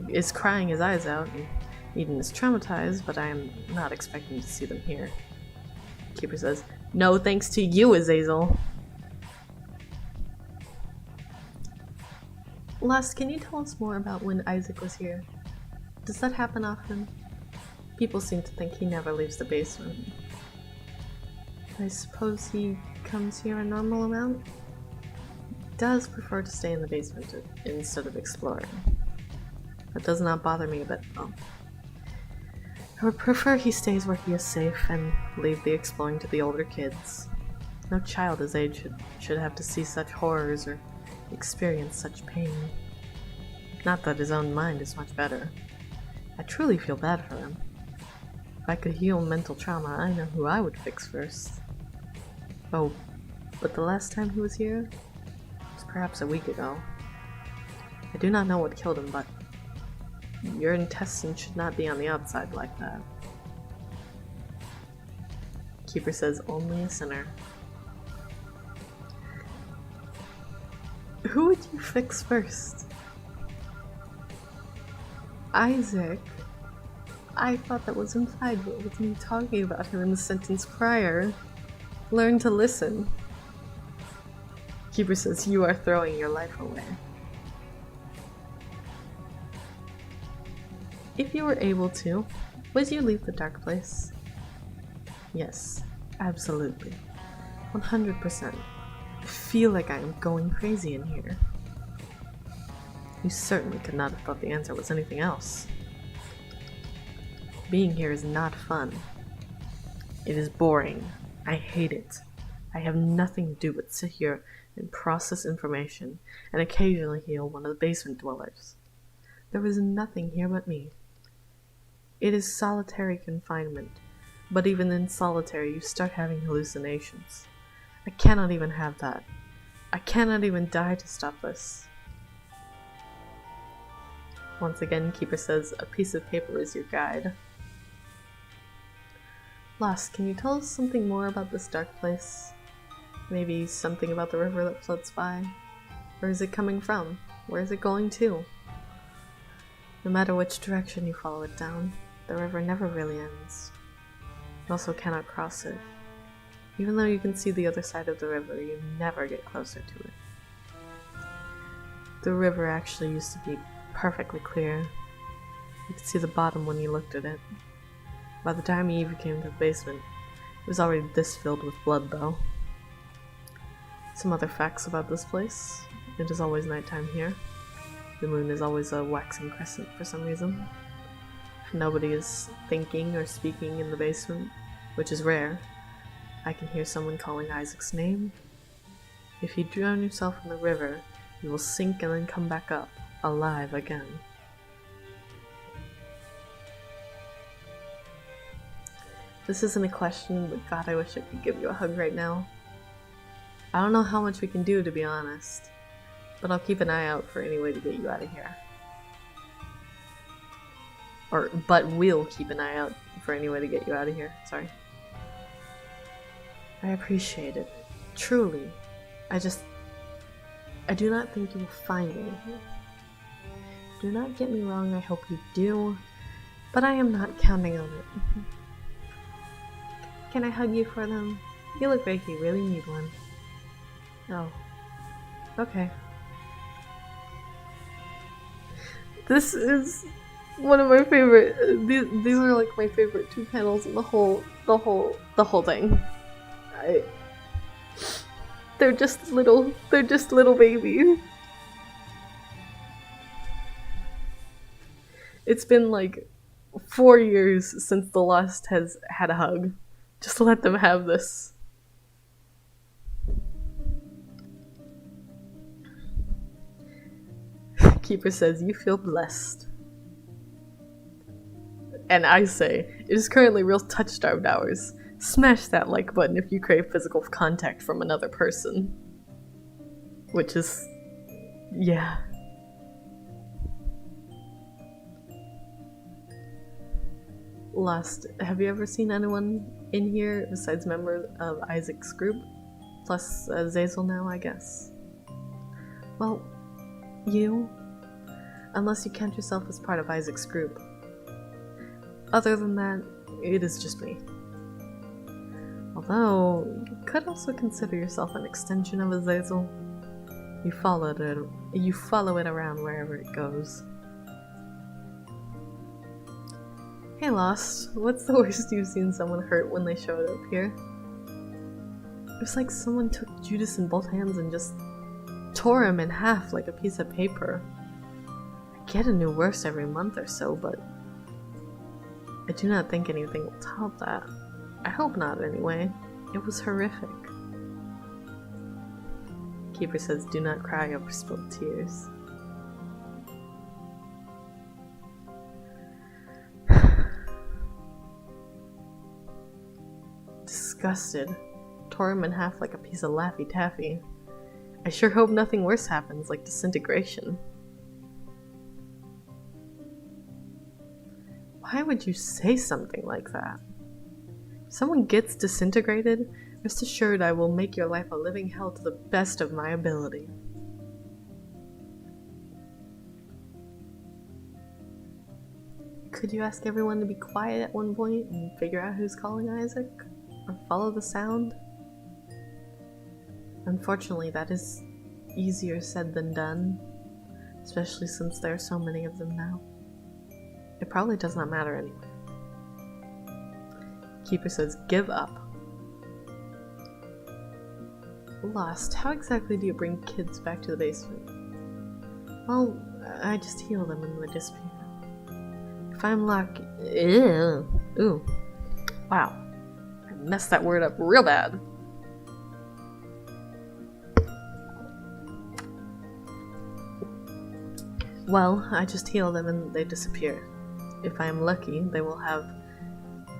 is crying his eyes out, and Eden is traumatized, but I am not expecting to see them here. Keeper says, no thanks to you, Azazel. Last, can you tell us more about when Isaac was here? Does that happen often? People seem to think he never leaves the basement. I suppose he comes here a normal amount? He does prefer to stay in the basement instead of exploring. That does not bother me a bit, though. I would prefer he stays where he is safe and leave the exploring to the older kids. No child his age should have to see such horrors or experience such pain. Not that his own mind is much better. I truly feel bad for him. If I could heal mental trauma, I know who I would fix first. Oh, but the last time he was here was perhaps a week ago. I do not know what killed him, but your intestines should not be on the outside like that. Keeper says only a sinner. Who would you fix first? Isaac? I thought that was implied with me talking about him in the sentence prior. Learn to listen. Keeper says you are throwing your life away. If you were able to, would you leave the dark place? Yes, absolutely. 100%. I feel like I am going crazy in here. You certainly could not have thought the answer was anything else. Being here is not fun. It is boring. I hate it. I have nothing to do but sit here and process information and occasionally heal one of the basement dwellers. There is nothing here but me. It is solitary confinement, but even in solitary you start having hallucinations. I cannot even have that. I cannot even die to stop this. Once again, Keeper says, a piece of paper is your guide. Lost, can you tell us something more about this dark place? Maybe something about the river that floats by? Where is it coming from? Where is it going to? No matter which direction you follow it down, the river never really ends. You also cannot cross it. Even though you can see the other side of the river, you never get closer to it. The river actually used to be perfectly clear. You could see the bottom when you looked at it. By the time you even came to the basement, it was already this filled with blood, though. Some other facts about this place. It is always nighttime here. The moon is always a waxing crescent for some reason. If nobody is thinking or speaking in the basement, which is rare, I can hear someone calling Isaac's name. If you drown yourself in the river, you will sink and then come back up, alive again. This isn't a question, but God, I wish I could give you a hug right now. I don't know how much we can do, to be honest, but I'll keep an eye out for any way to get you out of here. But we'll keep an eye out for any way to get you out of here, sorry. I appreciate it. Truly. I do not think you will find me here. Do not get me wrong, I hope you do, but I am not counting on it. Can I hug you for them? You look like you really need one. Oh. Okay. This is one of my favorite, these are like my favorite two panels in the whole thing. They're just little babies. It's been like 4 years since the Lost has had a hug. Just let them have this. Keeper says, you feel blessed. And I say, it is currently real touch-starved hours. Smash that like button if you crave physical contact from another person. Which is... yeah. Lost, have you ever seen anyone in here besides members of Isaac's group? Plus Azazel now, I guess. Well, you? Unless you count yourself as part of Isaac's group. Other than that, it is just me. Although, you could also consider yourself an extension of Azazel. You follow it around wherever it goes. Hey Lost, what's the worst you've seen someone hurt when they showed up here? It was like someone took Judas in both hands and just tore him in half like a piece of paper. I get a new worst every month or so, but I do not think anything will top that. I hope not, anyway. It was horrific. Keeper says, do not cry over spilled tears. Disgusted. Tore him in half like a piece of Laffy Taffy. I sure hope nothing worse happens, like disintegration. Why would you say something like that? If someone gets disintegrated, rest assured I will make your life a living hell to the best of my ability. Could you ask everyone to be quiet at one point and figure out who's calling Isaac? Or follow the sound? Unfortunately, that is easier said than done, especially since there are so many of them now. It probably does not matter anyway. Keeper says, give up. Lost, how exactly do you bring kids back to the basement? Well, I just heal them when they disappear. If I'm lucky... Ew. Ooh. Wow. I messed that word up real bad. Well, I just heal them and they disappear. If I am lucky, they will have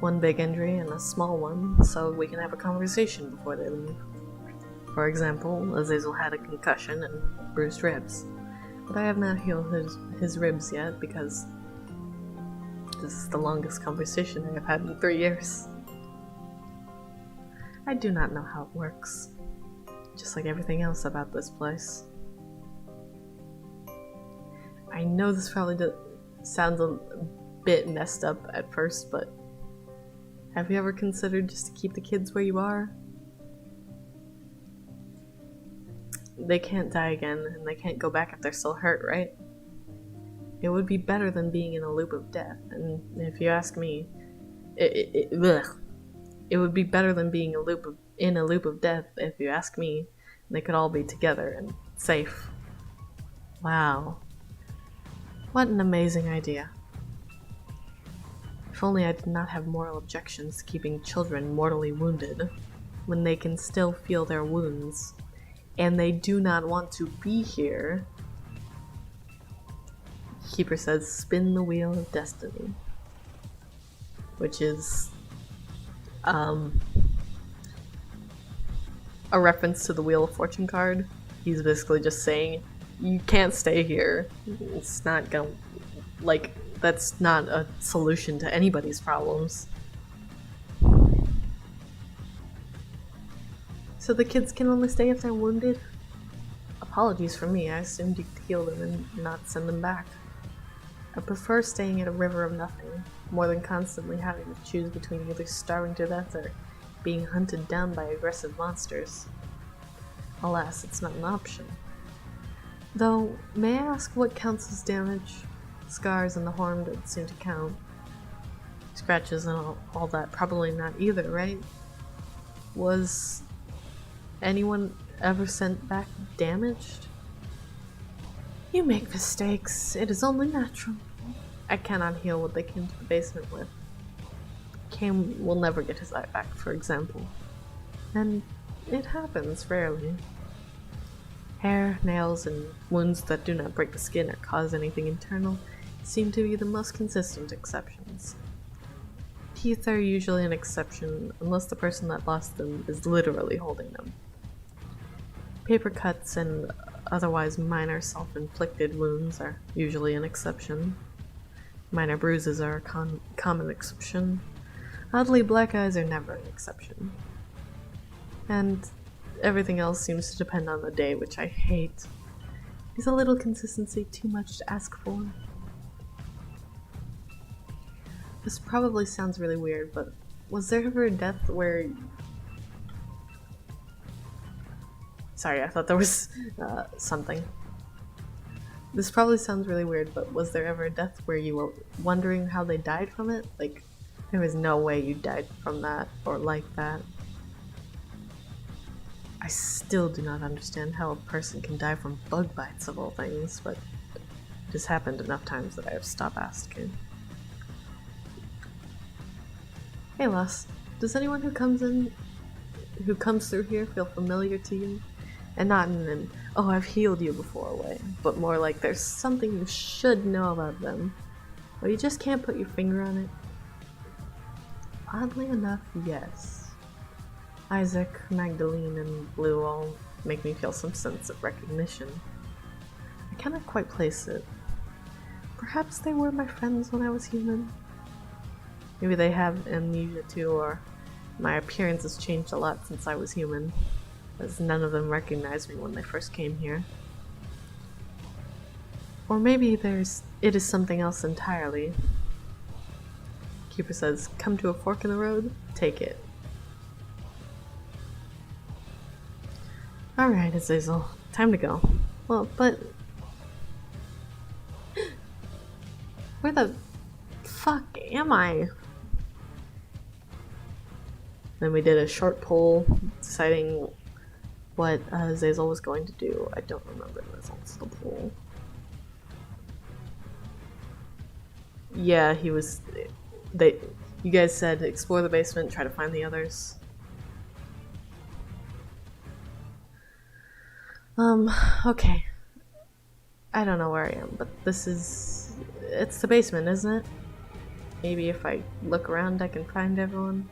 one big injury and a small one, so we can have a conversation before they leave. For example, Azazel had a concussion and bruised ribs. But I have not healed his ribs yet because this is the longest conversation I have had in 3 years. I do not know how it works, just like everything else about this place. I know this probably sounds a bit messed up at first, but have you ever considered just to keep the kids where you are? They can't die again, and they can't go back if they're still hurt, right? It would be better than being in a loop of death, and if you ask me, it would be better than being in a loop of death, if you ask me, and they could all be together and safe. Wow. What an amazing idea. If only I did not have moral objections to keeping children mortally wounded, when they can still feel their wounds, and they do not want to be here. Keeper says, spin the wheel of destiny. Which is, a reference to the Wheel of Fortune card. He's basically just saying, you can't stay here. It's not gonna, like, that's not a solution to anybody's problems. So the kids can only stay if they're wounded? Apologies for me, I assumed you could heal them and not send them back. I prefer staying at a river of nothing, more than constantly having to choose between either starving to death or being hunted down by aggressive monsters. Alas, it's not an option. Though, may I ask what counts as damage? Scars on the horn don't seem to count. Scratches and all that, probably not either, right? Was anyone ever sent back damaged? You make mistakes. It is only natural. I cannot heal what they came to the basement with. Cain will never get his eye back, for example. And it happens rarely. Hair, nails, and wounds that do not break the skin or cause anything internal seem to be the most consistent exceptions. Teeth are usually an exception unless the person that lost them is literally holding them. Paper cuts and otherwise minor self-inflicted wounds are usually an exception. Minor bruises are a common exception. Oddly, black eyes are never an exception. And everything else seems to depend on the day, which I hate. Is a little consistency too much to ask for? This probably sounds really weird, but was there ever a death where... Sorry, I thought there was something. This probably sounds really weird, but was there ever a death where you were wondering how they died from it? Like, there was no way you died from that, or like that. I still do not understand how a person can die from bug bites of all things, but it has happened enough times that I have stopped asking. Hey Les, does anyone who comes through here feel familiar to you? And not in an, oh, I've healed you before way, but more like there's something you should know about them, but you just can't put your finger on it? Oddly enough, yes. Isaac, Magdalene, and Blue all make me feel some sense of recognition. I cannot quite place it. Perhaps they were my friends when I was human. Maybe they have amnesia too, or my appearance has changed a lot since I was human, as none of them recognized me when they first came here. Or maybe it is something else entirely. Keeper says, come to a fork in the road, take it. Alright, Azazel, time to go. Well, but... where the fuck am I? Then we did a short poll deciding what Azazel was going to do. I don't remember the results of the poll. Yeah, he was... you guys said explore the basement, try to find the others. Okay. I don't know where I am, but it's the basement, isn't it? Maybe if I look around I can find everyone.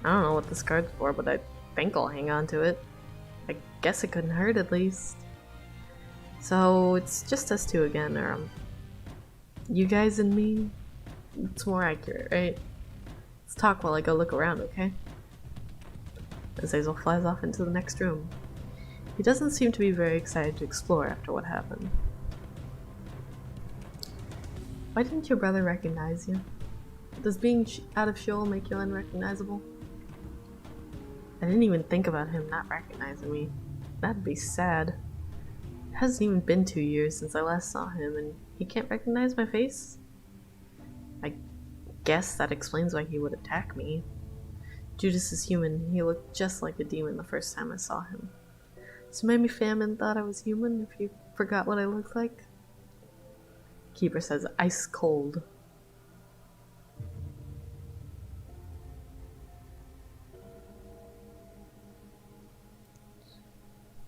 I don't know what this card's for, but I think I'll hang on to it. I guess it couldn't hurt at least. So it's just us two again, or you guys and me? It's more accurate, right? Let's talk while I go look around, okay? Azazel flies off into the next room. He doesn't seem to be very excited to explore after what happened. Why didn't your brother recognize you? Does being out of Sheol make you unrecognizable? I didn't even think about him not recognizing me. That'd be sad. It hasn't even been 2 years since I last saw him, and he can't recognize my face? I guess that explains why he would attack me. Judas is human. He looked just like a demon the first time I saw him. So maybe Famine thought I was human if you forgot what I looked like? Keeper says ice cold.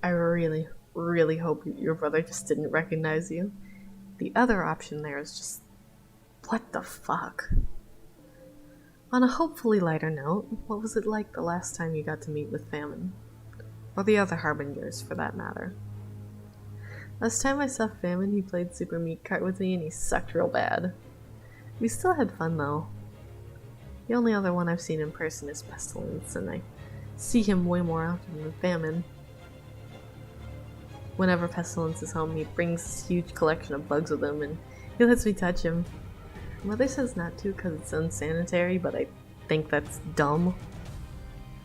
I really, really hope your brother just didn't recognize you. The other option there is just... what the fuck? On a hopefully lighter note, what was it like the last time you got to meet with Famine? Or the other Harbingers, for that matter. Last time I saw Famine, he played Super Meat Cart with me and he sucked real bad. We still had fun though. The only other one I've seen in person is Pestilence, and I see him way more often than Famine. Whenever Pestilence is home, he brings this huge collection of bugs with him and he lets me touch him. Mother says not to because it's unsanitary, but I think that's dumb.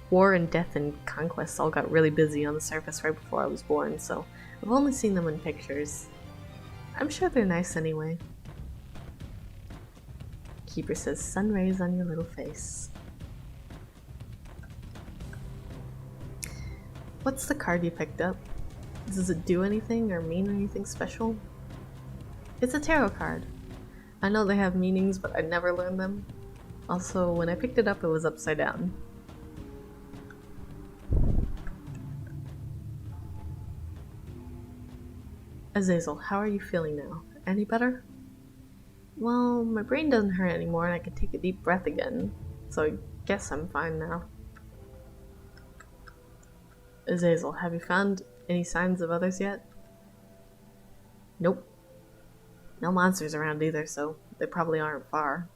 War and death and conquest all got really busy on the surface right before I was born, so I've only seen them in pictures. I'm sure they're nice anyway. Keeper says sun rays on your little face. What's the card you picked up? Does it do anything or mean anything special? It's a tarot card. I know they have meanings, but I never learned them. Also, when I picked it up, it was upside down. Azazel, how are you feeling now? Any better? Well, my brain doesn't hurt anymore and I can take a deep breath again, so I guess I'm fine now. Azazel, have you found any signs of others yet? Nope. No monsters around either, so they probably aren't far.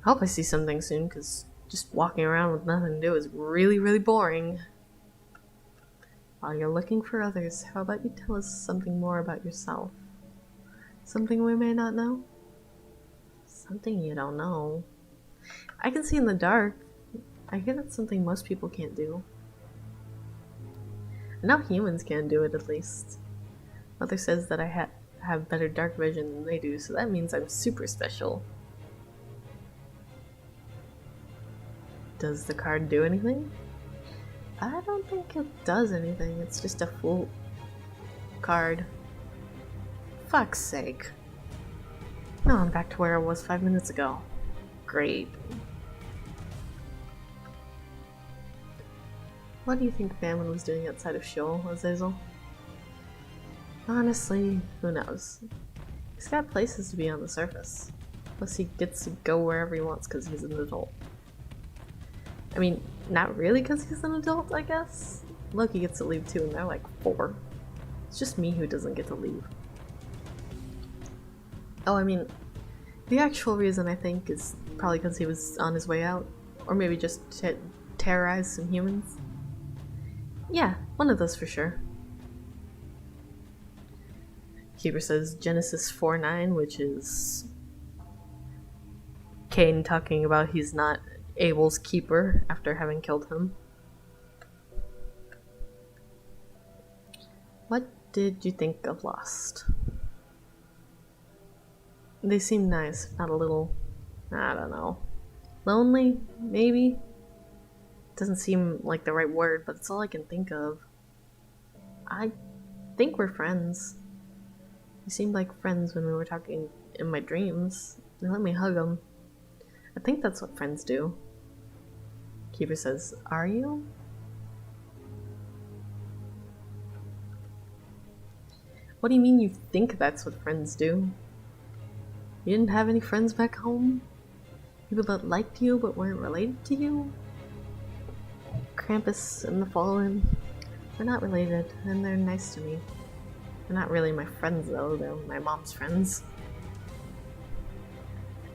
I hope I see something soon, because just walking around with nothing to do is really, really boring. While you're looking for others, how about you tell us something more about yourself? Something we may not know? Something you don't know. I can see in the dark. I hear that's something most people can't do. I know humans can do it, at least. Mother says that I have better dark vision than they do, so that means I'm super special. Does the card do anything? I don't think it does anything. It's just a full card. Fuck's sake. Now I'm back to where I was 5 minutes ago. Great. What do you think Famine was doing outside of Sheol, Azazel? Honestly, who knows? He's got places to be on the surface. Plus he gets to go wherever he wants because he's an adult. I mean, not really because he's an adult, I guess. Loki gets to leave too, and they're like 4. It's just me who doesn't get to leave. Oh, I mean, the actual reason I think is probably because he was on his way out. Or maybe just to terrorize some humans. Yeah, one of those for sure. Keeper says Genesis 4:9, which is Cain talking about he's not Abel's keeper after having killed him. What did you think of Lost? They seem nice, not a little, I don't know, lonely, maybe? Doesn't seem like the right word, but it's all I can think of. I think we're friends. We seemed like friends when we were talking in my dreams. They let me hug them. I think that's what friends do. Keeper says, are you? What do you mean you think that's what friends do? You didn't have any friends back home? People that liked you but weren't related to you? Krampus and the Fallen. They're not related, and they're nice to me. They're not really my friends though, they're my mom's friends.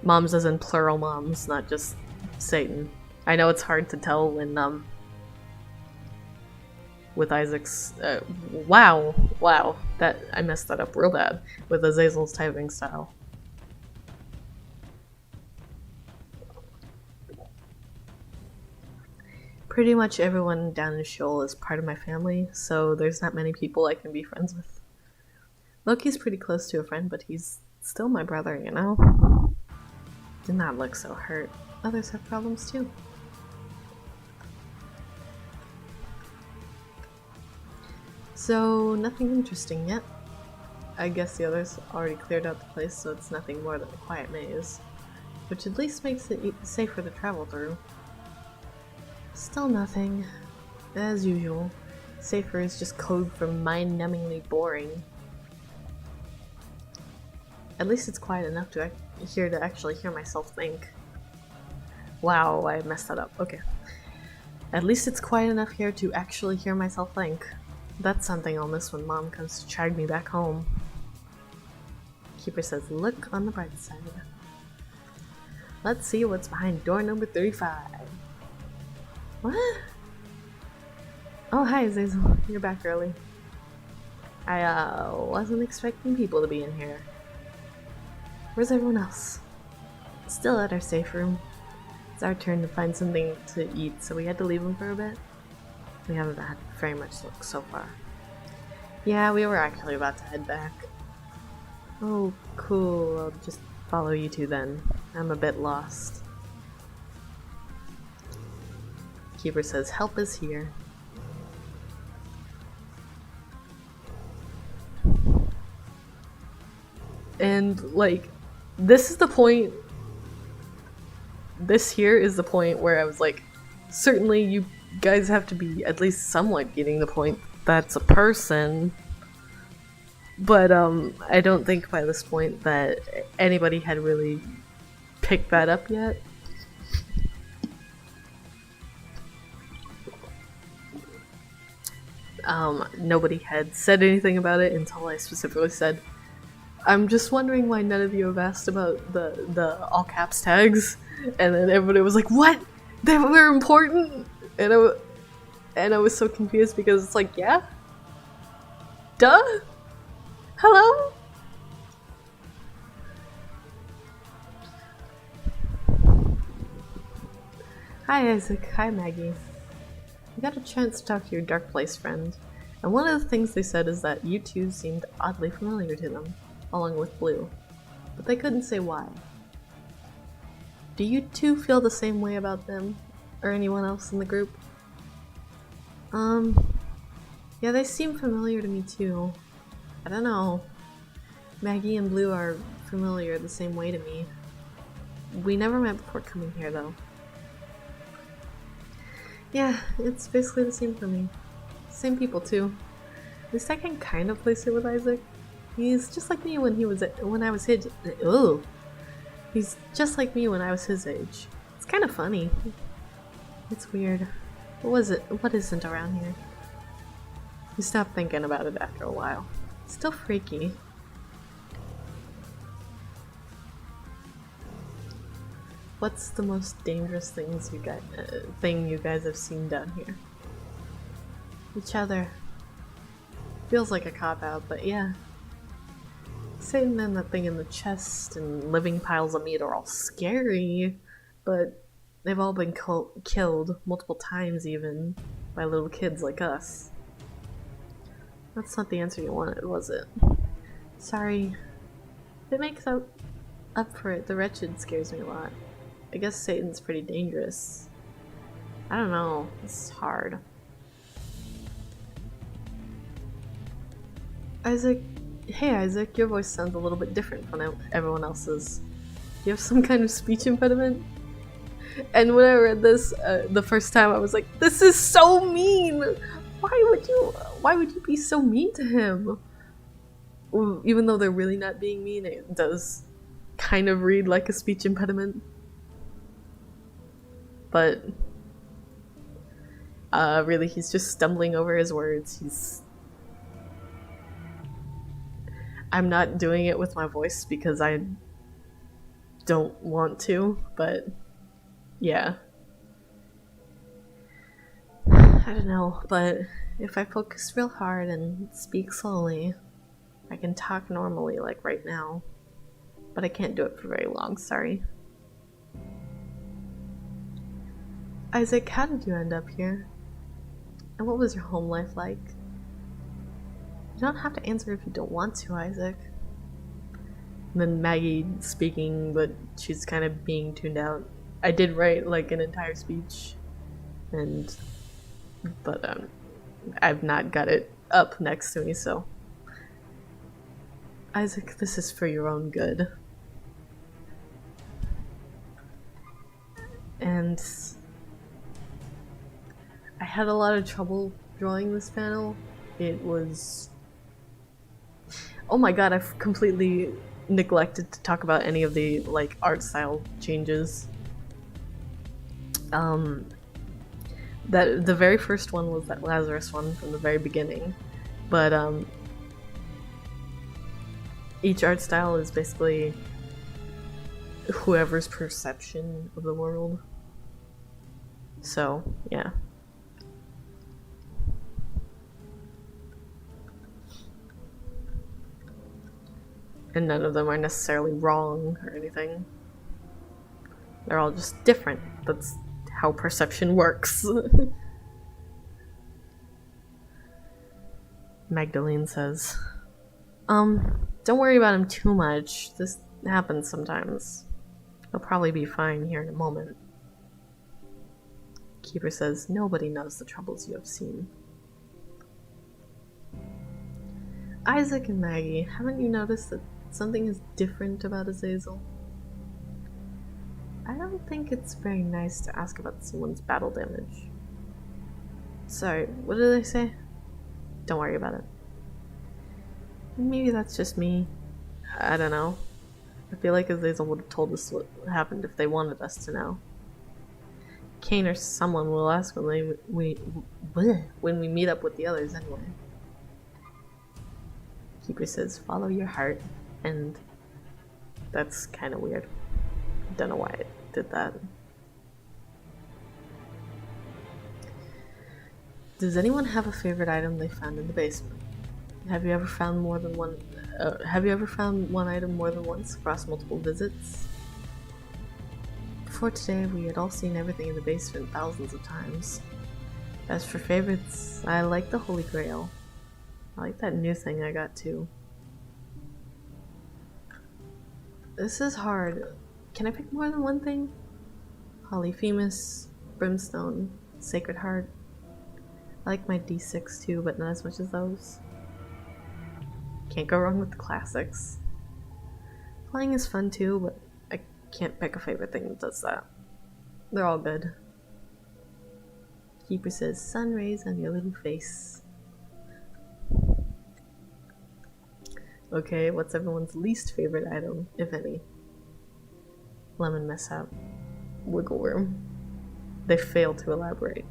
Moms as in plural moms, not just Satan. I know it's hard to tell when, with Isaac's, wow, that, I messed that up real bad, with Azazel's typing style. Pretty much everyone down in Sheol is part of my family, so there's not many people I can be friends with. Loki's pretty close to a friend, but he's still my brother, you know? Do not look so hurt. Others have problems too. So, nothing interesting yet. I guess the others already cleared out the place, so it's nothing more than a quiet maze. Which at least makes it safer to travel through. Still nothing. As usual. Safer is just code for mind-numbingly boring. At least it's quiet enough to actually hear myself think. Wow, I messed that up. Okay. At least it's quiet enough here to actually hear myself think. That's something I'll miss when Mom comes to drag me back home. Keeper says, look on the bright side. Let's see what's behind door number 35. What? Oh, hi, Azazel. You're back early. I, wasn't expecting people to be in here. Where's everyone else? Still at our safe room. It's our turn to find something to eat, so we had to leave them for a bit. We haven't had very much luck so far. Yeah, we were actually about to head back. Oh, cool. I'll just follow you two then. I'm a bit lost. Keeper says help is here. And, like, this is the point. This here is the point where I was like, certainly you guys have to be at least somewhat getting the point that's a person. But, I don't think by this point that anybody had really picked that up yet. Nobody had said anything about it until I specifically said, I'm just wondering why none of you have asked about the all caps tags. And then everybody was like, what? They were important? And I was so confused because it's like, yeah? Duh? Hello? Hi Isaac, hi Maggy. I got a chance to talk to your Dark Place friend, and one of the things they said is that you two seemed oddly familiar to them, along with Blue, but they couldn't say why. Do you two feel the same way about them, or anyone else in the group? Yeah, they seem familiar to me too. I don't know. Maggy and Blue are familiar the same way to me. We never met before coming here though. Yeah, it's basically the same for me. Same people too. At least I can kind of place it with Isaac. He's just like me when I was his. Ooh, he's just like me when I was his age. It's kind of funny. It's weird. What isn't around here? You stop thinking about it after a while. It's still freaky. What's the most dangerous thing you guys have seen down here? Each other. Feels like a cop-out, but yeah. Satan and that thing in the chest and living piles of meat are all scary, but they've all been killed multiple times even by little kids like us. That's not the answer you wanted, was it? Sorry. If it makes up for it, the wretched scares me a lot. I guess Satan's pretty dangerous. I don't know. It's hard. Isaac. Hey Isaac, your voice sounds a little bit different from everyone else's. Do you have some kind of speech impediment? And when I read this the first time, I was like, this is so mean! Why would you be so mean to him? Even though they're really not being mean, it does kind of read like a speech impediment. But really, he's just stumbling over his words. I'm not doing it with my voice because I don't want to, but yeah. I don't know, but if I focus real hard and speak slowly, I can talk normally like right now. But I can't do it for very long, sorry. Isaac, how did you end up here? And what was your home life like? You don't have to answer if you don't want to, Isaac. And then Maggie speaking, but she's kind of being tuned out. I did write like an entire speech, but I've not got it up next to me, so. Isaac, this is for your own good. And I had a lot of trouble drawing this panel. It was... Oh my god, I've completely neglected to talk about any of the like art style changes. That the very first one was that Lazarus one from the very beginning, but each art style is basically whoever's perception of the world. So, yeah. And none of them are necessarily wrong or anything. They're all just different. That's how perception works. Magdalene says, don't worry about him too much. This happens sometimes. He'll probably be fine here in a moment. Keeper says, nobody knows the troubles you have seen. Isaac and Maggie, haven't you noticed that something is different about Azazel? I don't think it's very nice to ask about someone's battle damage. Sorry, what did I say? Don't worry about it. Maybe that's just me. I don't know. I feel like Azazel would have told us what happened if they wanted us to know. Cain or someone will ask when we meet up with the others anyway. Keeper says, follow your heart, and that's kind of weird. Don't know why I did that. Does anyone have a favorite item they found in the basement? Have you ever found more than one? Have you ever found one item more than once across multiple visits? Before today, we had all seen everything in the basement thousands of times. As for favorites, I like the Holy Grail. I like that new thing I got too. This is hard. Can I pick more than one thing? Polyphemus, Brimstone, Sacred Heart. I like my D6 too, but not as much as those. Can't go wrong with the classics. Flying is fun too, but I can't pick a favorite thing that does that. They're all good. Keeper says, sun rays on your little face. Okay, what's everyone's least favorite item, if any? Lemon mishap. Wiggle worm. They fail to elaborate.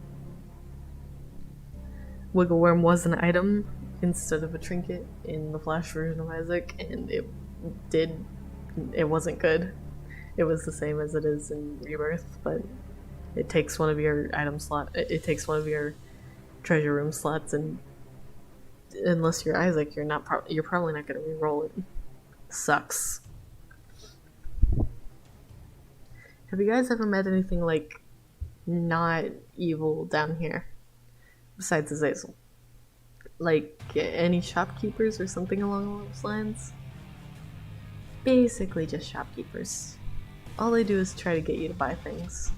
Wiggle worm was an item instead of a trinket in the Flash version of Isaac, and it wasn't good. It was the same as it is in Rebirth, but it takes one of your item slot. It takes one of your treasure room slots, and unless you're Isaac, you're probably not going to reroll it. Sucks. Have you guys ever met anything like not evil down here besides Azazel? Like any shopkeepers or something along those lines? Basically just shopkeepers. All they do is try to get you to buy things.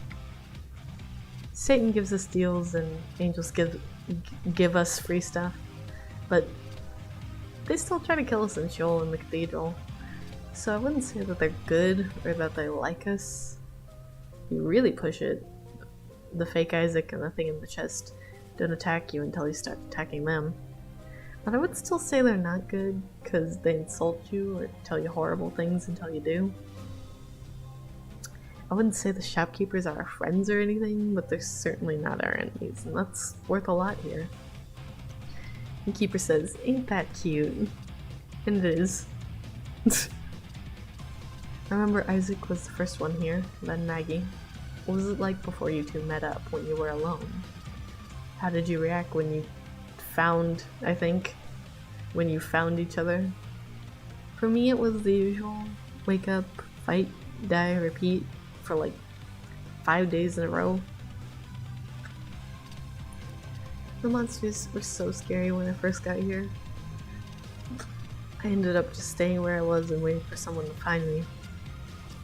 Satan gives us deals and angels give us free stuff, but they still try to kill us in Sheol and the cathedral. So I wouldn't say that they're good or that they like us. You really push it, the fake Isaac and the thing in the chest don't attack you until you start attacking them. But I would still say they're not good, because they insult you or tell you horrible things until you do. I wouldn't say the shopkeepers are our friends or anything, but they're certainly not our enemies, and that's worth a lot here. And Keeper says, ain't that cute? And it is. I remember Isaac was the first one here, then Maggy. What was it like before you two met up when you were alone? How did you react when you found each other? For me, it was the usual wake up, fight, die, repeat for like 5 days in a row. The monsters were so scary when I first got here. I ended up just staying where I was and waiting for someone to find me.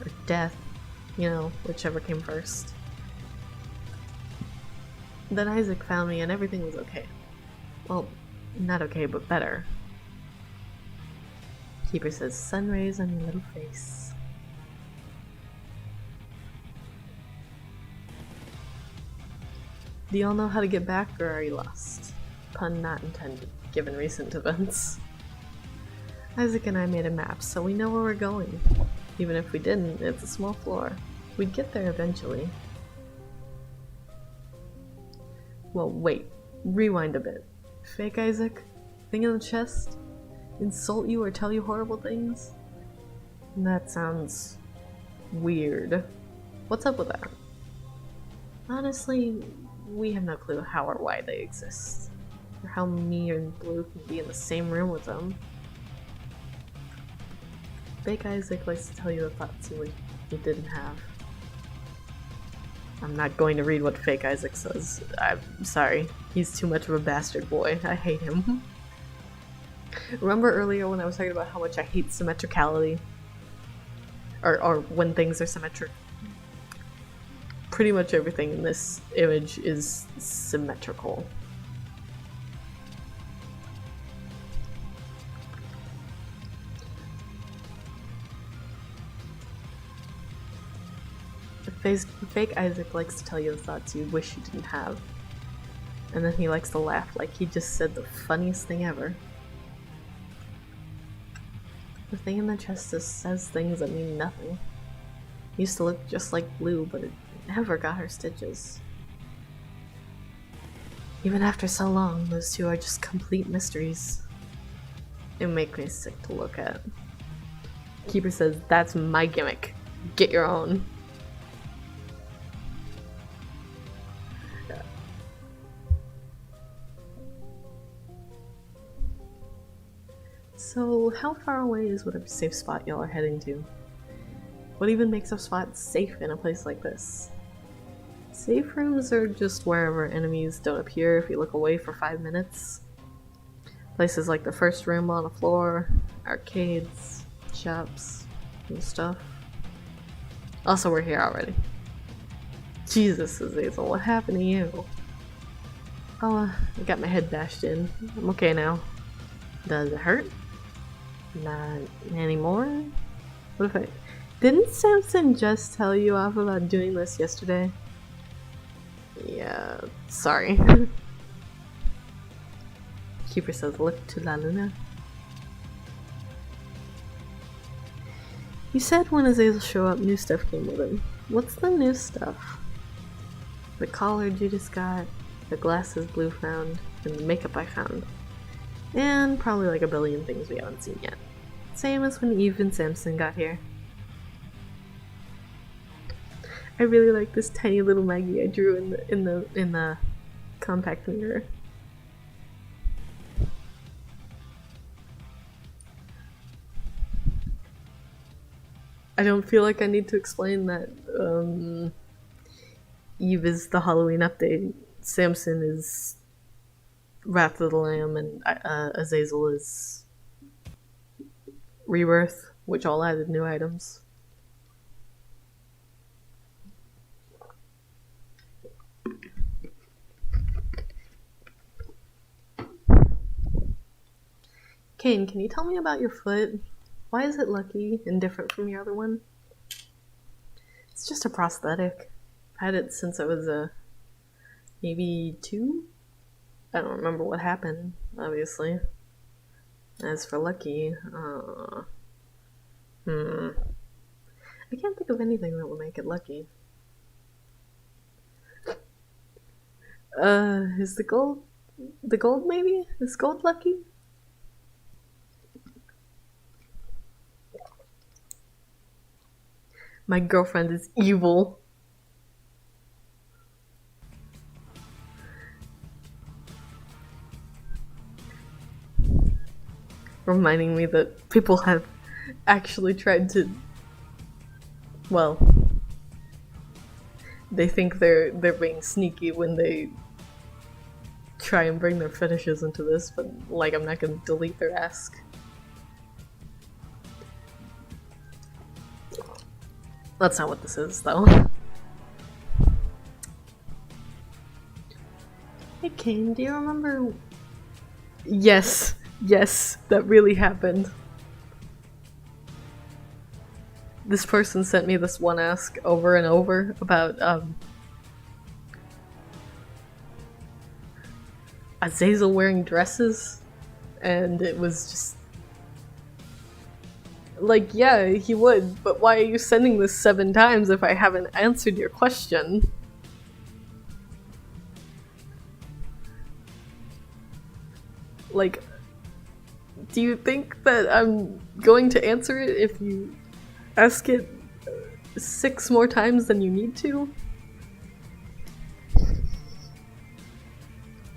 Or death, you know, whichever came first. Then Isaac found me and everything was okay. Well, not okay, but better. Keeper says, sun rays on your little face. Do y'all know how to get back, or are you lost? Pun not intended, given recent events. Isaac and I made a map, so we know where we're going. Even if we didn't, it's a small floor. We'd get there eventually. Well, wait. Rewind a bit. Fake Isaac? Thing in the chest? Insult you or tell you horrible things? That sounds weird. What's up with that? Honestly, we have no clue how or why they exist. Or how me and Blue can be in the same room with them. Fake Isaac likes to tell you the thoughts you didn't have. I'm not going to read what Fake Isaac says. I'm sorry. He's too much of a bastard boy. I hate him. Remember earlier when I was talking about how much I hate symmetricality? Or when things are symmetric? Pretty much everything in this image is symmetrical. Fake Isaac likes to tell you the thoughts you wish you didn't have. And then he likes to laugh like he just said the funniest thing ever. The thing in the chest just says things that mean nothing. It used to look just like Blue, but it never got her stitches. Even after so long, those two are just complete mysteries. It makes me sick to look at. Keeper says, that's my gimmick. Get your own. So, how far away is whatever safe spot y'all are heading to? What even makes a spot safe in a place like this? Safe rooms are just wherever enemies don't appear if you look away for 5 minutes. Places like the first room on the floor, arcades, shops, and stuff. Also, we're here already. Jesus, Azazel, what happened to you? Oh, I got my head bashed in. I'm okay now. Does it hurt? Not anymore? What if I... Didn't Samson just tell you off about doing this yesterday? Yeah, sorry. Keeper says, look to La Luna. You said when Azazel showed up, new stuff came with him. What's the new stuff? The collar Judas got, the glasses Blue found, and the makeup I found. And probably like a billion things we haven't seen yet. Same as when Eve and Samson got here. I really like this tiny little Maggy I drew in the compact mirror. I don't feel like I need to explain that Eve is the Halloween update, Samson is Wrath of the Lamb, and Azazel is Rebirth, which all added new items. Cain, can you tell me about your foot? Why is it lucky and different from your other one? It's just a prosthetic. I've had it since I was maybe 2? I don't remember what happened, obviously. As for lucky, I can't think of anything that would make it lucky. Is the gold maybe? Is gold lucky? My girlfriend is evil. Reminding me that people have actually tried to, well, they think they're being sneaky when they try and bring their fetishes into this, but like I'm not gonna delete their ask. That's not what this is, though. Hey Cain, do you remember? Yes, yes, that really happened. This person sent me this one ask over and over about Azazel wearing dresses, and it was just like, yeah, he would, but why are you sending this 7 times if I haven't answered your question? Like, do you think that I'm going to answer it if you ask it 6 more times than you need to?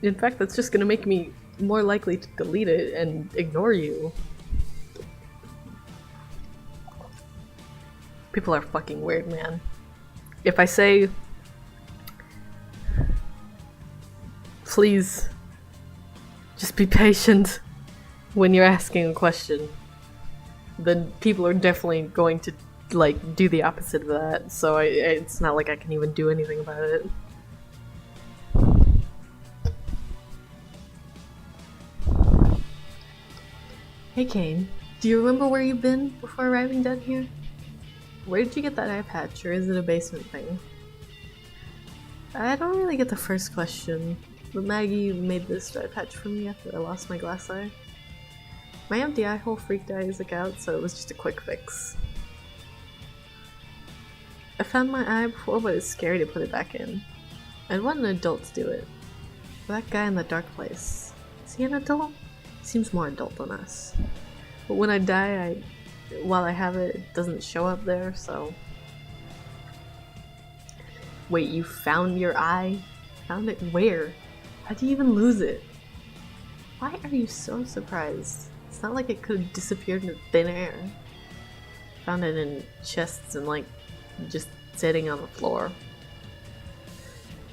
In fact, that's just gonna make me more likely to delete it and ignore you. People are fucking weird, man. If I say, please, just be patient when you're asking a question, then people are definitely going to, like, do the opposite of that, so it's not like I can even do anything about it. Hey Cain, do you remember where you've been before arriving down here? Where did you get that eye patch, or is it a basement thing? I don't really get the first question, but Maggy made this eye patch for me after I lost my glass eye. My empty eye hole freaked Isaac out, so it was just a quick fix. I found my eye before, but it's scary to put it back in. I'd want an adult to do it. That guy in the dark place, is he an adult? He seems more adult than us. But when I die, while I have it, it doesn't show up there, so... Wait, you found your eye? Found it where? How'd you even lose it? Why are you so surprised? It's not like it could have disappeared into thin air. Found it in chests and, like, just sitting on the floor.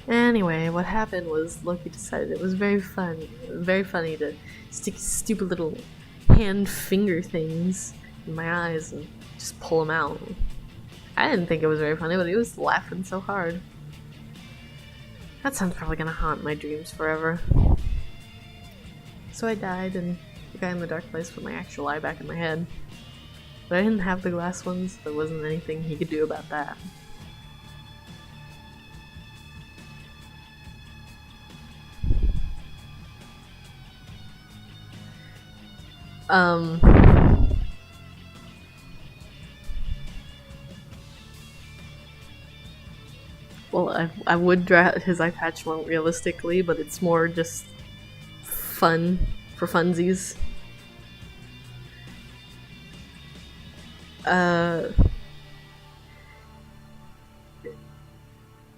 Anyway, what happened was Loki decided it was very funny to stick stupid little hand-finger things in my eyes and just pull them out. I didn't think it was very funny, but he was laughing so hard. That sounds probably gonna haunt my dreams forever. So I died, and the guy in the dark place put my actual eye back in my head. But I didn't have the glass ones, so there wasn't anything he could do about that. Well, I would draw his eye patch more realistically, but it's more just fun for funsies.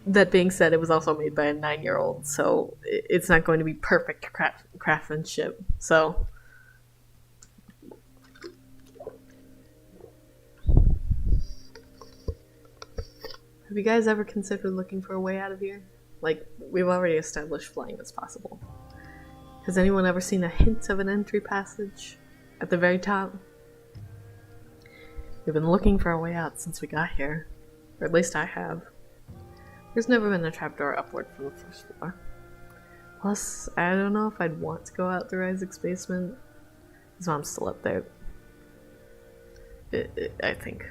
That being said, it was also made by a 9-year-old, so it's not going to be perfect craftsmanship, so... Have you guys ever considered looking for a way out of here? Like, we've already established flying is possible. Has anyone ever seen a hint of an entry passage at the very top? We've been looking for a way out since we got here. Or at least I have. There's never been a trapdoor upward from the first floor. Plus, I don't know if I'd want to go out through Isaac's basement. His mom's still up there. I think.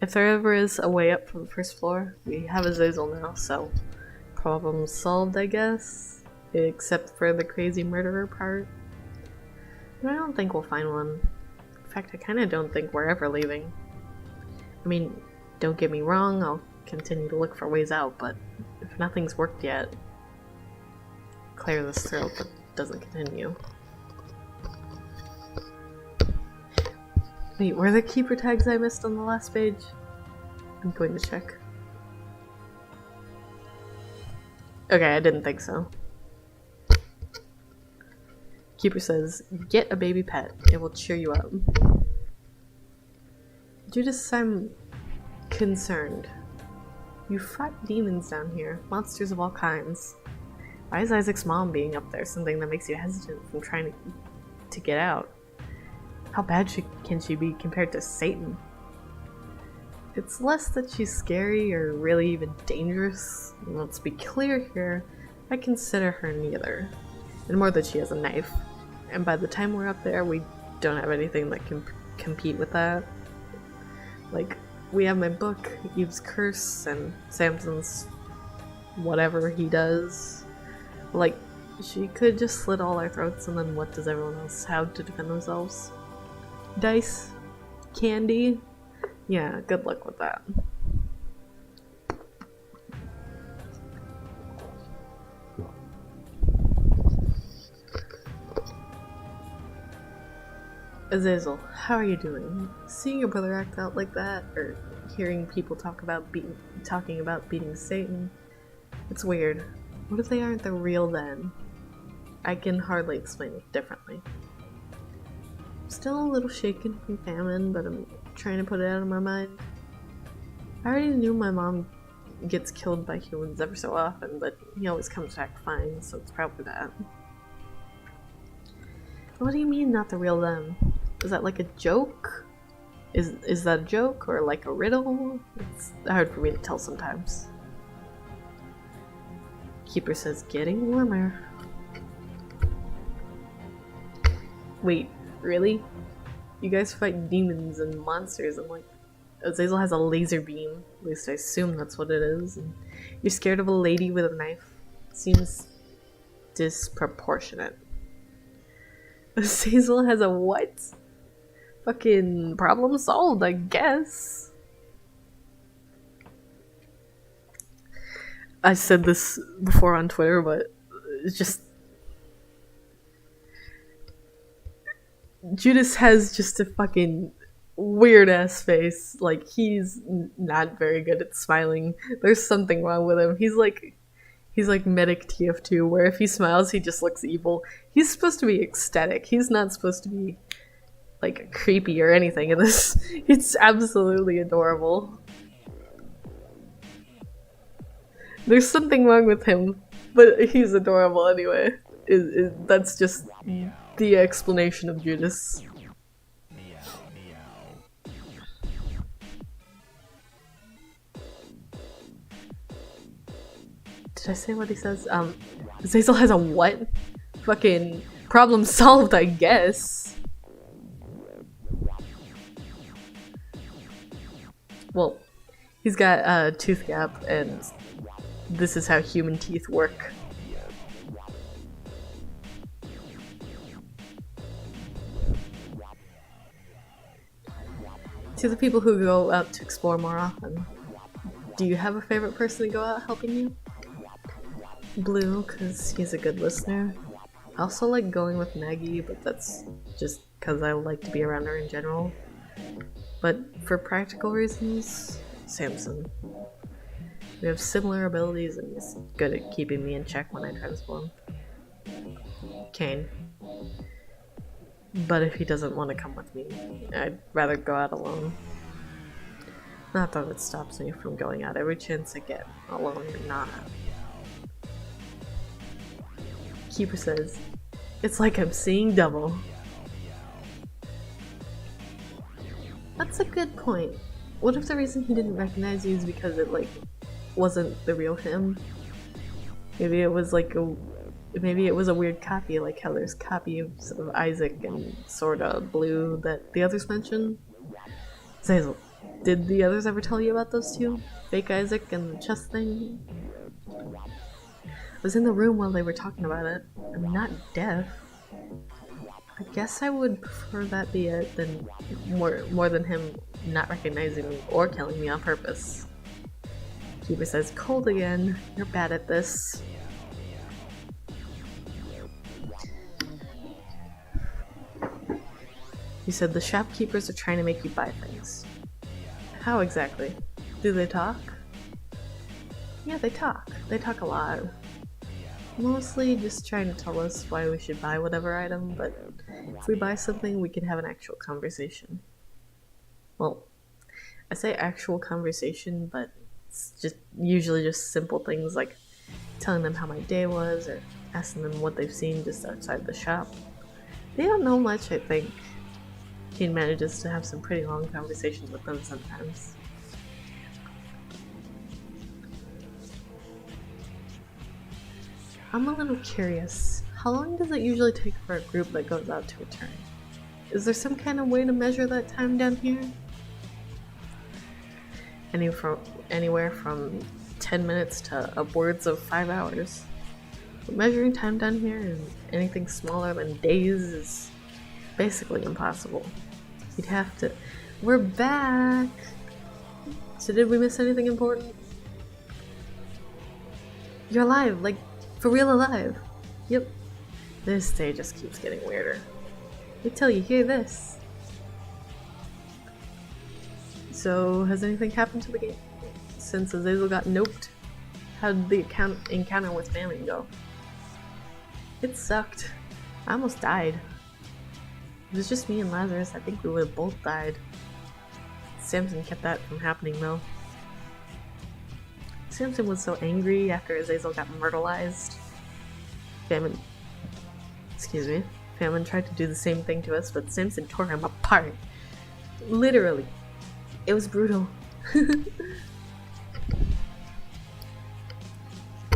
If there ever is a way up from the first floor, we have Azazel now, so problem solved, I guess. Except for the crazy murderer part. But I don't think we'll find one fact, I kind of don't think we're ever leaving. I mean, don't get me wrong, I'll continue to look for ways out, but if nothing's worked yet, clear this throat that doesn't continue. Wait, were there keeper tags I missed on the last page? I'm going to check. Okay, I didn't think so. Keeper says, get a baby pet. It will cheer you up. Judas, I'm concerned. You fought demons down here. Monsters of all kinds. Why is Isaac's mom being up there something that makes you hesitant from trying to get out? How bad can she be compared to Satan? It's less that she's scary or really even dangerous. Let's be clear here, I consider her neither. And more that she has a knife. And by the time we're up there, we don't have anything that can compete with that. Like, we have my book, Eve's Curse, and Samson's whatever he does. Like, she could just slit all our throats, and then what does everyone else have to defend themselves? Dice? Candy? Yeah, good luck with that. Azazel, how are you doing? Seeing your brother act out like that, or hearing people talking about beating Satan, it's weird. What if they aren't the real then? I can hardly explain it differently. I'm still a little shaken from famine, but I'm trying to put it out of my mind. I already knew my mom gets killed by humans ever so often, but he always comes back fine, so it's probably that. What do you mean, not the real them? Is that like a joke? Is that a joke or like a riddle? It's hard for me to tell sometimes. Keeper says, getting warmer. Wait, really? You guys fight demons and monsters and like Azazel has a laser beam. At least I assume that's what it is. And you're scared of a lady with a knife? Seems disproportionate. Azazel has a what? Fucking problem solved, I guess. I said this before on Twitter, but it's just... Judas has just a fucking weird-ass face. Like, he's not very good at smiling. There's something wrong with him. He's like Medic TF2, where if he smiles, he just looks evil. He's supposed to be ecstatic. He's not supposed to be, like, creepy or anything in this. It's absolutely adorable. There's something wrong with him, but he's adorable anyway. That's just the explanation of Judas. Did I say what he says? Azazel has a what? Fucking problem solved, I guess. Well, he's got a tooth gap, and this is how human teeth work. To the people who go out to explore more often, do you have a favorite person to go out helping you? Blue, because he's a good listener. I also like going with Maggy, but that's just because I like to be around her in general. But for practical reasons, Samson. We have similar abilities and he's good at keeping me in check when I transform. Cain. But if he doesn't want to come with me, I'd rather go out alone. Not that it stops me from going out every chance I get, alone or not. Keeper says, it's like I'm seeing double. That's a good point. What if the reason he didn't recognize you is because it, like, wasn't the real him? Maybe it was like maybe it was a weird copy, like how there's copies of Isaac and sorta Blue that the others mentioned. Azazel, did the others ever tell you about those two? Fake Isaac and the chest thing? I was in the room while they were talking about it. I'm not deaf. I guess I would prefer that be it than more than him not recognizing me or killing me on purpose. Keeper says, cold again. You're bad at this. You said the shopkeepers are trying to make you buy things. How exactly? Do they talk? Yeah, they talk. They talk a lot. Mostly just trying to tell us why we should buy whatever item, but if we buy something, we can have an actual conversation. Well, I say actual conversation, but it's just usually just simple things like telling them how my day was or asking them what they've seen just outside the shop. They don't know much, I think. Cain manages to have some pretty long conversations with them sometimes. I'm a little curious. How long does it usually take for a group that goes out to return? Is there some kind of way to measure that time down here? Anywhere from 10 minutes to upwards of 5 hours. But measuring time down here and anything smaller than days is basically impossible. You'd have to... We're back! So did we miss anything important? You're alive, like, for real alive. Yep. This day just keeps getting weirder. Wait till you hear this. So, has anything happened to the game since Azazel got noped? How did the encounter with famine go? It sucked. I almost died. If it was just me and Lazarus, I think we would have both died. Samson kept that from happening though. Samson was so angry after Azazel got myrtleized. Famine tried to do the same thing to us, but Samson tore him apart. Literally. It was brutal.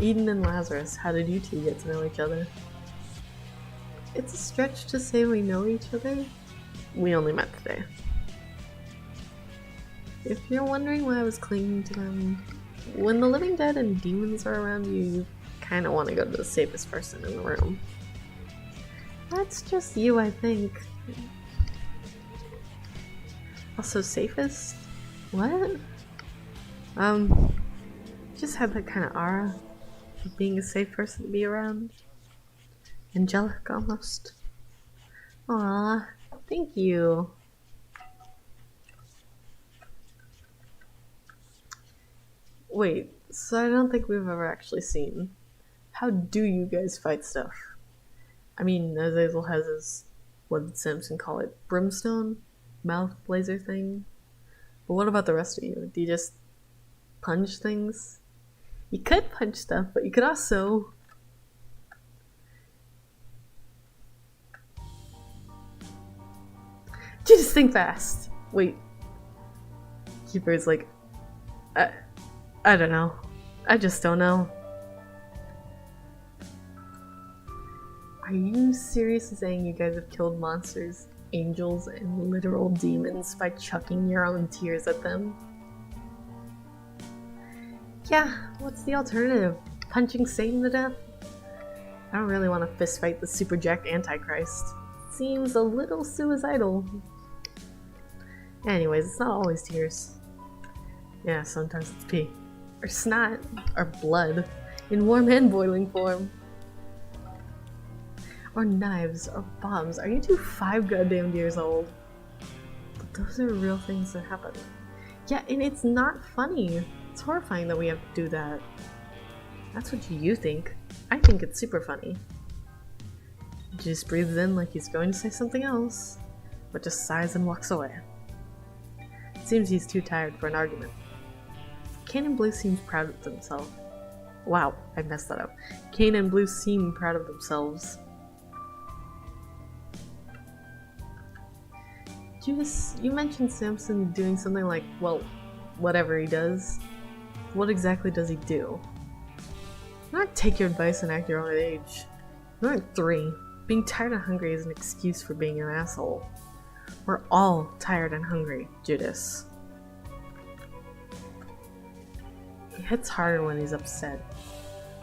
Eden and Lazarus, how did you two get to know each other? It's a stretch to say we know each other. We only met today. If you're wondering why I was clinging to them, when the living dead and demons are around you, you kind of want to go to the safest person in the room. That's just you, I think. Also, safest? What? Just had that kind of aura of being a safe person to be around. Angelic, almost. Aw, thank you. Wait, so I don't think we've ever actually seen. How do you guys fight stuff? I mean, Azazel has his, what did Samson call it? Brimstone? Mouth laser thing? But what about the rest of you? Do you just punch things? You could punch stuff, but you could also... Just think fast. Wait. Keeper's like, I don't know. I just don't know. Are you seriously saying you guys have killed monsters, angels, and literal demons by chucking your own tears at them? Yeah, what's the alternative? Punching Satan to death? I don't really want to fistfight the super jacked Antichrist. Seems a little suicidal. Anyways, it's not always tears. Yeah, sometimes it's pee. Or snot. Or blood. In warm and boiling form. Or knives. Or bombs. Are you two 5 goddamn years old? But those are real things that happen. Yeah, and it's not funny. It's horrifying that we have to do that. That's what you think. I think it's super funny. He just breathes in like he's going to say something else, but just sighs and walks away. It seems he's too tired for an argument. Cain and Blue seems proud of themselves. Wow, I messed that up. Cain and Blue seem proud of themselves. Judas, you mentioned Samson doing something like, well, whatever he does. What exactly does he do? Not take your advice and act your own age. You aren't 3. Being tired and hungry is an excuse for being an asshole. We're all tired and hungry, Judas. He hits harder when he's upset.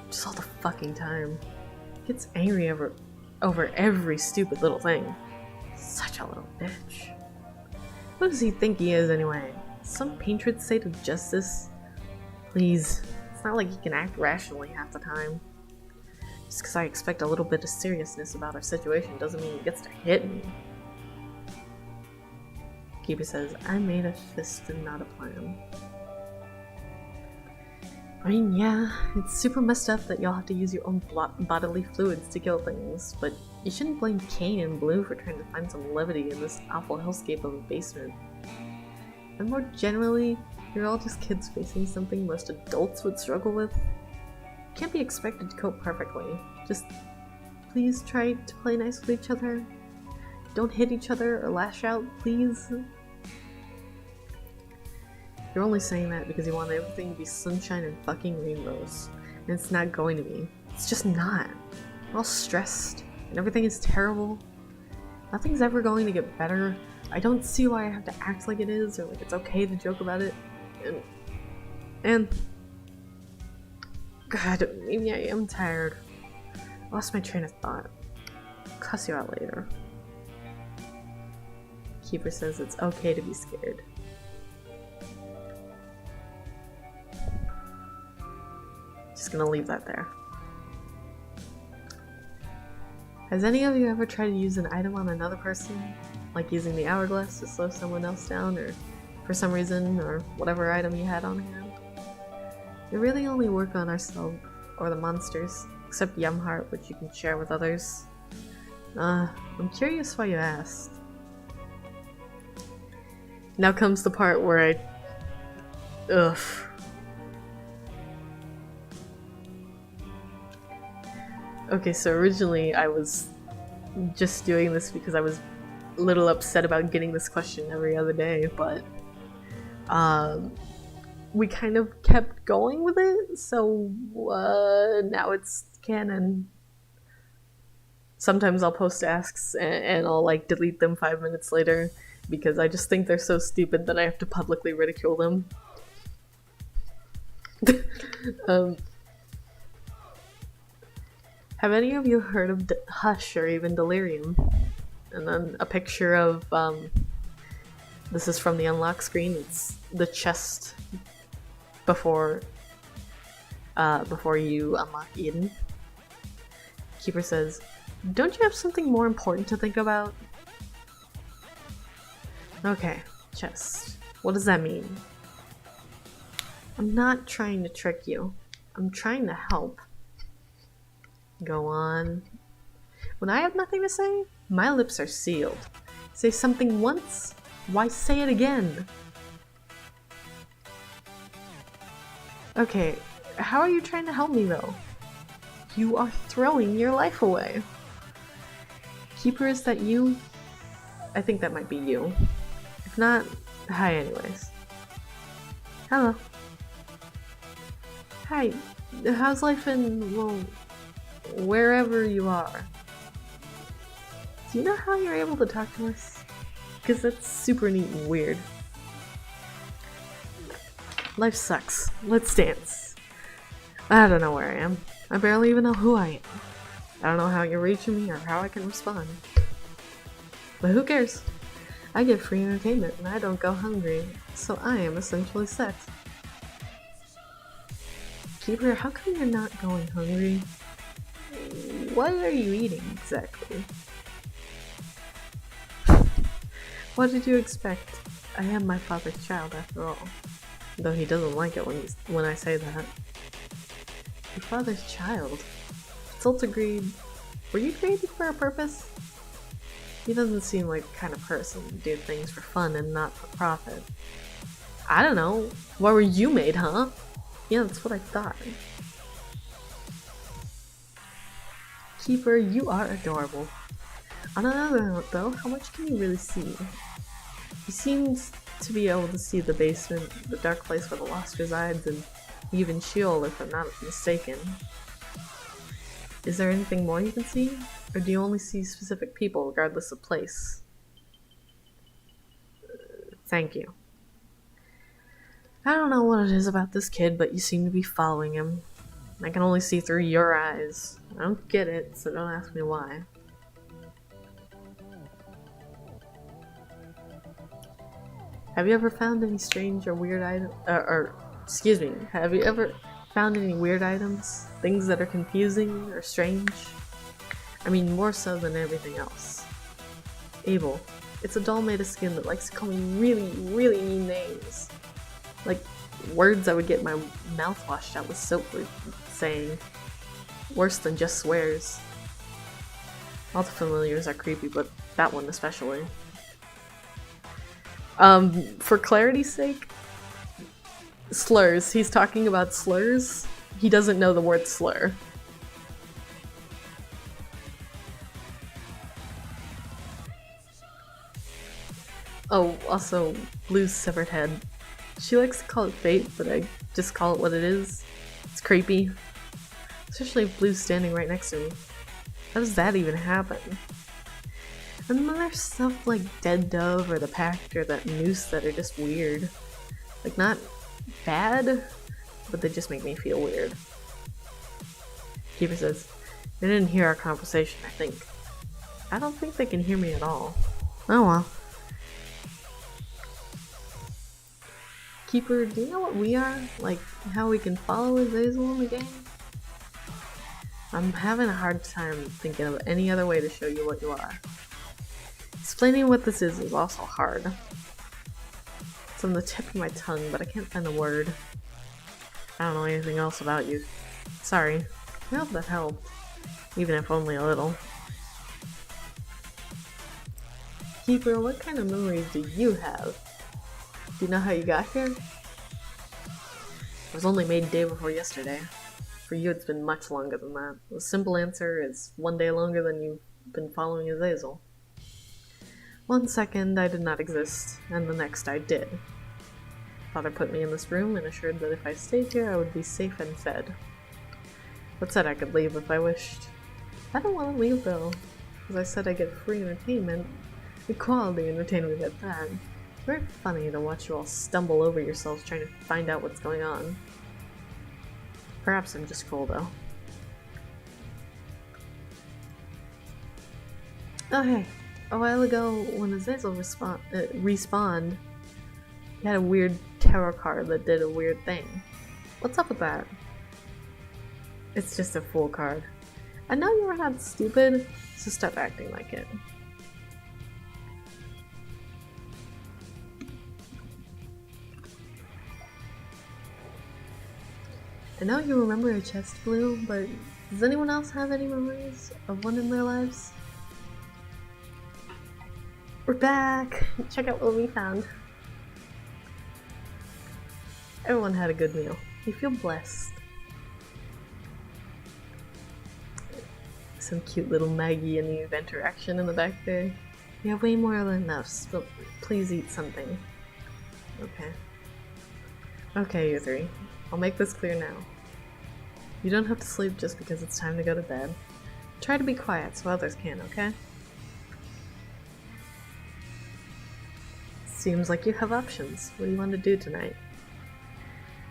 Just all the fucking time. He gets angry over every stupid little thing. Such a little bitch. What does he think he is anyway? Some patron saint of justice? Please. It's not like he can act rationally half the time. Just because I expect a little bit of seriousness about our situation doesn't mean he gets to hit me. Keeper says, I made a fist and not a plan. I mean, yeah, it's super messed up that y'all have to use your own bodily fluids to kill things, but you shouldn't blame Cain and Blue for trying to find some levity in this awful hellscape of a basement. And more generally, you're all just kids facing something most adults would struggle with. You can't be expected to cope perfectly. Just please try to play nice with each other. Don't hit each other or lash out, please. You're only saying that because you want everything to be sunshine and fucking rainbows. And it's not going to be. It's just not. We're all stressed, and everything is terrible. Nothing's ever going to get better. I don't see why I have to act like it is, or like it's okay to joke about it. And God, maybe I am tired. I lost my train of thought. I'll cuss you out later. Keeper says it's okay to be scared. Just gonna leave that there. Has any of you ever tried to use an item on another person? Like using the hourglass to slow someone else down, or for some reason, or whatever item you had on hand? They really only work on ourselves or the monsters, except Yumheart, which you can share with others. I'm curious why you asked. Now comes the part where ugh. Okay, so originally I was just doing this because I was a little upset about getting this question every other day, but we kind of kept going with it, so now it's canon. Sometimes I'll post asks and I'll like delete them 5 minutes later because I just think they're so stupid that I have to publicly ridicule them. Have any of you heard of Hush or even Delirium? And then a picture of, this is from the unlock screen, it's the chest before you unlock Eden. Keeper says, don't you have something more important to think about? Okay, chest. What does that mean? I'm not trying to trick you. I'm trying to help. Go on. When I have nothing to say, my lips are sealed. Say something once, why say it again? Okay, how are you trying to help me though? You are throwing your life away. Keeper, is that you? I think that might be you. If not, hi anyways. Hello. Hi, how's life in, well, wherever you are? Do you know how you're able to talk to us? Because that's super neat and weird. Life sucks. Let's dance. I don't know where I am. I barely even know who I am. I don't know how you're reaching me or how I can respond. But who cares? I get free entertainment and I don't go hungry, so I am essentially set. Keeper, how come you're not going hungry? What are you eating exactly? What did you expect? I am my father's child after all. Though he doesn't like it when I say that. Your father's child? Salt agreed. Were you created for a purpose? He doesn't seem like the kind of person to do things for fun and not for profit. I don't know. Why were you made, huh? Yeah, that's what I thought. Keeper, you are adorable. On another note though, how much can you really see? He seems to be able to see the basement, the dark place where the lost resides, and even Sheol if I'm not mistaken. Is there anything more you can see? Or do you only see specific people regardless of place? Thank you. I don't know what it is about this kid, but you seem to be following him. I can only see through your eyes. I don't get it, so don't ask me why. Have you ever found any strange or weird items? Excuse me, have you ever found any weird items? Things that are confusing or strange? I mean, more so than everything else. Abel. It's a doll made of skin that likes to call me really, really mean names. Like, words I would get my mouth washed out with soap for saying. Worse than just swears. All the familiars are creepy, but that one especially. For clarity's sake, slurs. He's talking about slurs. He doesn't know the word slur. Oh, also, Blue's severed head. She likes to call it fate, but I just call it what it is. It's creepy. Especially if Blue's standing right next to me. How does that even happen? And then there's stuff like Dead Dove or the Pact or that Noose that are just weird. Like, not bad, but they just make me feel weird. Keeper says, they didn't hear our conversation, I think. I don't think they can hear me at all. Oh well. Keeper, do you know what we are? Like, how we can follow Azazel in the game? I'm having a hard time thinking of any other way to show you what you are. Explaining what this is also hard. It's on the tip of my tongue, but I can't find the word. I don't know anything else about you. Sorry. I hope that helped. Even if only a little. Keeper, what kind of memories do you have? Do you know how you got here? I was only made day before yesterday. For you, it's been much longer than that. The simple answer is 1 day longer than you've been following Azazel. 1 second, I did not exist, and the next, I did. Father put me in this room and assured that if I stayed here, I would be safe and fed. But said I could leave if I wished. I don't want to leave, though, because I said I get free entertainment. Equality entertainment at that. Very funny to watch you all stumble over yourselves trying to find out what's going on. Perhaps I'm just cool, though. Oh hey, a while ago when Azazel respawned, he had a weird tarot card that did a weird thing. What's up with that? It's just a fool card. I know you're not stupid, so stop acting like it. I know you remember a chest, Blue, but does anyone else have any memories of one in their lives? We're back! Check out what we found. Everyone had a good meal. You feel blessed. Some cute little Maggy and the inventor action in the back there. You have way more than enough, but please eat something. Okay. Okay, you three. I'll make this clear now. You don't have to sleep just because it's time to go to bed. Try to be quiet so others can, okay? Seems like you have options. What do you want to do tonight?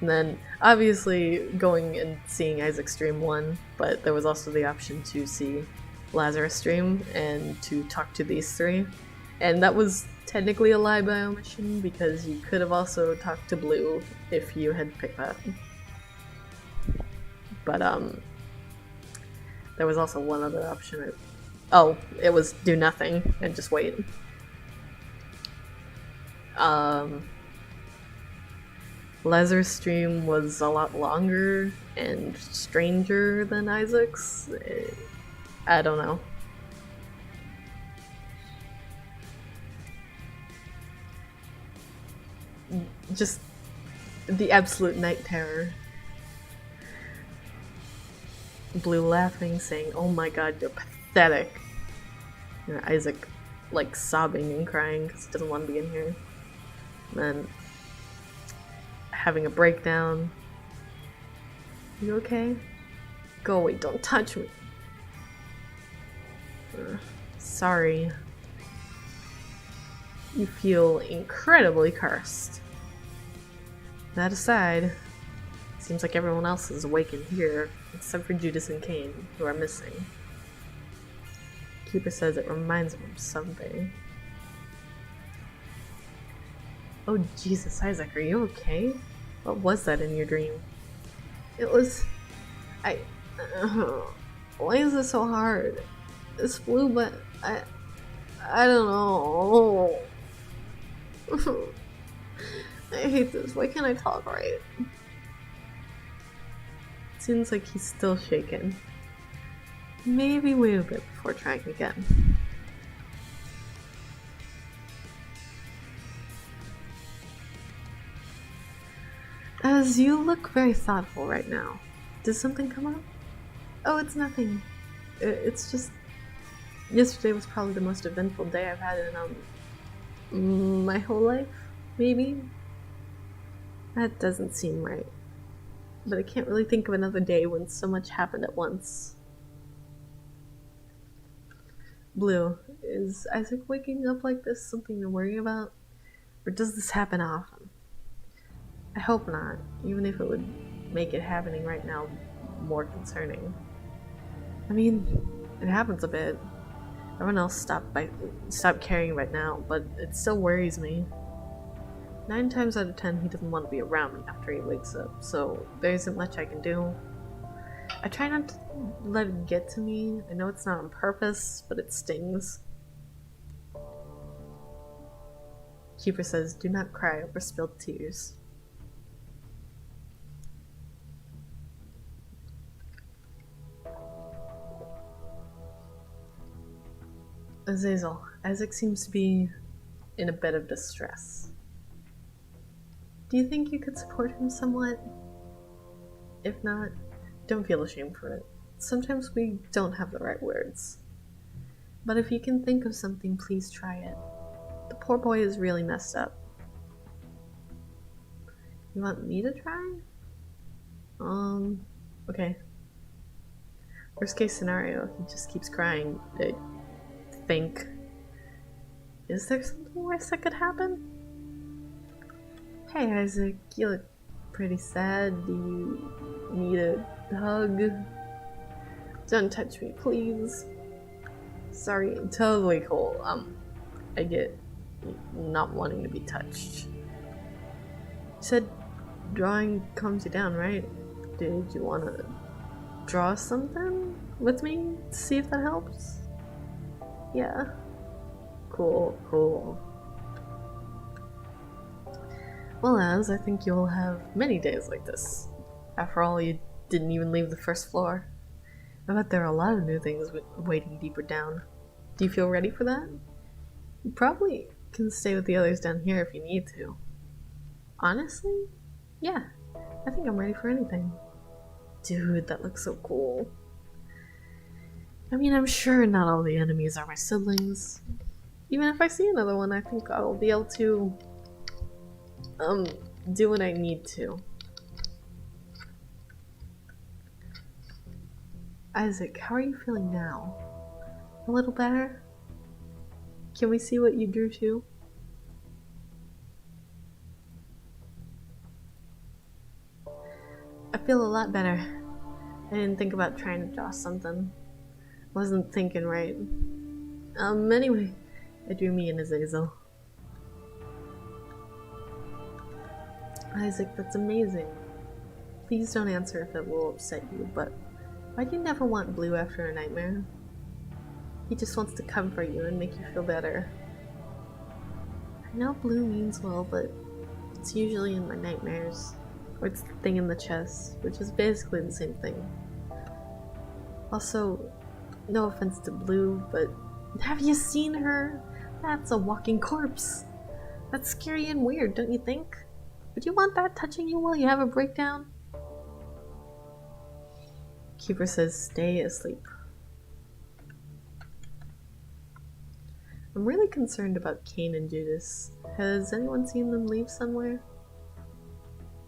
And then, obviously, going and seeing Isaac stream won, but there was also the option to see Lazarus stream and to talk to these three. And that was technically a lie by omission because you could have also talked to Blue if you had picked that. But there was also one other option. Oh, it was do nothing and just wait. Lazarus' stream was a lot longer and stranger than Isaac's. I don't know. Just the absolute night terror. Blue laughing, saying, "Oh my god, you're pathetic." And Isaac, like, sobbing and crying because he doesn't want to be in here. And then having a breakdown. You okay? Go away, don't touch me. Sorry. You feel incredibly cursed. That aside, seems like everyone else is awake in here, except for Judas and Cain, who are missing. Keeper says it reminds him of something. Oh Jesus, Isaac, are you okay? What was that in your dream? It was... why is this so hard? This flu, but I don't know. I hate this. Why can't I talk right? Seems like he's still shaken. Maybe wait a bit before trying again. As you look very thoughtful right now. Did something come up? Oh, it's nothing. It's just... Yesterday was probably the most eventful day I've had in, my whole life, maybe? That doesn't seem right. But I can't really think of another day when so much happened at once. Blue, is Isaac waking up like this something you're worrying about? Or does this happen often? I hope not, even if it would make it happening right now more concerning. I mean, it happens a bit. Everyone else stopped caring right now, but it still worries me. 9 times out of 10 he doesn't want to be around me after he wakes up, so there isn't much I can do. I try not to let it get to me. I know it's not on purpose, but it stings. Keeper says, do not cry over spilled tears. Azazel, Isaac seems to be in a bit of distress. Do you think you could support him somewhat? If not, don't feel ashamed for it. Sometimes we don't have the right words. But if you can think of something, please try it. The poor boy is really messed up. You want me to try? Okay. Worst case scenario, he just keeps crying. I think. Is there something worse that could happen? Hey Isaac, you look pretty sad. Do you need a hug? Don't touch me, please. Sorry, totally cool. I get not wanting to be touched. You said drawing calms you down, right? Did you want to draw something with me to see if that helps? Yeah. Cool, cool. Well, I think you'll have many days like this. After all, you didn't even leave the first floor. I bet there are a lot of new things waiting deeper down. Do you feel ready for that? You probably can stay with the others down here if you need to. Honestly? Yeah, I think I'm ready for anything. Dude, that looks so cool. I mean, I'm sure not all the enemies are my siblings. Even if I see another one, I think I'll be able to, do what I need to. Isaac, how are you feeling now? A little better? Can we see what you drew too? I feel a lot better. I didn't think about trying to draw something. Wasn't thinking right. Anyway, I drew me and Azazel. Isaac, that's amazing. Please don't answer if it will upset you, but why do you never want Blue after a nightmare? He just wants to comfort you and make you feel better. I know Blue means well, but it's usually in my nightmares. Or it's the thing in the chest, which is basically the same thing. Also, no offense to Blue, but have you seen her? That's a walking corpse. That's scary and weird, don't you think? Would you want that touching you while you have a breakdown? Keeper says, stay asleep. I'm really concerned about Cain and Judas. Has anyone seen them leave somewhere?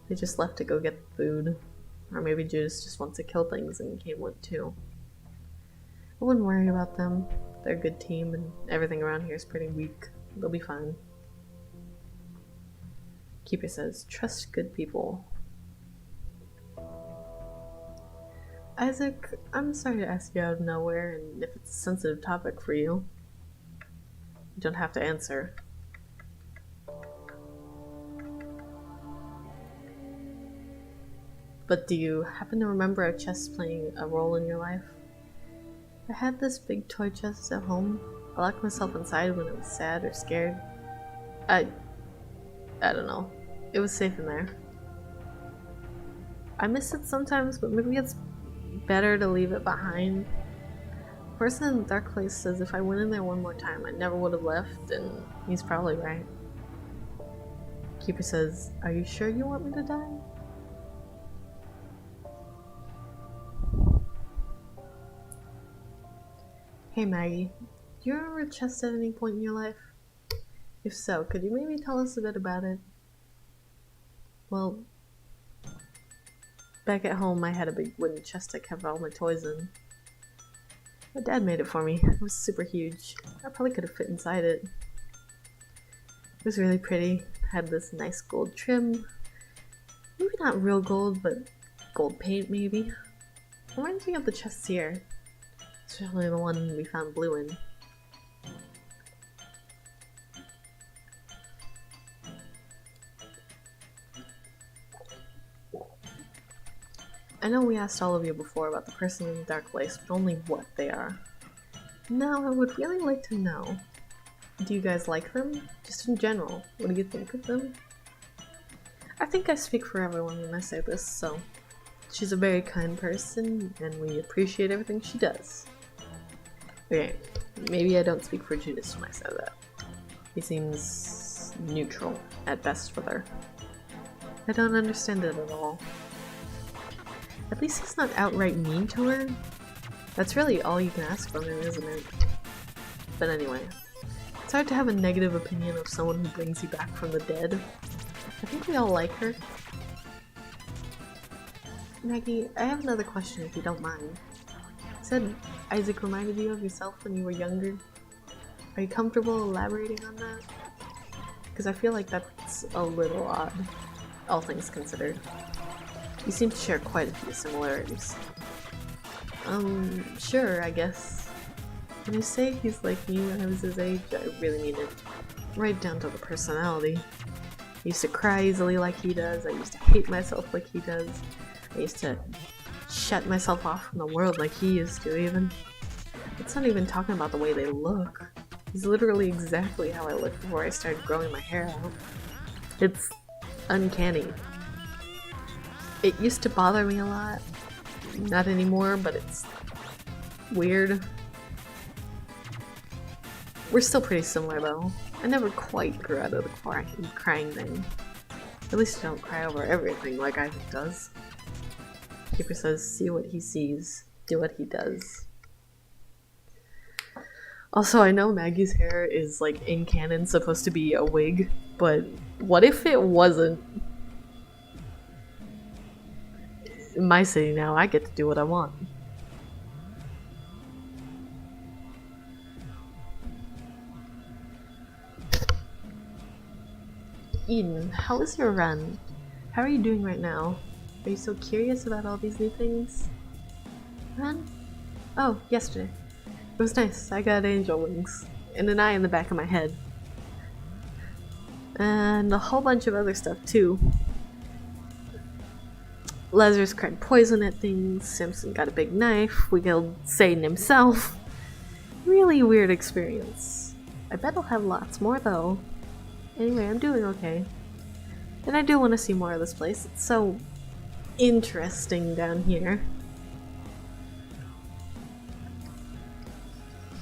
They just left to go get food. Or maybe Judas just wants to kill things and Cain went too. I wouldn't worry about them. They're a good team and everything around here is pretty weak. They'll be fine. Keeper says, trust good people. Isaac, I'm sorry to ask you out of nowhere, and if it's a sensitive topic for you, you don't have to answer. But do you happen to remember a chest playing a role in your life? I had this big toy chest at home. I locked myself inside when I was sad or scared. I don't know. It was safe in there. I miss it sometimes, but maybe it's better to leave it behind. The person in the dark place says if I went in there one more time, I never would have left, and he's probably right. Keeper says, "Are you sure you want me to die?" Hey Maggie, do you remember a chest at any point in your life? If so, could you maybe tell us a bit about it? Well, back at home I had a big wooden chest I kept all my toys in. My dad made it for me. It was super huge. I probably could have fit inside it. It was really pretty. It had this nice gold trim. Maybe not real gold, but gold paint maybe. Reminds me of the chests here. Especially the one we found blue in. I know we asked all of you before about the person in the dark place, but only what they are. Now, I would really like to know. Do you guys like them? Just in general, what do you think of them? I think I speak for everyone when I say this, so... She's a very kind person, and we appreciate everything she does. Okay, maybe I don't speak for Judas when I say that. He seems neutral, at best, with her. I don't understand it at all. At least he's not outright mean to her. That's really all you can ask from him, isn't it? But anyway, it's hard to have a negative opinion of someone who brings you back from the dead. I think we all like her. Maggie, I have another question if you don't mind. You said Isaac reminded you of yourself when you were younger. Are you comfortable elaborating on that? Because I feel like that's a little odd, all things considered. You seem to share quite a few similarities. Sure, I guess. When I say he's like me when I was his age, I really mean it. Right down to the personality. I used to cry easily like he does, I used to hate myself like he does. I used to shut myself off from the world like he used to, even. It's not even talking about the way they look. He's literally exactly how I looked before I started growing my hair out. It's uncanny. It used to bother me a lot. Not anymore, but it's weird. We're still pretty similar though. I never quite grew out of the crying thing. At least I don't cry over everything like Isaac does. Keeper says, see what he sees, do what he does. Also, I know Maggie's hair is, like, in canon supposed to be a wig, but what if it wasn't? In my city now, I get to do what I want. Eden, how was your run? How are you doing right now? Are you so curious about all these new things? Run? Oh, yesterday. It was nice. I got angel wings. And an eye in the back of my head. And a whole bunch of other stuff too. Lazarus cried poison at things. Samson got a big knife. We killed Satan himself. Really weird experience. I bet I'll have lots more though. Anyway, I'm doing okay. And I do want to see more of this place. It's so interesting down here.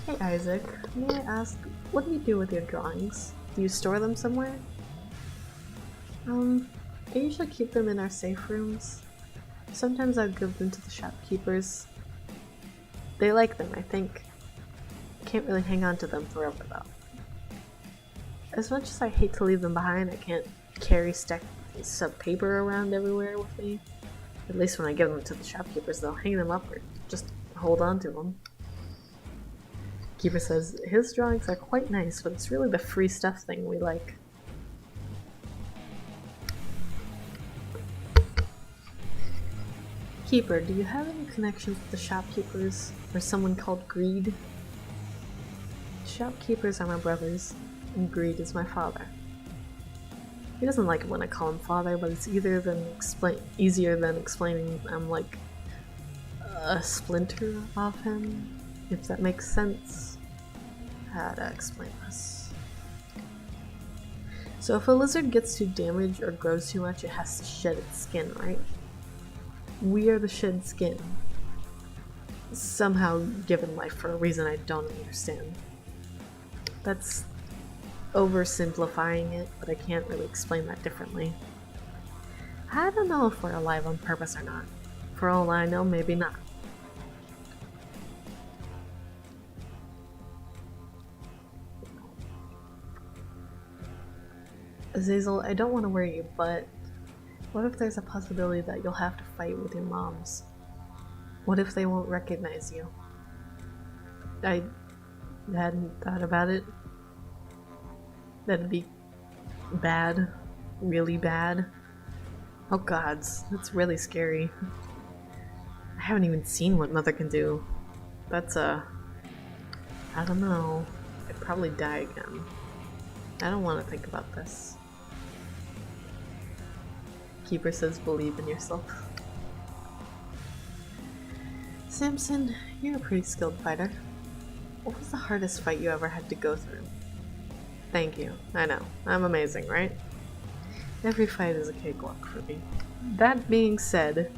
Hey Isaac, may I ask, what do you do with your drawings? Do you store them somewhere? I usually keep them in our safe rooms. Sometimes I'll give them to the shopkeepers. They like them, I think. Can't really hang on to them forever though. As much as I hate to leave them behind, I can't carry stacks of paper around everywhere with me. At least when I give them to the shopkeepers, they'll hang them up or just hold on to them. Keeper says his drawings are quite nice, but it's really the free stuff thing we like. Keeper, do you have any connections with the shopkeepers or someone called Greed? Shopkeepers are my brothers, and Greed is my father. He doesn't like it when I call him father, but it's easier than explaining I'm like a splinter of him, if that makes sense. How to explain this? So if a lizard gets too damaged or grows too much, it has to shed its skin, right? We are the shed skin. Somehow given life for a reason I don't understand. That's oversimplifying it, but I can't really explain that differently. I don't know if we're alive on purpose or not. For all I know, maybe not. Azazel, I don't want to worry you, but what if there's a possibility that you'll have to fight with your moms? What if they won't recognize you? I hadn't thought about it. That'd be bad. Really bad. Oh gods, that's really scary. I haven't even seen what Mother can do. That's I don't know. I'd probably die again. I don't want to think about this. Keeper says believe in yourself. Samson, you're a pretty skilled fighter. What was the hardest fight you ever had to go through? Thank you. I know. I'm amazing, right? Every fight is a cakewalk for me. That being said,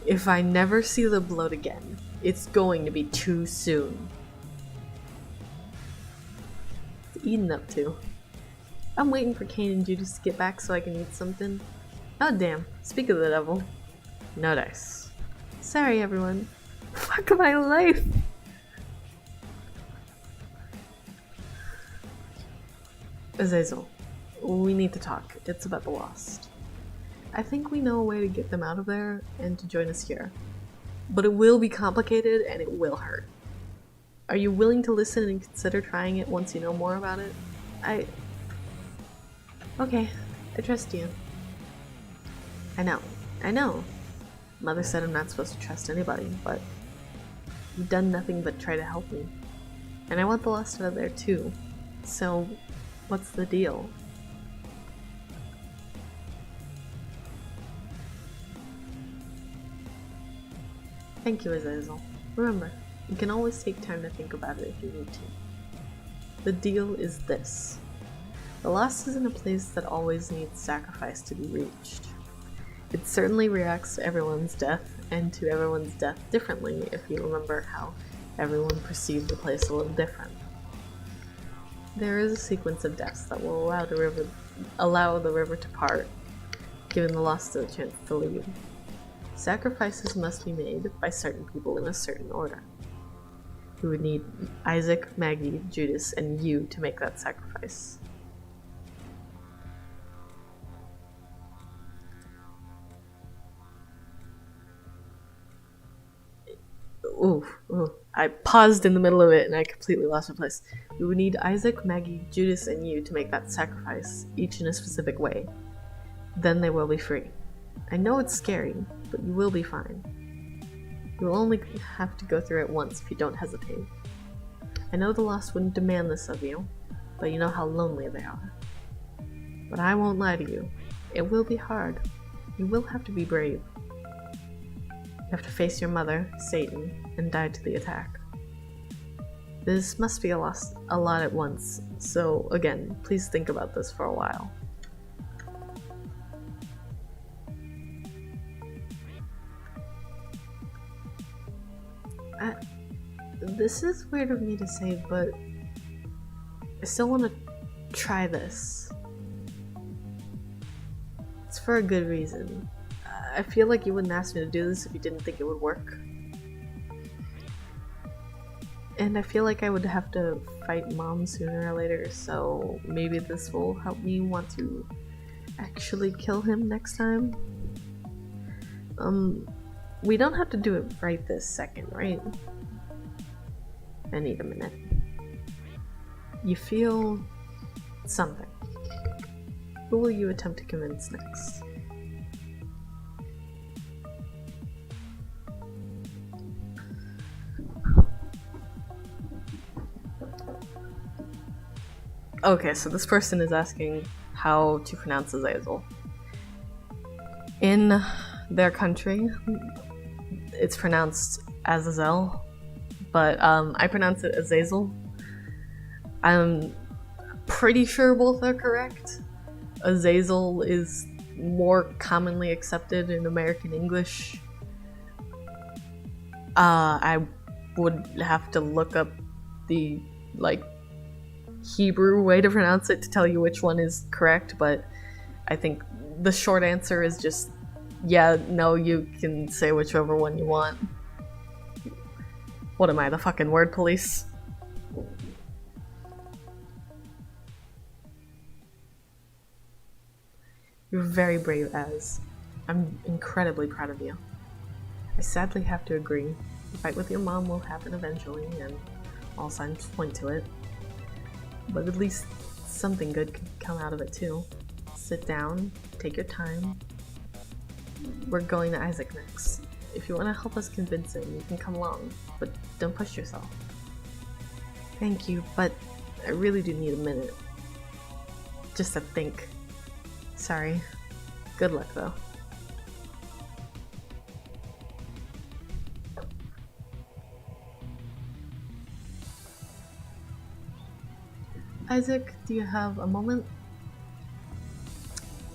if I never see the blood again, it's going to be too soon. What's Eden up to? I'm waiting for Cain and Judas to get back so I can eat something. Oh damn, speak of the devil. No dice. Sorry everyone. Fuck my life! Azazel, we need to talk. It's about the Lost. I think we know a way to get them out of there and to join us here. But it will be complicated and it will hurt. Are you willing to listen and consider trying it once you know more about it? Okay, I trust you. I know. Mother said I'm not supposed to trust anybody, but you've done nothing but try to help me. And I want the Lost out of there too. So, what's the deal? Thank you, Azazel. Remember, you can always take time to think about it if you need to. The deal is this. The Lost isn't a place that always needs sacrifice to be reached. It certainly reacts to everyone's death, and to everyone's death differently if you remember how everyone perceived the place a little different. There is a sequence of deaths that will allow the river to part, giving the Lost a chance to leave. Sacrifices must be made by certain people in a certain order. We would need Isaac, Maggy, Judas, and you to make that sacrifice. Ooh. I paused in the middle of it and I completely lost my place. We would need Isaac, Maggy, Judas, and you to make that sacrifice, each in a specific way. Then they will be free. I know it's scary, but you will be fine. You will only have to go through it once if you don't hesitate. I know the Lost wouldn't demand this of you, but you know how lonely they are. But I won't lie to you. It will be hard. You will have to be brave. You have to face your mother, Satan, and die to the attack. This must be a lot at once, so again, please think about this for a while. This is weird of me to say, but I still want to try this. It's for a good reason. I feel like you wouldn't ask me to do this if you didn't think it would work. And I feel like I would have to fight Mom sooner or later, so maybe this will help me want to actually kill him next time. We don't have to do it right this second, right? I need a minute. You feel something. Who will you attempt to convince next? Okay, so this person is asking how to pronounce Azazel. In their country, it's pronounced Azazel, but I pronounce it Azazel. I'm pretty sure both are correct. Azazel is more commonly accepted in American English. I would have to look up the Hebrew way to pronounce it to tell you which one is correct, but I think the short answer is just yeah, no, you can say whichever one you want. What am I, the fucking word police? You're very brave, Az. I'm incredibly proud of you. I sadly have to agree. The fight with your mom will happen eventually, and all signs point to it. But at least something good could come out of it too. Sit down, take your time. We're going to Isaac next. If you want to help us convince him, you can come along, but don't push yourself. Thank you, but I really do need a minute. Just to think. Sorry. Good luck, though. Isaac, do you have a moment?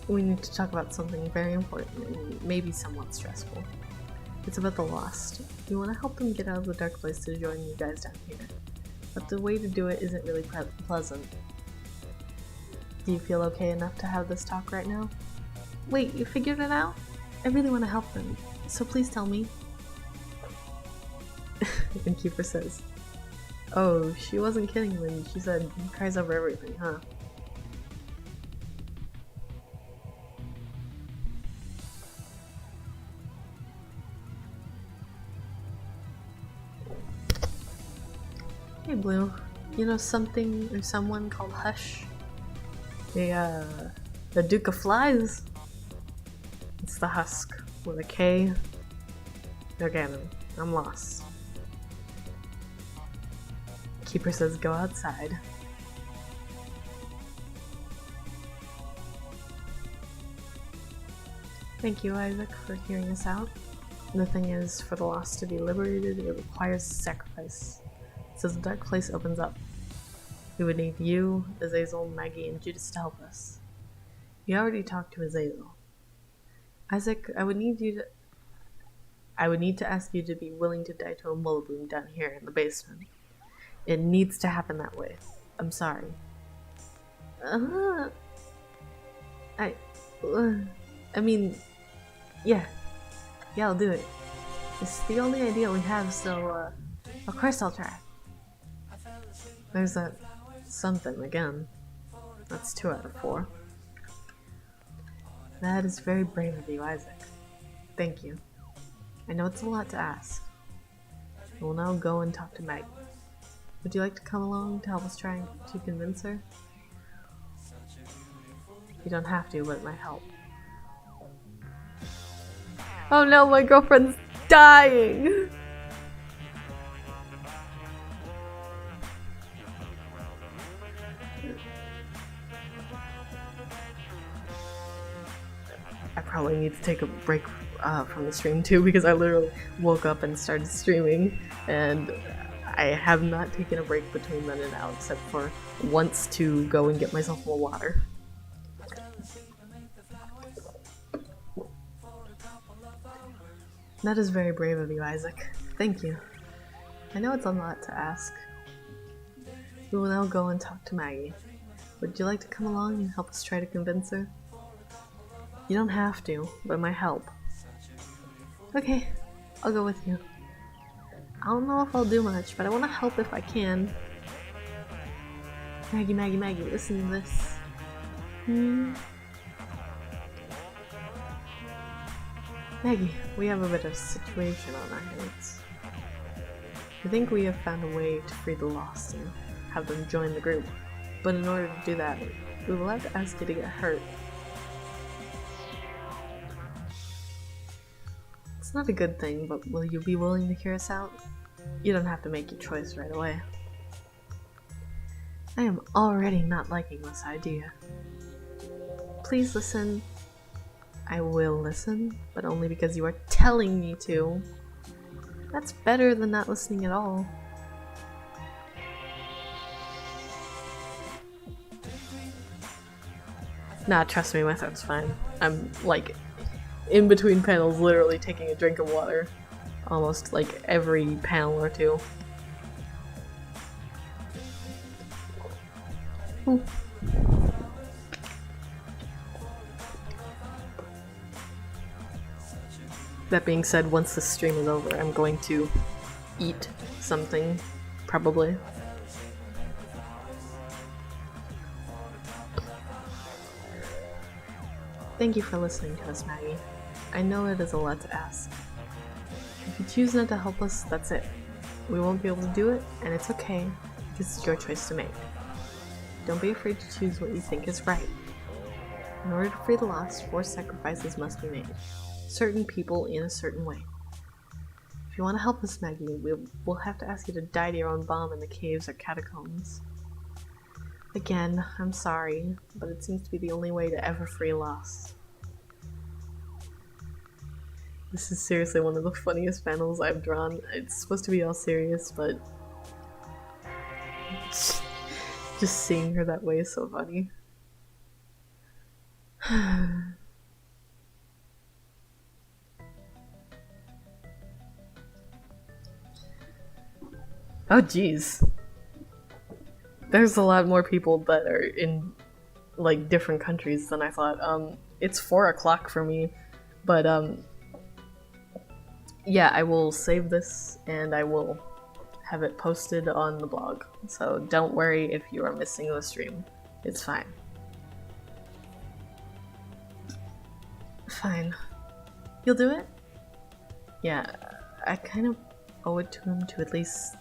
We need to talk about something very important and maybe somewhat stressful. It's about the Lost. We want to help them get out of the dark place to join you guys down here. But the way to do it isn't really pleasant. Do you feel okay enough to have this talk right now? Wait, you figured it out? I really want to help them, so please tell me. And Keeper says, oh, she wasn't kidding when she said he cries over everything, huh? Hey Blue, you know something or someone called Hush? The Duke of Flies? It's the Husk with a K. Okay, I'm lost. Keeper says go outside. Thank you, Isaac, for hearing us out. The thing is, for the Lost to be liberated, it requires sacrifice. So the dark place opens up. We would need you, Azazel, Maggy, and Judas to help us. You already talked to Azazel. Isaac, I would need to ask you to be willing to die to a Mullaboom down here in the basement. It needs to happen that way. I'm sorry. I mean, yeah, I'll do it. It's the only idea we have, so, of course I'll try. There's that something again. That's 2 out of 4. That is very brave of you, Isaac. Thank you. I know it's a lot to ask. We'll now go and talk to Maggy. Would you like to come along to help us try to convince her? You don't have to, but it might help. Oh no, my girlfriend's dying! I probably need to take a break from the stream too, because I literally woke up and started streaming, and I have not taken a break between then and now, except for once to go and get myself more water. That is very brave of you, Isaac. Thank you. I know it's a lot to ask. We will now go and talk to Maggy. Would you like to come along and help us try to convince her? You don't have to, but it might help. Okay, I'll go with you. I don't know if I'll do much, but I want to help if I can. Maggy, Maggy, Maggy, listen to this. Maggy, we have a bit of a situation on our hands. I think we have found a way to free the Lost and have them join the group. But in order to do that, we will have to ask you to get hurt. It's not a good thing, but will you be willing to hear us out? You don't have to make your choice right away. I am already not liking this idea. please listen. I will listen, but only because you are telling me to. That's better than not listening at all. Nah, trust me, my throat's fine. I'm, like, in between panels literally taking a drink of water. Almost, like, every panel or two. Ooh. That being said, once the stream is over, I'm going to eat something, probably. Thank you for listening to us, Maggie. I know it is a lot to ask. If you choose not to help us, that's it. We won't be able to do it, and it's okay, because it's your choice to make. Don't be afraid to choose what you think is right. In order to free the lost, 4 sacrifices must be made. Certain people in a certain way. If you want to help us, Maggie, we'll have to ask you to die to your own bomb in the caves or catacombs. Again, I'm sorry, but it seems to be the only way to ever free lost. This is seriously one of the funniest panels I've drawn. It's supposed to be all serious, but just seeing her that way is so funny. Oh jeez. There's a lot more people that are in, like, different countries than I thought. It's 4 o'clock for me, but, yeah, I will save this and I will have it posted on the blog. So don't worry if you are missing the stream. It's fine. Fine. You'll do it? Yeah, I kind of owe it to him to at least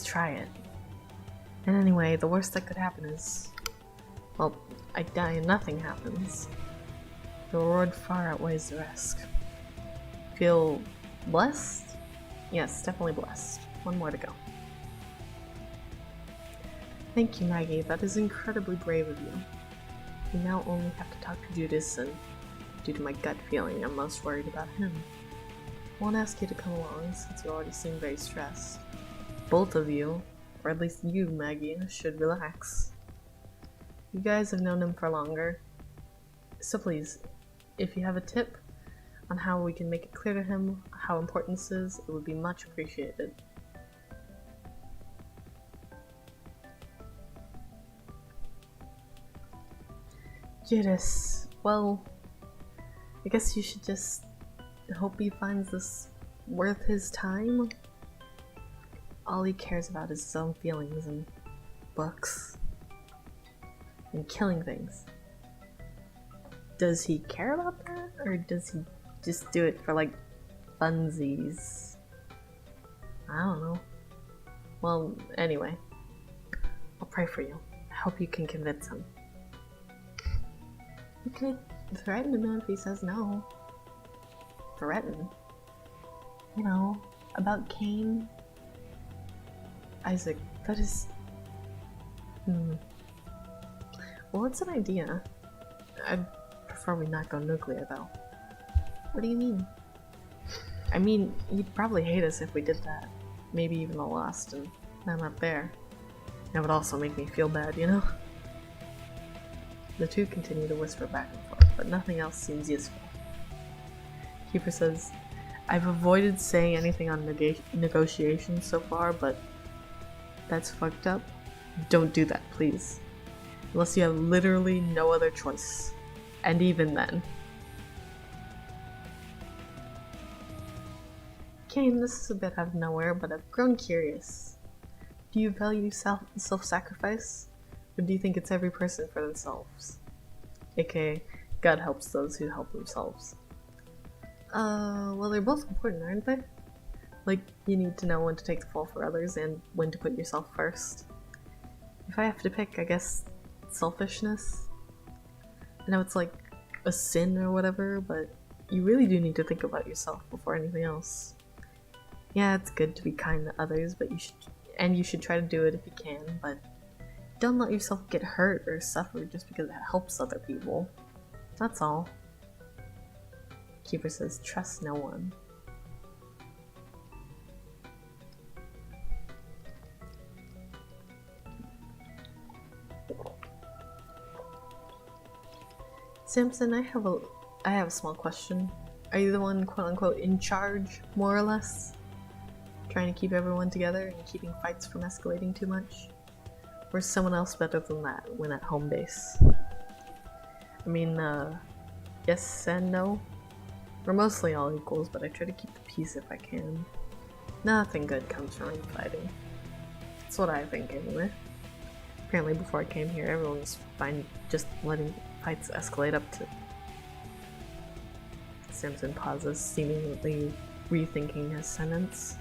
try it. And anyway, the worst that could happen is, well, I die and nothing happens. The reward far outweighs the risk. Feel blessed? Yes, definitely blessed. 1 more to go. Thank you, Maggie. That is incredibly brave of you. We now only have to talk to Judas, and due to my gut feeling, I'm most worried about him. I won't ask you to come along, since you already seem very stressed. Both of you, or at least you, Maggie, should relax. You guys have known him for longer. So please, if you have a tip on how we can make it clear to him how important this is, it would be much appreciated. Judas, well, I guess you should just hope he finds this worth his time. All he cares about is his own feelings and books and killing things. Does he care about that, or does he just do it for, like, funsies? I don't know. Well, anyway, I'll pray for you. I hope you can convince him. You could threaten him if he says no. Threaten? You know, about Cain? Isaac, that is... Well, it's an idea. I'd prefer we not go nuclear, though. What do you mean? I mean, he'd probably hate us if we did that. Maybe even the Lost, and I'm not there. That would also make me feel bad, you know? The two continue to whisper back and forth, but nothing else seems useful. Keeper says, I've avoided saying anything on negotiations so far, but that's fucked up. Don't do that, please. Unless you have literally no other choice. And even then. Cain, this is a bit out of nowhere, but I've grown curious. Do you value self-sacrifice? Or do you think it's every person for themselves? AKA, God helps those who help themselves. Well, they're both important, aren't they? Like, you need to know when to take the fall for others and when to put yourself first. If I have to pick, I guess selfishness. I know it's like a sin or whatever, but you really do need to think about yourself before anything else. Yeah, it's good to be kind to others, but you should try to do it if you can, but Don't let yourself get hurt or suffer just because it helps other people. That's all. Keeper says, trust no one. Samson, I have a small question. Are you the one, quote-unquote, in charge, more or less? Trying to keep everyone together and keeping fights from escalating too much? Or is someone else better than that when at home base? I mean, yes and no. We're mostly all equals, but I try to keep the peace if I can. Nothing good comes from fighting. That's what I think, anyway. Apparently before I came here, everyone was fine just letting fights escalate up to... Samson pauses, seemingly rethinking his sentence.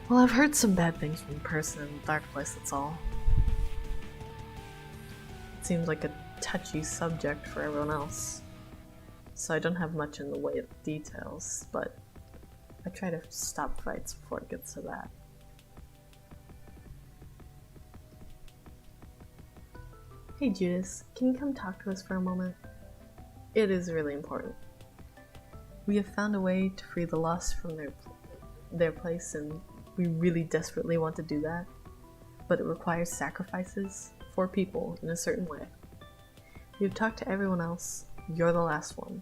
Well, I've heard some bad things from the person in the dark place, that's all. It seems like a touchy subject for everyone else, so I don't have much in the way of details, but I try to stop fights before it gets to that. Hey Judas, can you come talk to us for a moment? It is really important. We have found a way to free the lost from their place, and we really desperately want to do that, but it requires sacrifices for people in a certain way. We've talked to everyone else. You're the last one.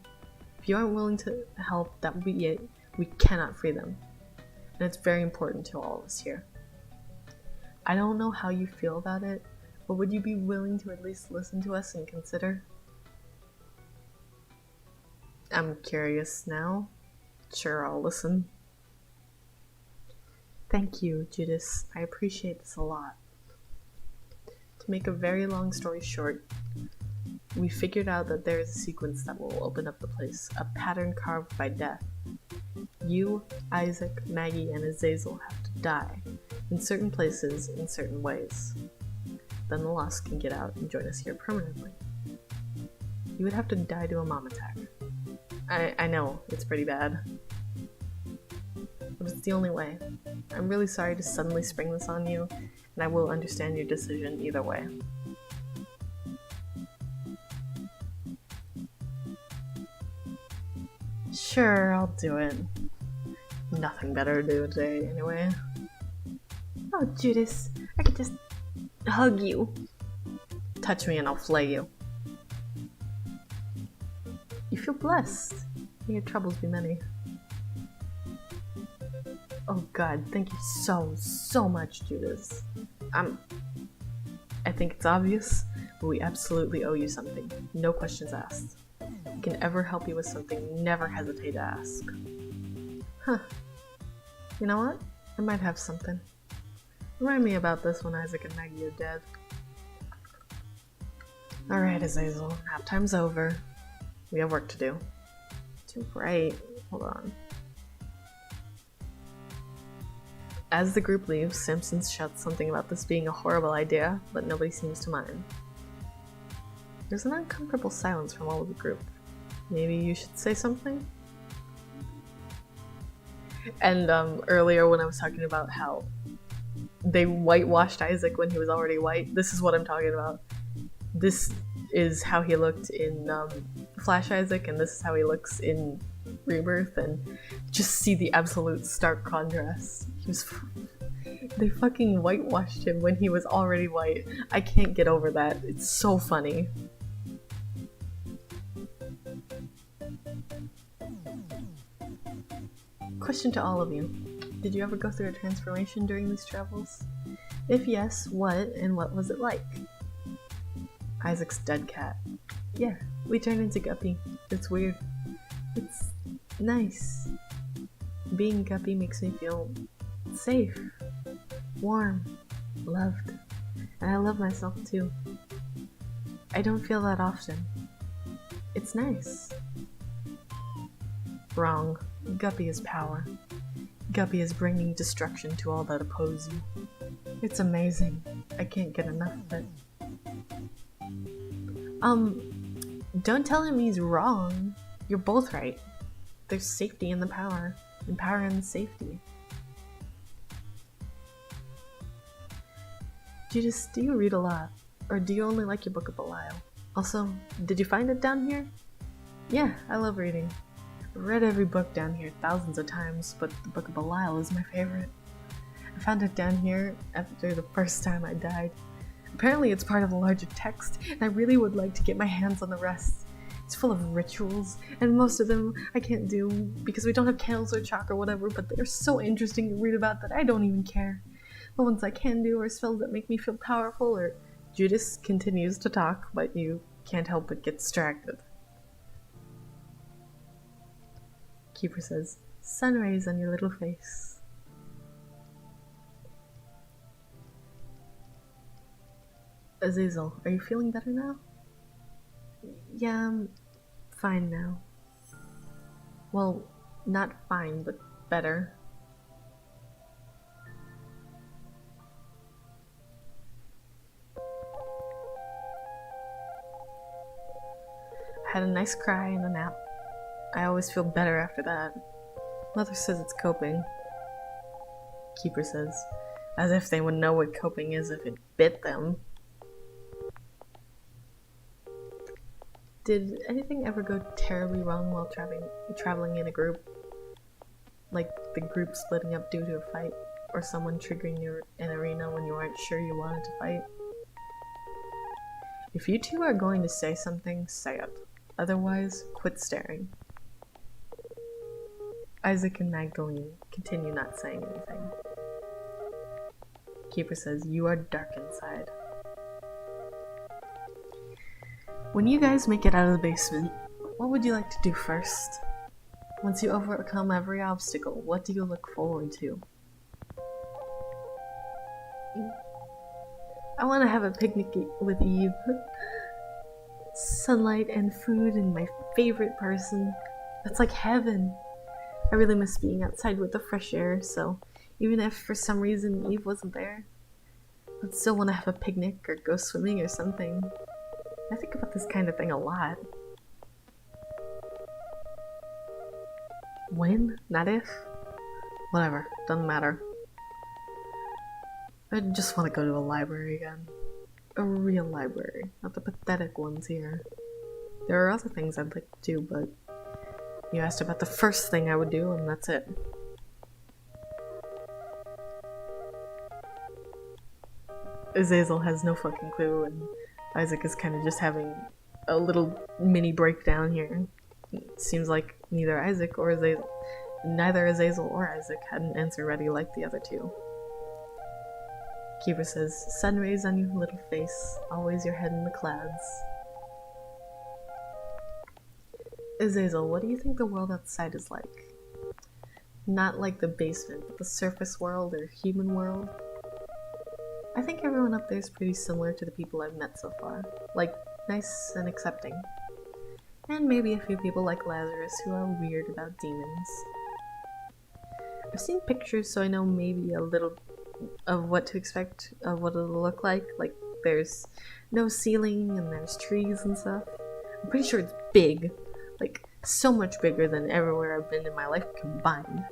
If you aren't willing to help, that will be it. We cannot free them. And it's very important to all of us here. I don't know how you feel about it, but would you be willing to at least listen to us and consider? I'm curious now. Sure, I'll listen. Thank you, Judas. I appreciate this a lot. To make a very long story short, we figured out that there is a sequence that will open up the place, a pattern carved by death. You, Isaac, Maggy, and Azazel have to die, in certain places, in certain ways. Then the lost can get out and join us here permanently. You would have to die to a mom attack. I know, it's pretty bad. But it's the only way. I'm really sorry to suddenly spring this on you, and I will understand your decision either way. Sure, I'll do it. Nothing better to do today, anyway. Oh, Judas, I could just hug you. Touch me and I'll flay you. You feel blessed. May your troubles be many. Oh god, thank you so much, Judas. I think it's obvious, but we absolutely owe you something. No questions asked. If we can ever help you with something, never hesitate to ask. Huh. You know what? I might have something. Remind me about this when Isaac and Maggy are dead. Alright, Azazel. Half time's over. We have work to do. Too bright. Hold on. As the group leaves, Samson shouts something about this being a horrible idea, but nobody seems to mind. There's an uncomfortable silence from all of the group. Maybe you should say something? And earlier when I was talking about how they whitewashed Isaac when he was already white, this is what I'm talking about. This is how he looked in Flash Isaac, and this is how he looks in Rebirth, and just see the absolute stark contrast. They fucking whitewashed him when he was already white. I can't get over that. It's so funny. Question to all of you. Did you ever go through a transformation during these travels? If yes, what, and what was it like? Isaac's dead cat. Yeah, we turned into Guppy. It's weird. It's nice. Being Guppy makes me feel safe, warm, loved, and I love myself too. I don't feel that often. It's nice. Wrong. Guppy is power. Guppy is bringing destruction to all that oppose you. It's amazing. I can't get enough of it. Don't tell him he's wrong. You're both right. There's safety in the power, and power in the safety. Judas, do you read a lot? Or do you only like your Book of Belial? Also, did you find it down here? Yeah, I love reading. I've read every book down here thousands of times, but the Book of Belial is my favorite. I found it down here after the first time I died. Apparently it's part of a larger text, and I really would like to get my hands on the rest. It's full of rituals, and most of them I can't do because we don't have candles or chalk or whatever, but they're so interesting to read about that I don't even care. The ones I can do are spells that make me feel powerful, or Judas continues to talk, but you can't help but get distracted. Keeper says, sun rays on your little face. Azazel, are you feeling better now? Yeah, I'm fine now. Well, not fine, but better. I had a nice cry and a nap. I always feel better after that. Mother says it's coping. Keeper says, as if they would know what coping is if it bit them. Did anything ever go terribly wrong while traveling in a group? Like the group splitting up due to a fight, or someone triggering an arena when you aren't sure you wanted to fight? If you two are going to say something, say it. Otherwise, quit staring. Isaac and Magdalene continue not saying anything. Keeper says, you are dark inside. When you guys make it out of the basement, what would you like to do first? Once you overcome every obstacle, what do you look forward to? I want to have a picnic with Eve. Sunlight and food and my favorite person. That's like heaven. I really miss being outside with the fresh air, so even if for some reason Eve wasn't there, I'd still want to have a picnic or go swimming or something. I think about this kind of thing a lot. When? Not if? Whatever, doesn't matter. I just want to go to a library again. A real library, not the pathetic ones here. There are other things I'd like to do, but you asked about the first thing I would do, and that's it. Azazel has no fucking clue, and Isaac is kind of just having a little mini breakdown here. It seems like neither Azazel or Isaac had an answer ready like the other two. Keeper says, sun rays on your little face, always your head in the clouds. Azazel, what do you think the world outside is like? Not like the basement, but the surface world or human world? I think everyone up there is pretty similar to the people I've met so far. Like, nice and accepting. And maybe a few people like Lazarus who are weird about demons. I've seen pictures, so I know maybe a little of what to expect of what it'll look like. Like, there's no ceiling and there's trees and stuff. I'm pretty sure it's big. Like, so much bigger than everywhere I've been in my life combined.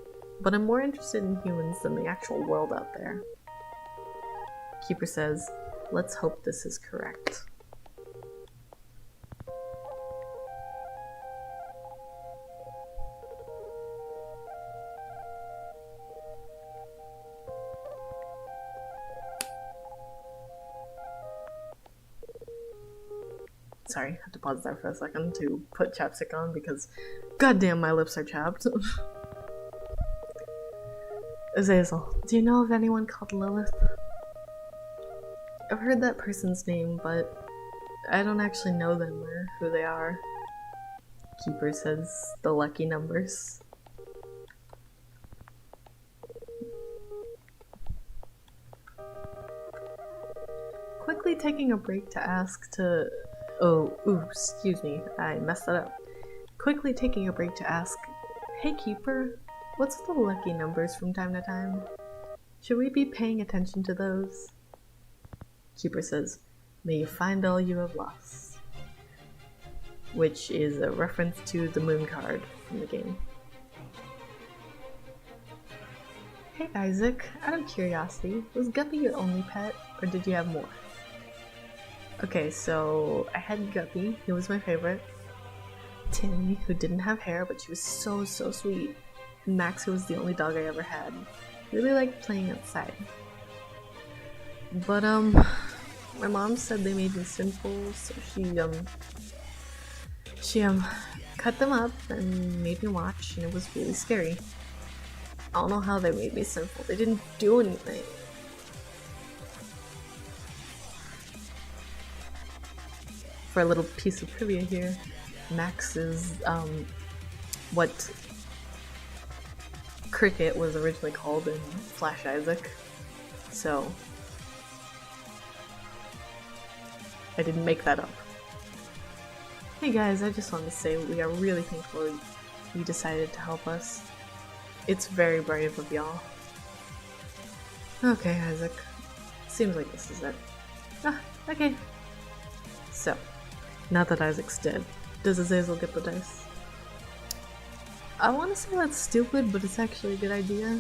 But I'm more interested in humans than the actual world out there. Keeper says, let's hope this is correct. Sorry, I had to pause there for a second to put chapstick on because goddamn my lips are chapped. Azazel, do you know of anyone called Lilith? I've heard that person's name, but I don't actually know them or who they are. Keeper says the lucky numbers. Quickly taking a break to ask to... excuse me, I messed that up. Quickly taking a break to ask, hey Keeper, what's the lucky numbers from time to time? Should we be paying attention to those? Keeper says, may you find all you have lost. Which is a reference to the moon card from the game. Hey Isaac, out of curiosity, was Guppy your only pet, or did you have more? Okay, so I had Guppy, he was my favorite. Timmy, who didn't have hair, but she was so sweet. And Max, who was the only dog I ever had. Really liked playing outside. But my mom said they made me sinful, so she cut them up and made me watch, and it was really scary. I don't know how they made me sinful. They didn't do anything. For a little piece of trivia here, Max is what Cricket was originally called in Flash Isaac. So I didn't make that up. Hey guys, I just wanted to say we are really thankful you decided to help us. It's very brave of y'all. Okay, Isaac. Seems like this is it. Ah, okay. So, now that Isaac's dead, does Azazel get the dice? I want to say that's stupid, but it's actually a good idea.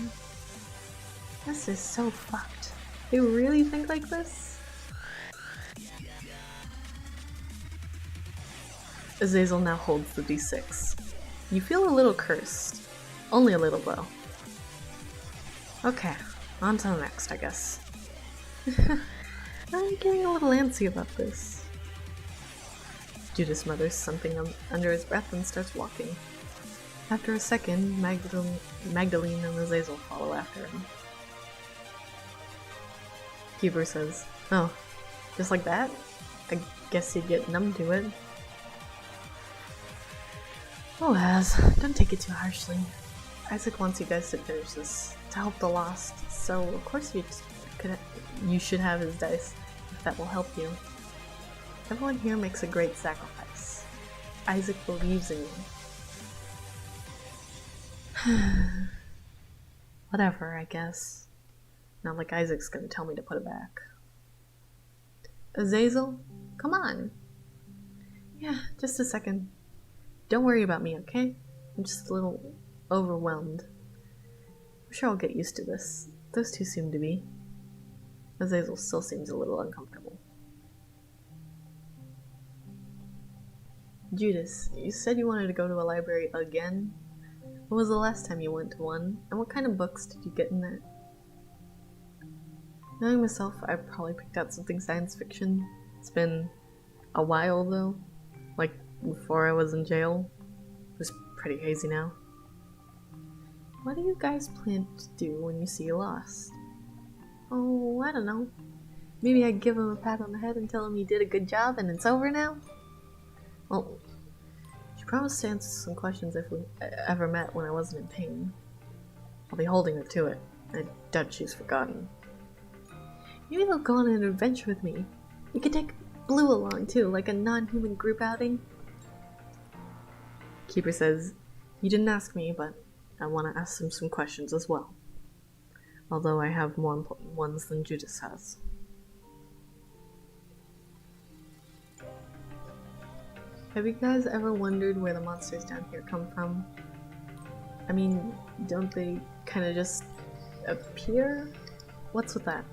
This is so fucked. They really think like this? Azazel now holds the d6. You feel a little cursed. Only a little though. Okay, on to the next, I guess. I'm getting a little antsy about this. Judas mutters something under his breath and starts walking. After a second, Magdalene and Azazel follow after him. Keeper says, "Oh, just like that? I guess you get numb to it." Oh, Az, don't take it too harshly. Isaac wants you guys to finish this, to help the lost, so of course you should have his dice, if that will help you. Everyone here makes a great sacrifice. Isaac believes in you. Whatever, I guess. Not like Isaac's gonna tell me to put it back. Azazel, come on. Yeah, just a second. Don't worry about me, okay? I'm just a little overwhelmed. I'm sure I'll get used to this. Those two seem to be. Azazel still seems a little uncomfortable. Judas, you said you wanted to go to a library again? When was the last time you went to one? And what kind of books did you get in there? Knowing myself, I probably picked out something science fiction. It's been a while though. Like before I was in jail. It was pretty hazy now. What do you guys plan to do when you see you lost? Oh, I don't know. Maybe I'd give him a pat on the head and tell him he did a good job and it's over now? Well, she promised to answer some questions if we ever met when I wasn't in pain. I'll be holding her to it. I doubt she's forgotten. Maybe they'll go on an adventure with me. We could take Blue along too, like a non-human group outing. Keeper says, "You didn't ask me, but I want to ask him some questions as well. Although I have more important ones than Judas has." Have you guys ever wondered where the monsters down here come from? I mean, don't they kind of just appear? What's with that?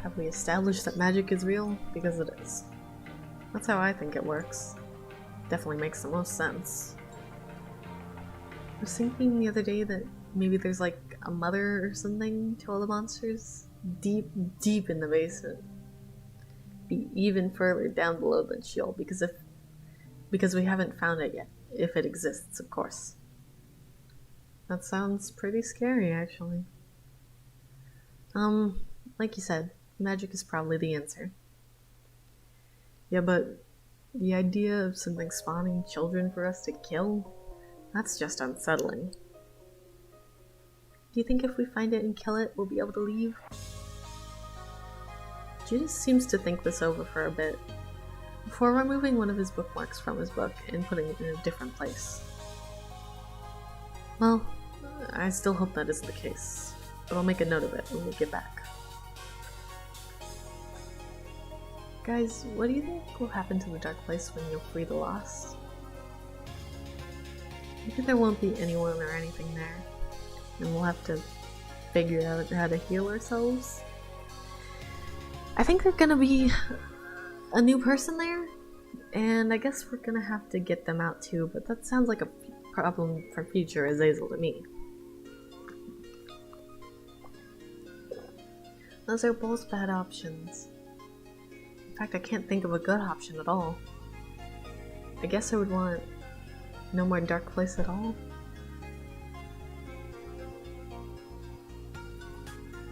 Have we established that magic is real? Because it is. That's how I think it works. Definitely makes the most sense. I was thinking the other day that maybe there's like a mother or something to all the monsters deep in the basement. Be even further down below than Sheol because we haven't found it yet, if it exists, of course. That sounds pretty scary, actually. Like you said, magic is probably the answer. Yeah, but the idea of something spawning children for us to kill, that's just unsettling. Do you think if we find it and kill it, we'll be able to leave? Judas seems to think this over for a bit, before removing one of his bookmarks from his book and putting it in a different place. Well, I still hope that is the case, but I'll make a note of it when we get back. Guys, what do you think will happen to the dark place when you free the lost? Maybe there won't be anyone or anything there. and we'll have to figure out how to heal ourselves. I think there's gonna be a new person there, and I guess we're gonna have to get them out too, but that sounds like a problem for future Azazel to me. Those are both bad options. In fact, I can't think of a good option at all. I guess I would want no more dark place at all.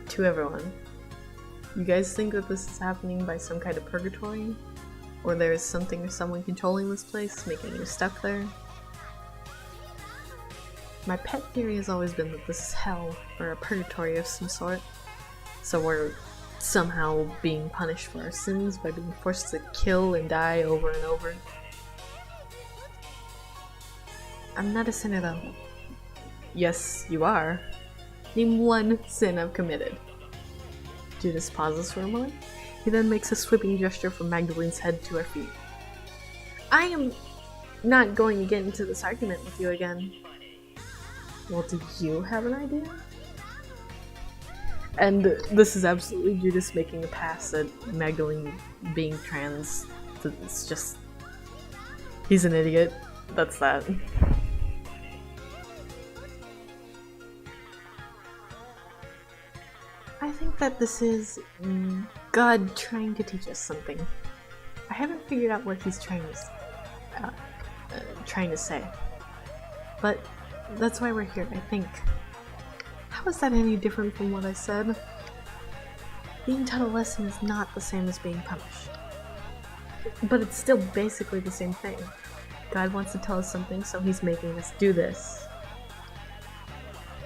To everyone, you guys think that this is happening by some kind of purgatory? Or there is something or someone controlling this place, making you stuck there? My pet theory has always been that this is hell, or a purgatory of some sort. So we're somehow being punished for our sins by being forced to kill and die over and over. I'm not a sinner though. Yes, you are. Name one sin I've committed. Judas pauses for a moment. He then makes a sweeping gesture from Magdalene's head to her feet. I am not going to get into this argument with you again. Well, do you have an idea? And this is absolutely Judas making a pass at Magdalene being trans. It's just... he's an idiot. That's that. I think that this is God trying to teach us something. I haven't figured out what he's trying to say. But that's why we're here, I think. How is that any different from what I said? Being taught a lesson is not the same as being punished. But it's still basically the same thing. God wants to tell us something, so he's making us do this.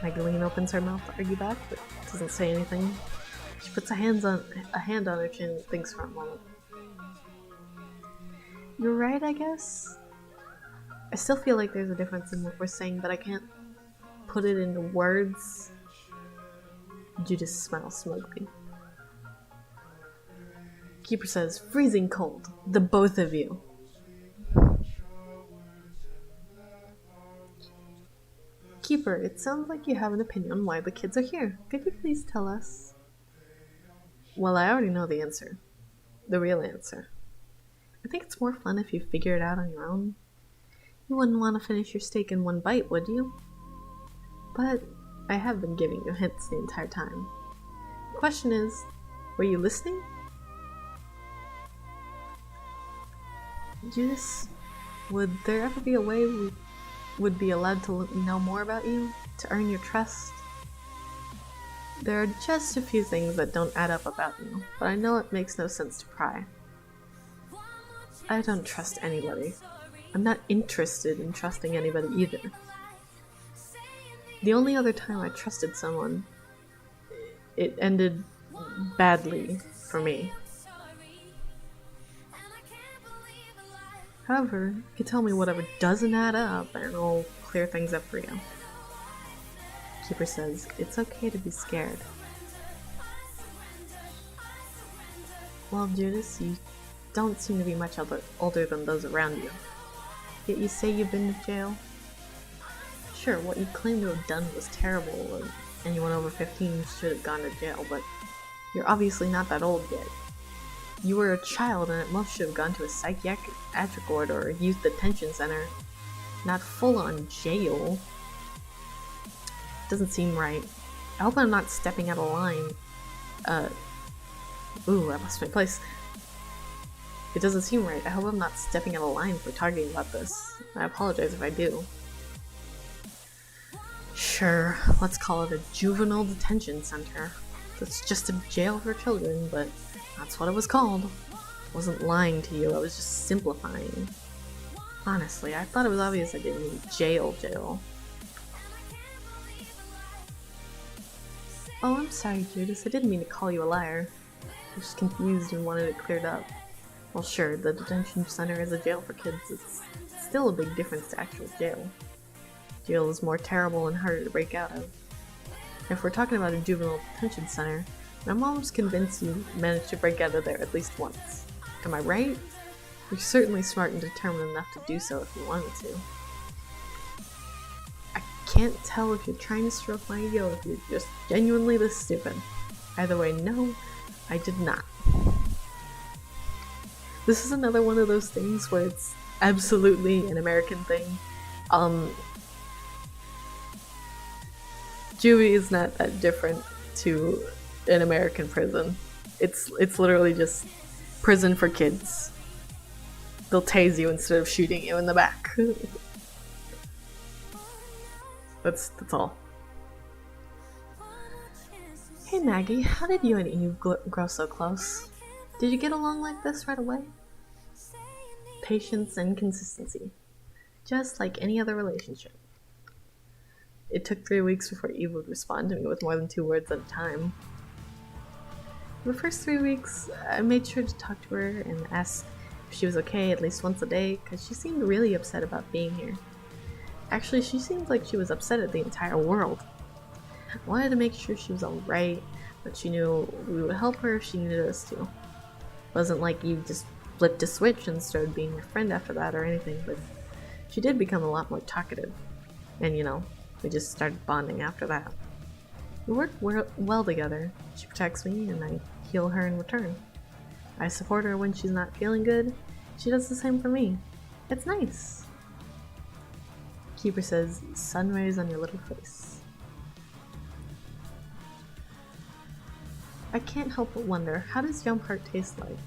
Magdalene opens her mouth to argue back, but doesn't say anything. She puts a hand on her chin and thinks for a moment. You're right, I guess? I still feel like there's a difference in what we're saying, but I can't put it into words. Judas smiles smugly. Keeper says, freezing cold, the both of you. Keeper, it sounds like you have an opinion on why the kids are here. Could you please tell us? Well, I already know the answer. The real answer. I think it's more fun if you figure it out on your own. You wouldn't want to finish your steak in one bite, would you? But I have been giving you hints the entire time. The question is, were you listening? Judas, would there ever be a way we would be allowed to know more about you? To earn your trust? There are just a few things that don't add up about you, but I know it makes no sense to pry. I don't trust anybody. I'm not interested in trusting anybody either. The only other time I trusted someone, it ended badly for me. However, you can tell me whatever doesn't add up and I'll clear things up for you. Keeper says, it's okay to be scared. Well, Judas, you don't seem to be much older than those around you. Yet you say you've been to jail? Sure, what you claim to have done was terrible, and anyone over 15 should have gone to jail, but you're obviously not that old yet. You were a child and at most should have gone to a psychiatric ward or a youth detention center. Not full-on jail. Doesn't seem right. I hope I'm not stepping out of line. Ooh, I lost my place. It doesn't seem right. I hope I'm not stepping out of line for talking about this. I apologize if I do. Sure, let's call it a juvenile detention center. It's just a jail for children, but that's what it was called. I wasn't lying to you, I was just simplifying. Honestly, I thought it was obvious I didn't mean jail. Oh, I'm sorry, Judas. I didn't mean to call you a liar. I was just confused and wanted it cleared up. Well, sure, the detention center is a jail for kids. It's still a big difference to actual jail. Jail is more terrible and harder to break out of. If we're talking about a juvenile detention center, my mom's convinced you managed to break out of there at least once. Am I right? You're certainly smart and determined enough to do so if you wanted to. I can't tell if you're trying to stroke my ego or if you're just genuinely this stupid. Either way, no, I did not. This is another one of those things where it's absolutely an American thing. Juvie is not that different to an American prison. It's literally just prison for kids. They'll tase you instead of shooting you in the back. That's all. Hey Maggie, how did you and Eve grow so close? Did you get along like this right away? Patience and consistency. Just like any other relationship. It took 3 weeks before Eve would respond to me with more than 2 words at a time. For the first 3 weeks, I made sure to talk to her and ask if she was okay at least once a day, because she seemed really upset about being here. Actually, she seemed like she was upset at the entire world. I wanted to make sure she was alright, but she knew we would help her if she needed us to. It wasn't like Eve just flipped a switch and started being my friend after that or anything, but she did become a lot more talkative. And we just started bonding after that. We work well together. She protects me and I heal her in return. I support her when she's not feeling good. She does the same for me. It's nice. Keeper says, sun rays on your little face. I can't help but wonder, how does Yum Heart taste like?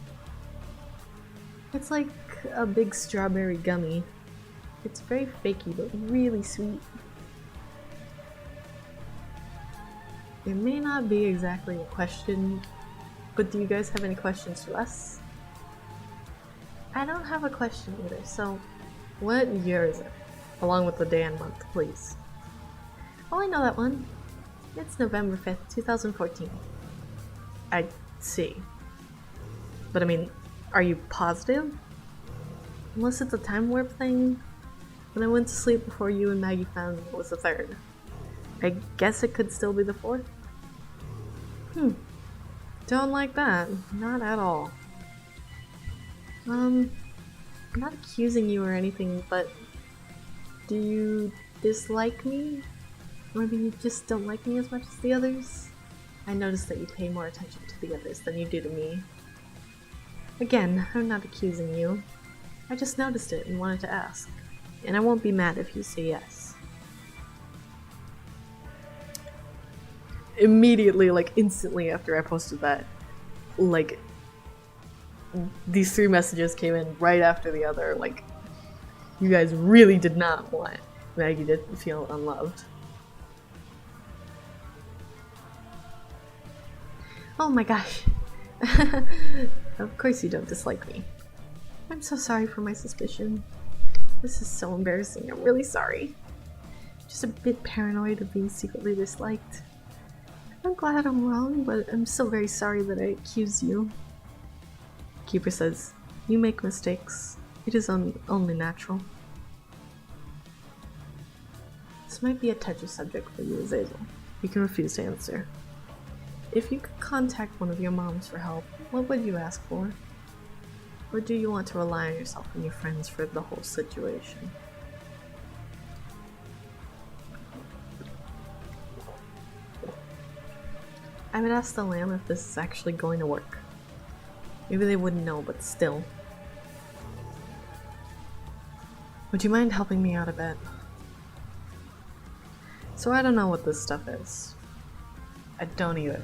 It's like a big strawberry gummy. It's very fakey but really sweet. It may not be exactly a question, but do you guys have any questions for us? I don't have a question either, so what year is it? Along with the day and month, please. Oh, I know that one. It's November 5th, 2014. I see. But I mean, are you positive? Unless it's a time warp thing? When I went to sleep before you and Maggie found me, it was the 3rd. I guess it could still be the 4th? Don't like that. Not at all. I'm not accusing you or anything, but do you dislike me? Maybe you just don't like me as much as the others? I noticed that you pay more attention to the others than you do to me. Again, I'm not accusing you. I just noticed it and wanted to ask. And I won't be mad if you say yes. Immediately, instantly after I posted that, these 3 messages came in right after the other. You guys really did not want Maggie to feel unloved. Oh my gosh. Of course you don't dislike me. I'm so sorry for my suspicion. This is so embarrassing. I'm really sorry. Just a bit paranoid of being secretly disliked. I'm glad I'm wrong, but I'm still very sorry that I accused you. Keeper says, you make mistakes. It is only natural. This might be a touchy subject for you, Azazel. You can refuse to answer. If you could contact one of your moms for help, what would you ask for? Or do you want to rely on yourself and your friends for the whole situation? I would ask the lamb if this is actually going to work. Maybe they wouldn't know, but still. Would you mind helping me out a bit? So I don't know what this stuff is. I don't either.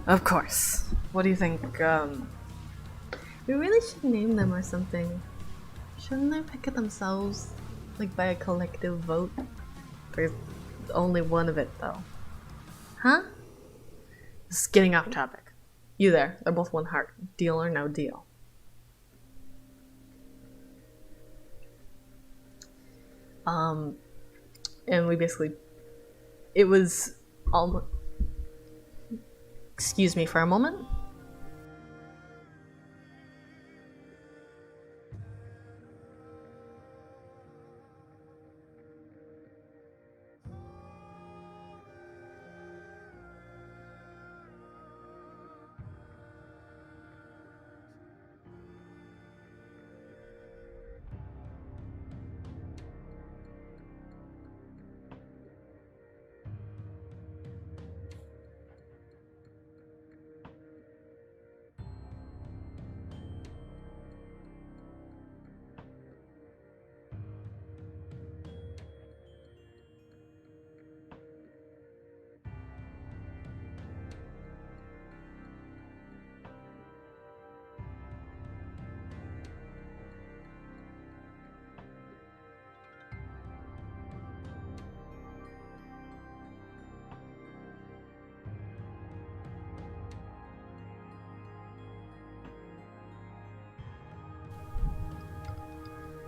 Of course. What do you think, we really should name them or something. Shouldn't they pick it themselves? By a collective vote? There's only one of it, though. Huh? This is getting off topic. You there. They're both 1 heart. Deal or no deal. And we basically... It was almost... Excuse me for a moment.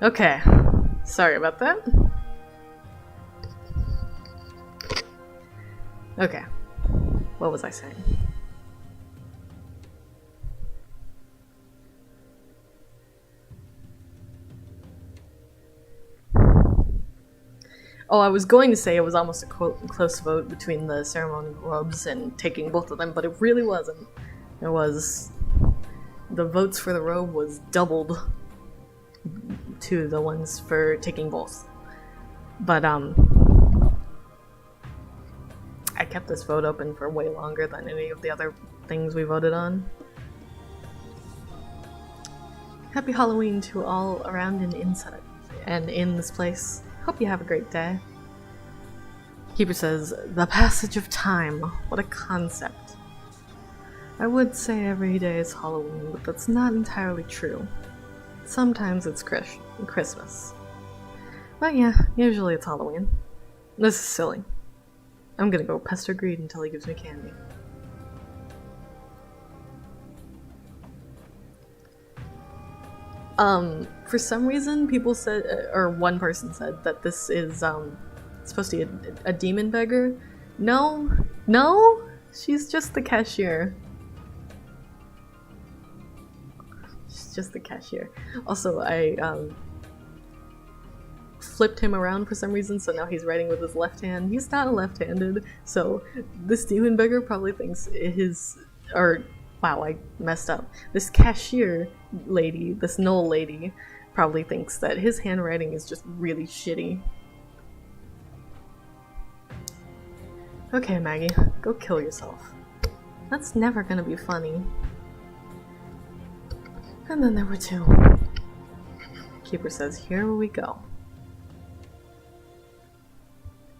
Okay, sorry about that. Okay, what was I saying? Oh, I was going to say it was almost a close vote between the ceremonial robes and taking both of them, but it really wasn't. It was... the votes for the robe was doubled to the ones for taking both. But, I kept this vote open for way longer than any of the other things we voted on. Happy Halloween to all around and inside and in this place. Hope you have a great day. Keeper says, the passage of time. What a concept. I would say every day is Halloween, but that's not entirely true. Sometimes it's Christmas. But yeah, usually it's Halloween. This is silly. I'm gonna go pester Greed until he gives me candy. For some reason, people said, or one person said, that this is, supposed to be a demon beggar. No, she's just the cashier. She's just the cashier. Also, I, flipped him around for some reason, so now he's writing with his left hand. He's not left-handed, so this demon beggar probably thinks wow, I messed up. This cashier lady, this Knoll lady, probably thinks that his handwriting is just really shitty. Okay, Maggie, go kill yourself. That's never gonna be funny. And then there were two. Keeper says, here we go.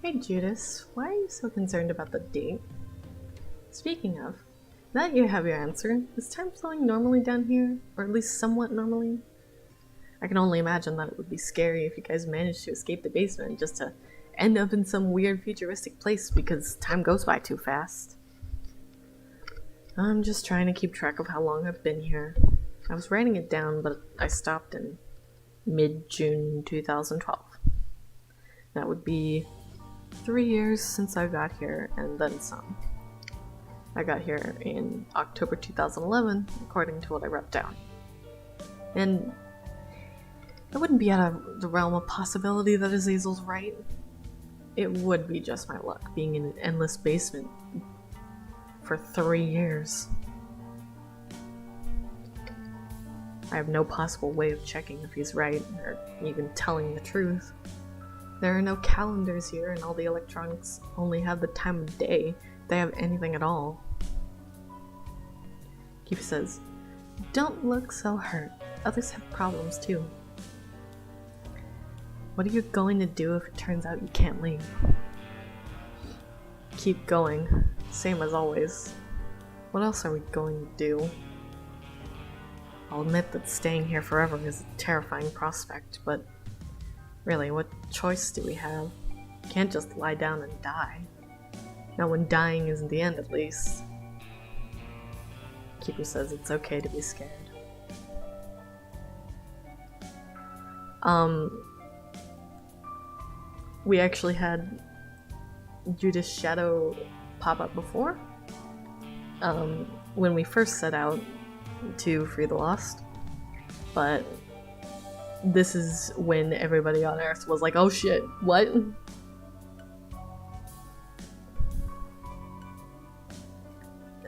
Hey Judas, why are you so concerned about the date? Speaking of, now that you have your answer, is time flowing normally down here? Or at least somewhat normally? I can only imagine that it would be scary if you guys managed to escape the basement just to end up in some weird futuristic place because time goes by too fast. I'm just trying to keep track of how long I've been here. I was writing it down, but I stopped in mid-June 2012. That would be 3 years since I got here, and then some. I got here in October 2011, according to what I wrote down. And it wouldn't be out of the realm of possibility that Azazel's right. It would be just my luck being in an endless basement for 3 years. I have no possible way of checking if he's right, or even telling the truth. There are no calendars here, and all the electronics only have the time of day, if they have anything at all. Keeper says, don't look so hurt. Others have problems too. What are you going to do if it turns out you can't leave? Keep going. Same as always. What else are we going to do? I'll admit that staying here forever is a terrifying prospect, but really, what choice do we have? Can't just lie down and die. Not when dying isn't the end, at least. Keeper says it's okay to be scared. We actually had Judas' shadow pop up before. When we first set out to free the lost. But this is when everybody on Earth was like, oh shit, what?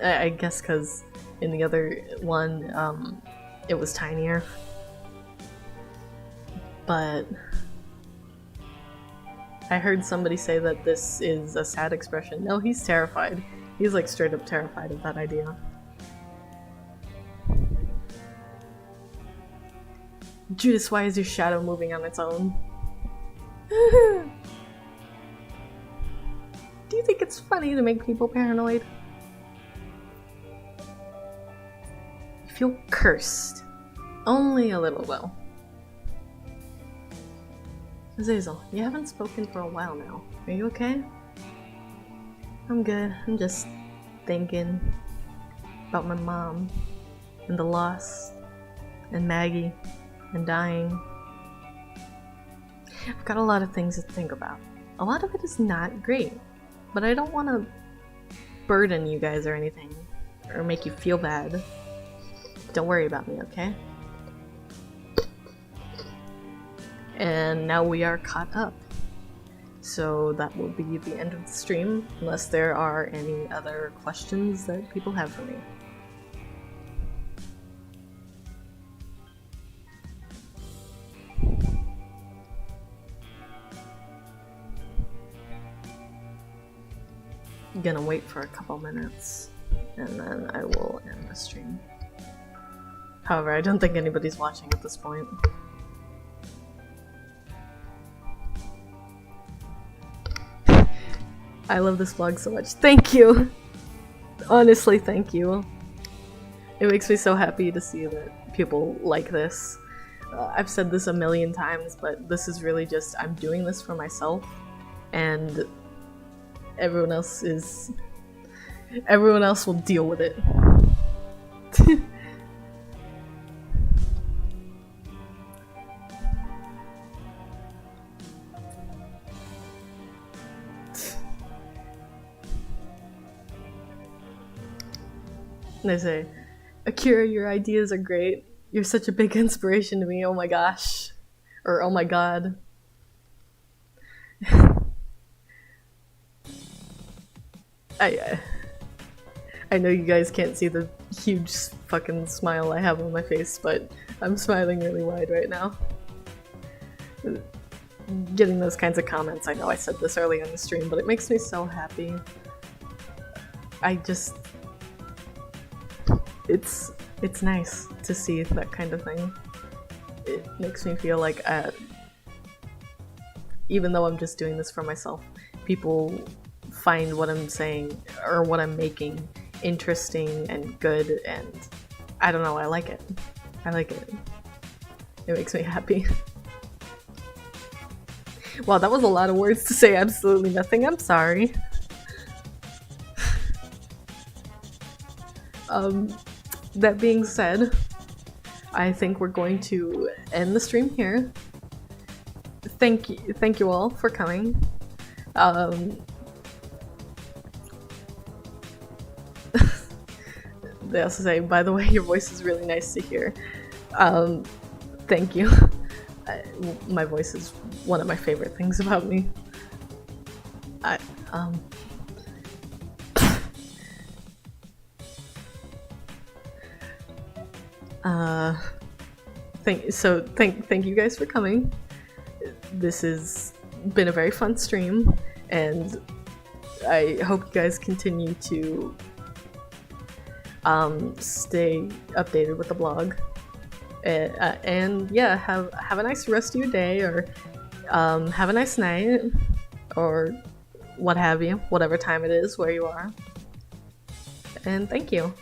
I guess because in the other one, it was tinier. But I heard somebody say that this is a sad expression. No, he's terrified. He's like straight up terrified of that idea. Judas, why is your shadow moving on its own? Do you think it's funny to make people paranoid? You feel cursed. Only a little, though. Azazel, you haven't spoken for a while now. Are you okay? I'm good. I'm just thinking about my mom, and the loss, and Maggie, and dying. I've got a lot of things to think about. A lot of it is not great, but I don't want to burden you guys or anything, or make you feel bad. Don't worry about me, okay? And now we are caught up. So that will be the end of the stream, unless there are any other questions that people have for me. I'm gonna wait for a couple minutes, and then I will end the stream. However, I don't think anybody's watching at this point. I love this vlog so much. Thank you! Honestly, thank you. It makes me so happy to see that people like this. I've said this a million times, but this is really just, I'm doing this for myself, and everyone else will deal with it. They say, Akira, your ideas are great. You're such a big inspiration to me. Oh my gosh. Or oh my god. I know you guys can't see the huge fucking smile I have on my face, but I'm smiling really wide right now. Getting those kinds of comments, I know I said this early on the stream, but it makes me so happy. It's nice to see that kind of thing. It makes me feel like, even though I'm just doing this for myself, people find what I'm saying or what I'm making interesting and good, and I don't know, I like it. I like it. It makes me happy. Wow, that was a lot of words to say absolutely nothing. I'm sorry. That being said, I think we're going to end the stream here. Thank you all for coming. They also say, by the way, your voice is really nice to hear. Thank you. My voice is one of my favorite things about me. Thank you guys for coming. This has been a very fun stream, and I hope you guys continue to stay updated with the blog. And yeah, have a nice rest of your day, or have a nice night, or what have you, whatever time it is where you are. And thank you.